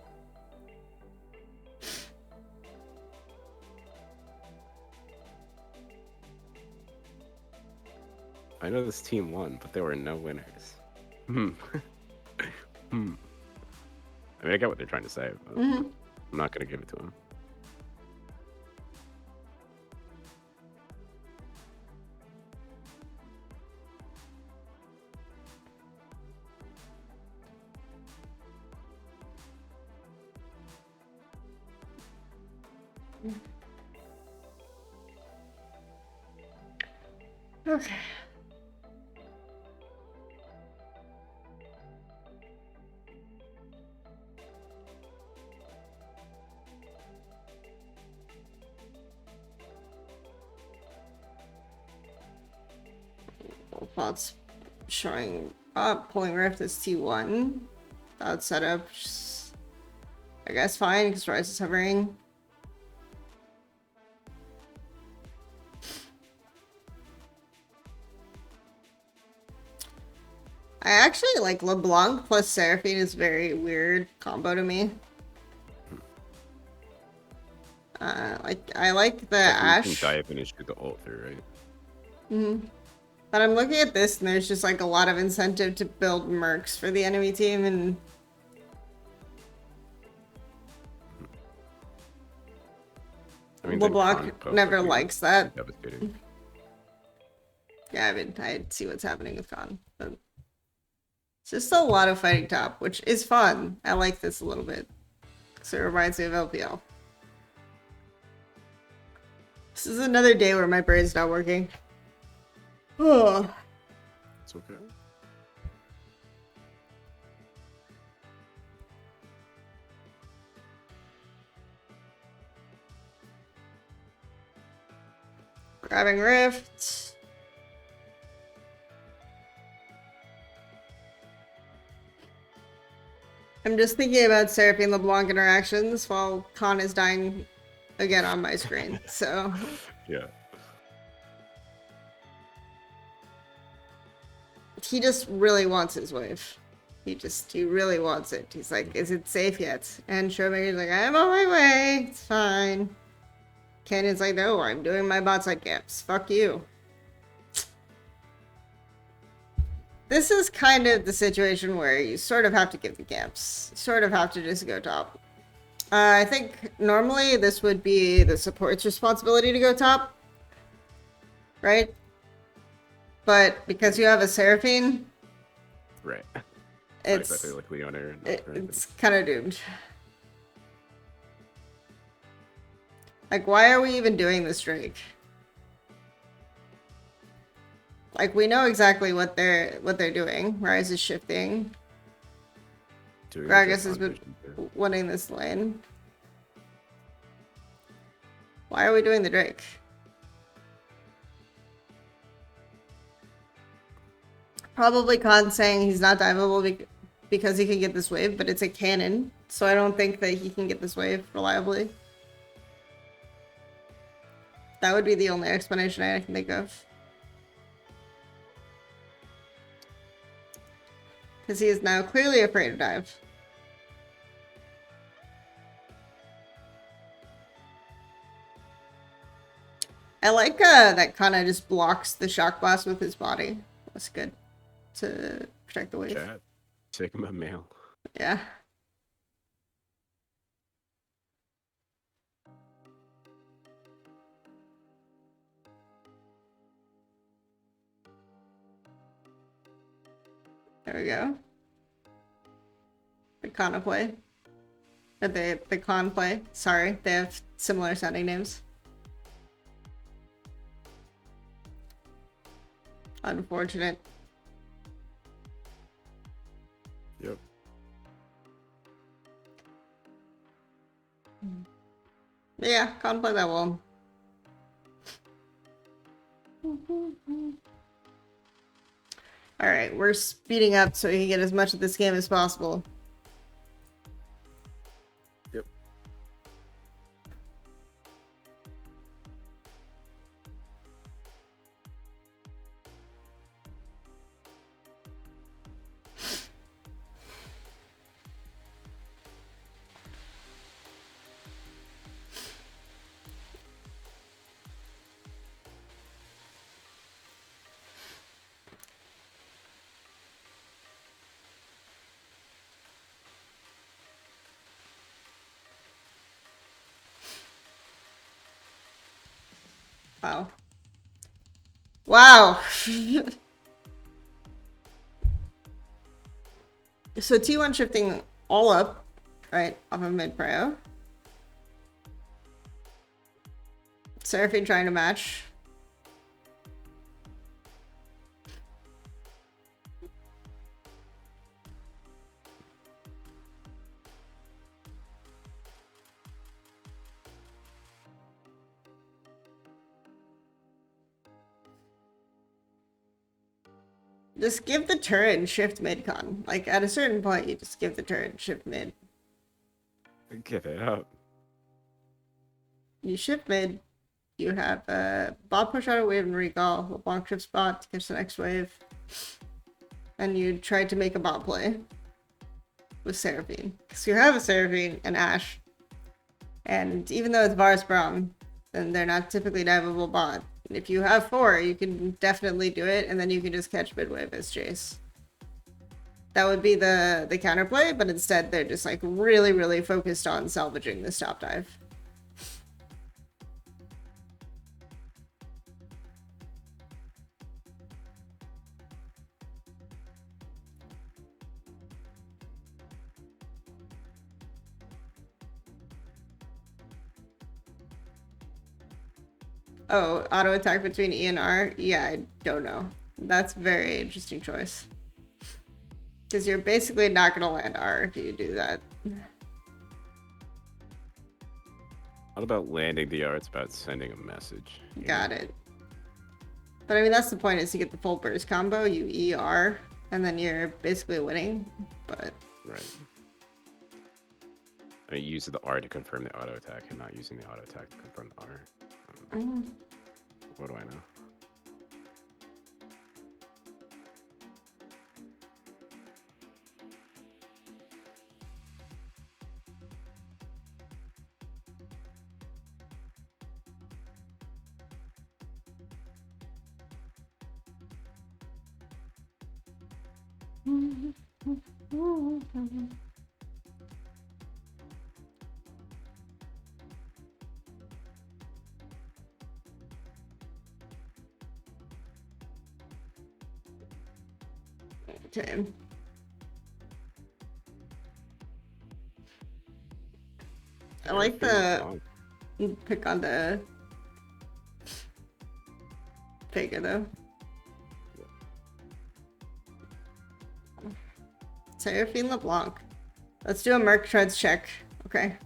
I know this team won, but there were no winners. I mean, I get what they're trying to say, but I'm not going to give it to them. Okay. Thoughts showing up, pulling Rift as T1. That setup, just, I guess fine, because Rise is hovering. I actually like LeBlanc plus Seraphine is very weird combo to me. I like the Ash. You can dive and issue the ult through, right? But I'm looking at this and there's just like a lot of incentive to build mercs for the enemy team, and I mean, LeBlanc never likes that. Devastating. Yeah, I mean, I see what's happening with Khan, but it's just a lot of fighting top, which is fun. I like this a little bit because it reminds me of LPL. This is another day where my brain's not working. Oh. It's okay. Grabbing Rift. I'm just thinking about Seraphine LeBlanc interactions while Khan is dying again on my screen, so... Yeah. he just really wants his wave. He really wants it. He's like, is it safe yet? And Showmaker's like, I'm on my way. It's fine. Canyon's like, no, I'm doing my bot side gaps. Fuck you. This is kind of the situation where you sort of have to give the gaps. You sort of have to just go top. I think normally this would be the support's responsibility to go top. Right? But because you have a Seraphine... Right. It's, exactly like Leona. It's kind of doomed. Like, why are we even doing this Drake? Like, we know exactly what they're doing. Rise is shifting. Gragas has been winning this lane. Why are we doing the Drake? Probably Khan saying he's not diveable because he can get this wave, but it's a cannon, so I don't think that he can get this wave reliably. That would be the only explanation I can think of. Because he is now clearly afraid to dive. I like that Kana just blocks the shock blast with his body. That's good. To protect the wave. Chat. Sigma male. Yeah. There we go. The Kana play. Or the Khan play. Sorry, they have similar sounding names. Unfortunate. Yep. Yeah, can't play that well. Alright, we're speeding up so we can get as much of this game as possible. Yep. Wow. Wow! So T1 shifting all up, right, off of mid prio. Seraphine trying to match. Just give the turret and shift mid, Con. Like, at a certain point, you just give the turret and shift mid. Give it up. You shift mid, you have bot push out a wave and recall, LeBlanc shifts bot to catch the next wave. And you try to make a bot play with Seraphine. Because you have a Seraphine and Ashe. And even though it's Varus Braum, then they're not typically diveable bot. If you have 4, you can definitely do it, and then you can just catch midwave as Chase. That would be the counterplay, but instead they're just like really, really focused on salvaging this top dive. Oh, auto attack between E and R? Yeah, I don't know. That's a very interesting choice. Because you're basically not going to land R if you do that. Not about landing the R, it's about sending a message. Got it. But I mean, that's the point, is to get the full burst combo, you ER, and then you're basically winning. But Right. I mean, use the R to confirm the auto attack and not using the auto attack to confirm the R. What do I know? Okay. I like the pick on the figure though. Seraphine LeBlanc. Let's do a Merc Treads check. Okay.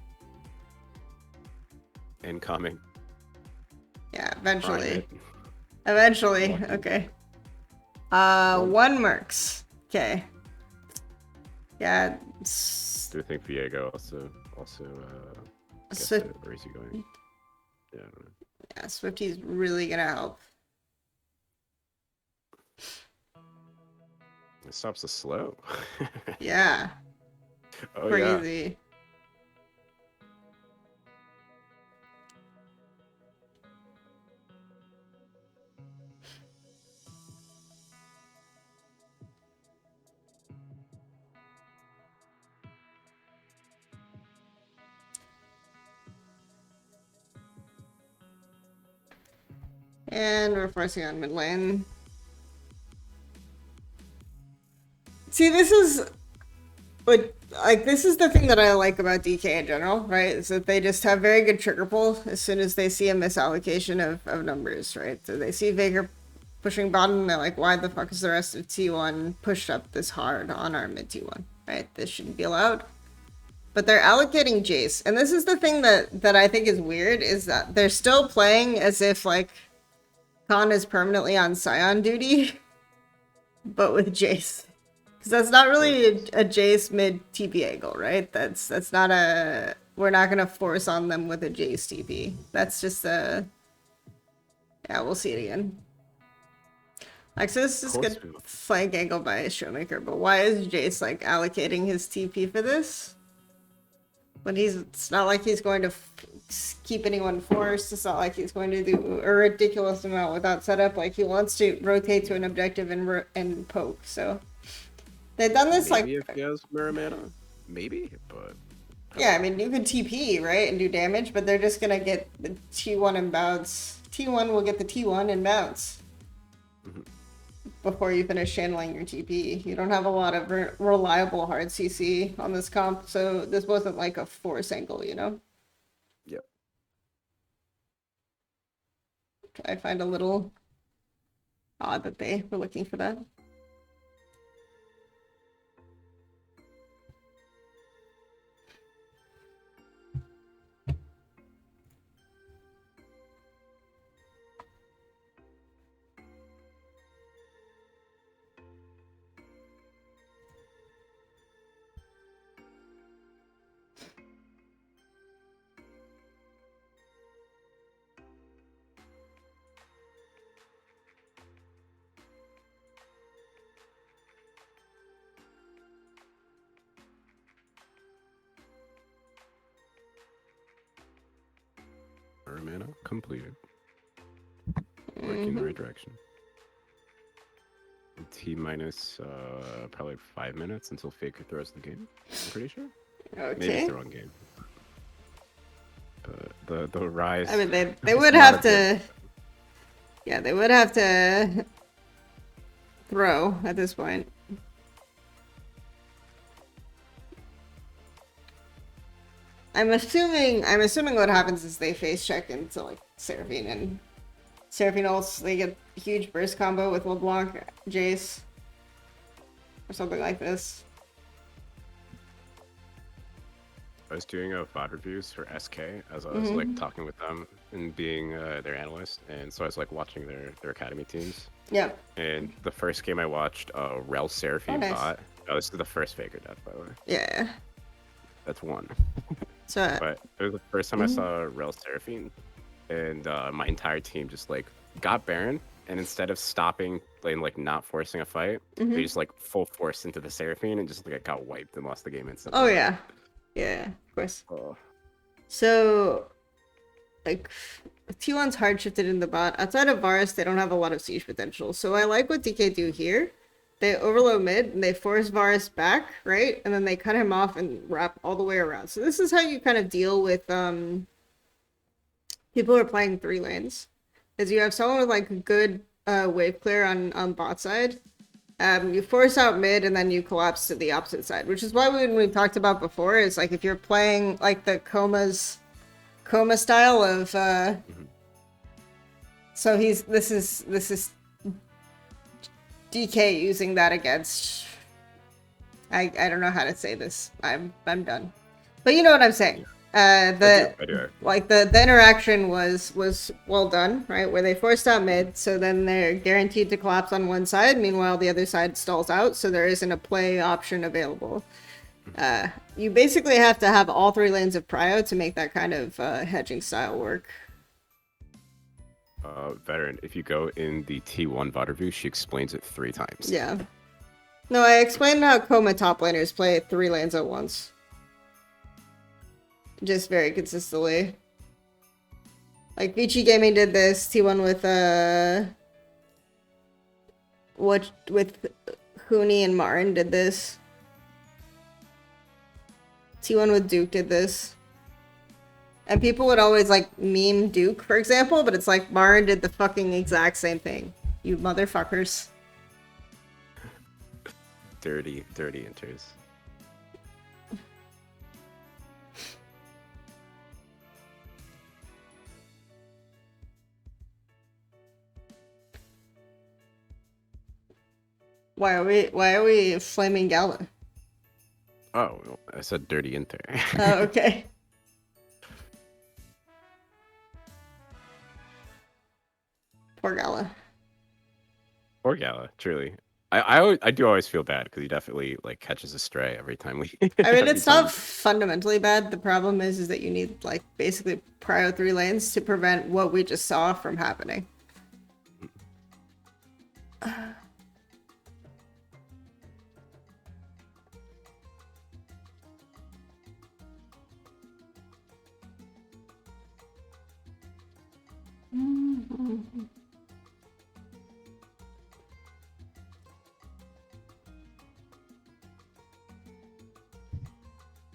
Incoming. Yeah, eventually. Private. Eventually. Okay. One Mercs. Okay. Yeah. Do you think Viego also gets Swift. it, or is he going? Yeah, I don't know. Yeah, Swifty's really gonna help. It stops the slow. Yeah. Oh yeah. Crazy. And we're forcing on mid lane. See, this is what, like, this is the thing that I like about DK in general, right? Is that they just have very good trigger pull as soon as they see a misallocation of numbers, right? So they see Veigar pushing bottom, they're like, why the fuck is the rest of T1 pushed up this hard on our mid T1, right? This shouldn't be allowed. But they're allocating Jace. And this is the thing that I think is weird, is that they're still playing as if, like, Khan is permanently on Scion duty, but with Jace. Because that's not really a Jace mid TP angle, right? That's not a... We're not going to force on them with a Jace TP. That's just a... Yeah, we'll see it again. Like, so this is good flank angle by Showmaker, but why is Jace, like, allocating his TP for this? When it's not like he's going to keep anyone forced. It's not like he's going to do a ridiculous amount without setup. Like, he wants to rotate to an objective and poke. So they've done this maybe like if he has mirror mana, maybe, but yeah, I mean you could TP right and do damage, but they're just gonna get the T1 and bounce. T1 will get the T1 and bounce before you finish channeling your TP. You don't have a lot of reliable hard CC on this comp, so this wasn't like a force angle, you know? Yep. I find a little odd that they were looking for that. mirror mana completed. Working in the right direction. T minus probably 5 minutes until Faker throws the game. I'm pretty sure. Okay. Maybe it's the wrong game. But the rise. I mean, they would have to. Yeah, they would have to throw at this point. I'm assuming what happens is they face check into like Seraphine, and Seraphine also they get a huge burst combo with LeBlanc, Jace, or something like this. I was doing VOD reviews for SK as I was like talking with them and being their analyst, and so I was like watching their academy teams. Yeah. And the first game I watched, Rel Seraphine nice. bot. Oh, this is the first Faker death, by the way. Yeah. That's one. So. But it was the first time I saw Rel Seraphine, and my entire team just like got Baron, and instead of stopping and like not forcing a fight, they just like full force into the Seraphine and just like got wiped and lost the game instantly. Oh yeah. Yeah, of course. Oh. So, like, T1's hard shifted in the bot. Outside of Varus, they don't have a lot of siege potential. So I like what DK do here, they overload mid and they force Varus back, right? And then they cut him off and wrap all the way around. So this is how you kind of deal with people who are playing 3 lanes. Is you have someone with like a good wave clear on bot side. You force out mid and then you collapse to the opposite side, which is why when we talked about before is like if you're playing like the coma style of so this is DK using that against I don't know how to say this. I'm done. But you know what I'm saying. I do. Like the interaction was well done, right? Where they forced out mid, so then they're guaranteed to collapse on one side, meanwhile the other side stalls out, so there isn't a play option available. You basically have to have all 3 lanes of prio to make that kind of hedging style work. Veteran, if you go in the T1 VOD review, she explains it 3 times. Yeah. No, I explained how Coma top laners play 3 lanes at once. Just very consistently. Like Vici Gaming did this, T1 with with Huni and Marin did this. T1 with Duke did this. And people would always like meme Duke, for example, but it's like Marin did the fucking exact same thing. You motherfuckers. Dirty enters. Why are we flaming Gala? Oh, I said dirty inter. Oh, okay. Poor Gala. Poor Gala, truly. I do always feel bad because he definitely like catches a stray every time we. I mean, it's not fundamentally bad. The problem is that you need like basically prio 3 lanes to prevent what we just saw from happening.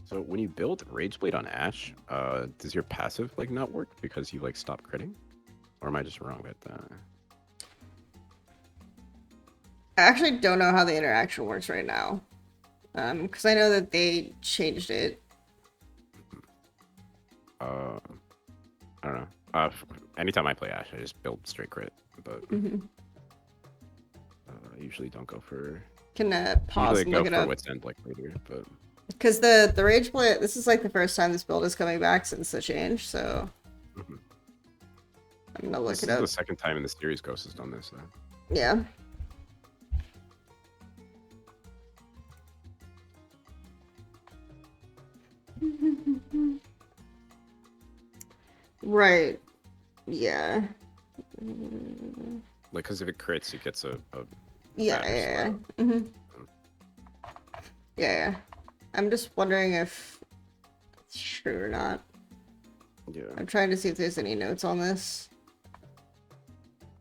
So when you build Rageblade on Ashe, does your passive like not work because you like stop critting? Or am I just wrong about that? I actually don't know how the interaction works right now. Because I know that they changed it. I don't know. Anytime I play Ashe, I just build straight crit, but I usually don't go for. Can pause and look it up. What's end like later, but. Because the Rageblade, this is like the first time this build is coming back since the change, so I'm gonna look it up. This is the second time in the series Ghost has done this, though. Yeah. Right. Yeah. Like, because if it crits, it gets a yeah. Yeah. I'm just wondering if it's true or not. Yeah. I'm trying to see if there's any notes on this.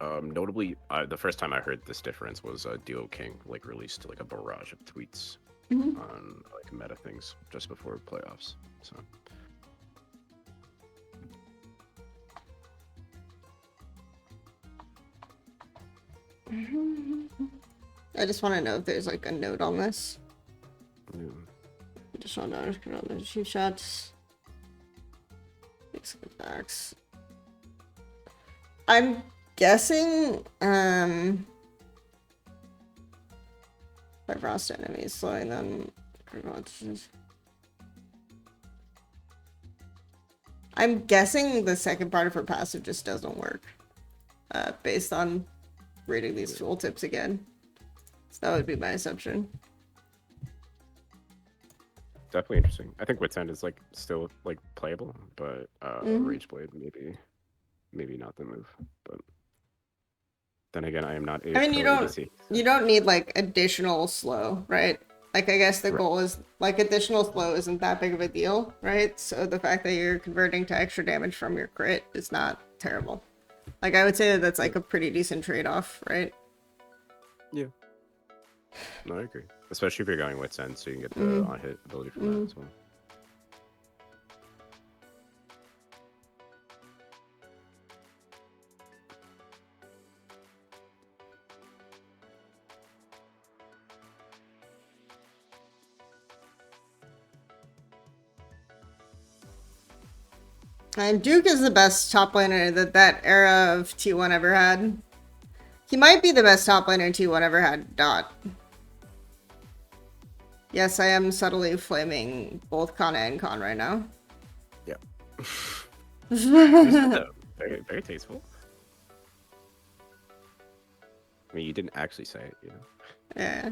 Notably, the first time I heard this difference was Duo King like released like a barrage of tweets on like meta things just before playoffs. So. I just want to know if there's like a note on this. Yeah. I just want to know the shoot shots. Attacks. I'm guessing by frost enemies slowing them. I'm guessing the second part of her passive just doesn't work. Based on reading these tooltips again. So that would be my assumption. Definitely interesting. I think Wit's End is like still like playable, but Rageblade maybe not the move. But then again, I am not. I mean, you don't need like additional slow, right? Like I guess the goal is like additional slow isn't that big of a deal, right? So the fact that you're converting to extra damage from your crit is not terrible. Like I would say that that's like a pretty decent trade-off, right? Yeah. No, I agree. Especially if you're going with Zen, so you can get the on-hit ability from that as well. And Duke is the best top laner that that era of T1 ever had. He might be the best top laner T1 ever had. Dot. Yes, I am subtly flaming both Kana and Khan right now. Yep. very, very tasteful. I mean, you didn't actually say it, you know? Yeah.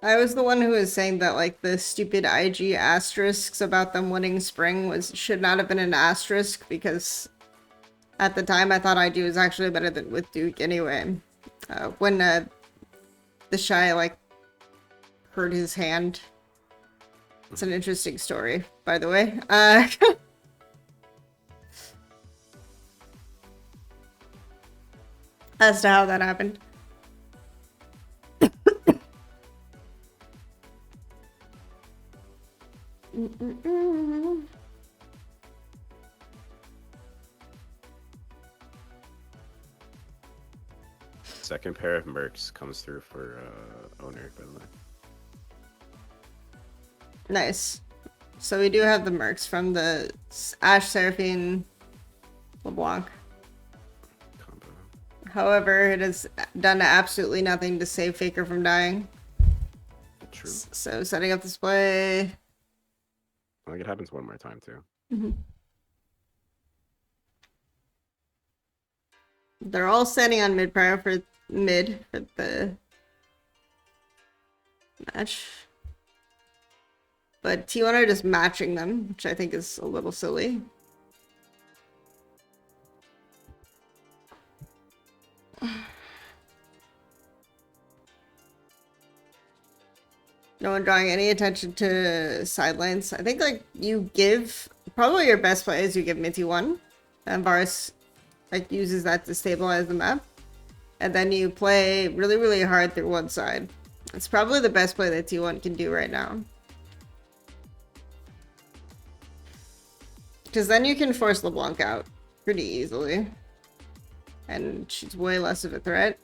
I was the one who was saying that, like, the stupid IG asterisks about them winning spring should not have been an asterisk, because at the time I thought IG was actually better than with Duke anyway. When the Shy, like, hurt his hand. It's an interesting story, by the way. As to how that happened. Second pair of mercs comes through for owner, by the way. Nice. So we do have the mercs from the Ashe, Seraphine, LeBlanc. Combo. However, it has done absolutely nothing to save Faker from dying. True. So setting up display. I think it happens one more time too. They're all standing on mid prior for mid for the match. But T1 are just matching them, which I think is a little silly. No one drawing any attention to side lanes. I think, like, you give... Probably your best play is you give Minty 1. And Varus, like, uses that to stabilize the map. And then you play really, really hard through one side. It's probably the best play that T1 can do right now. Because then you can force LeBlanc out pretty easily. And she's way less of a threat.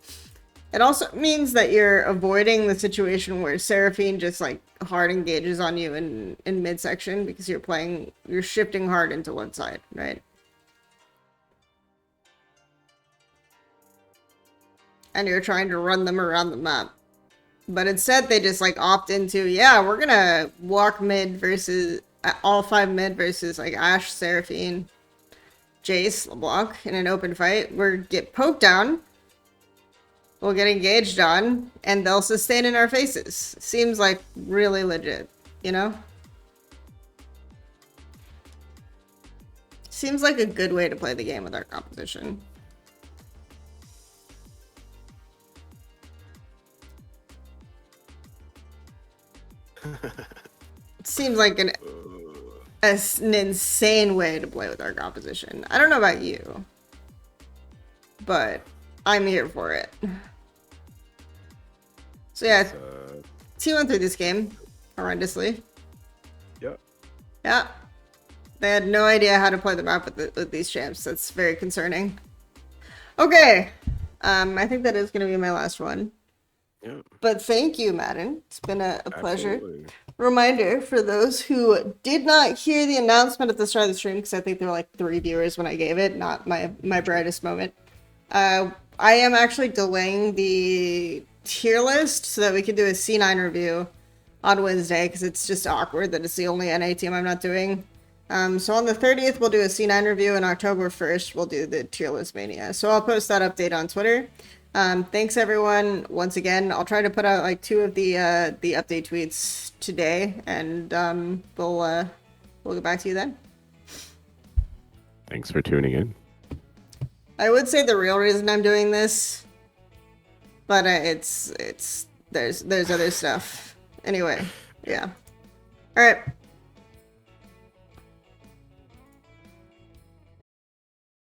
It also means that you're avoiding the situation where Seraphine just, like, hard engages on you in midsection, because you're shifting hard into one side, right? And you're trying to run them around the map. But instead they just, like, opt into, yeah, we're gonna walk mid versus all 5 mid versus, like, Ashe, Seraphine, Jace, LeBlanc in an open fight. We'll get poked down. We'll get engaged on, and they'll sustain in our faces. Seems like really legit, you know? Seems like a good way to play the game with our competition. It seems like an insane way to play with our competition. I don't know about you, but I'm here for it. So yeah, T1 through this game horrendously. Yep. Yeah. They had no idea how to play the map with these champs. That's very concerning. Okay. I think that is going to be my last one. Yep. But thank you, Madden. It's been a pleasure. Absolutely. Reminder for those who did not hear the announcement at the start of the stream, because I think there were like 3 viewers when I gave it, not my brightest moment. I am actually delaying the tier list so that we can do a C9 review on Wednesday, because it's just awkward that it's the only NA team I'm not doing. So on the 30th, we'll do a C9 review, and October 1st, we'll do the tier list mania. So I'll post that update on Twitter. Thanks everyone once again. I'll try to put out like 2 of the update tweets today, and we'll get back to you then. Thanks for tuning in. I would say the real reason I'm doing this, but there's other stuff. Anyway, yeah. All right.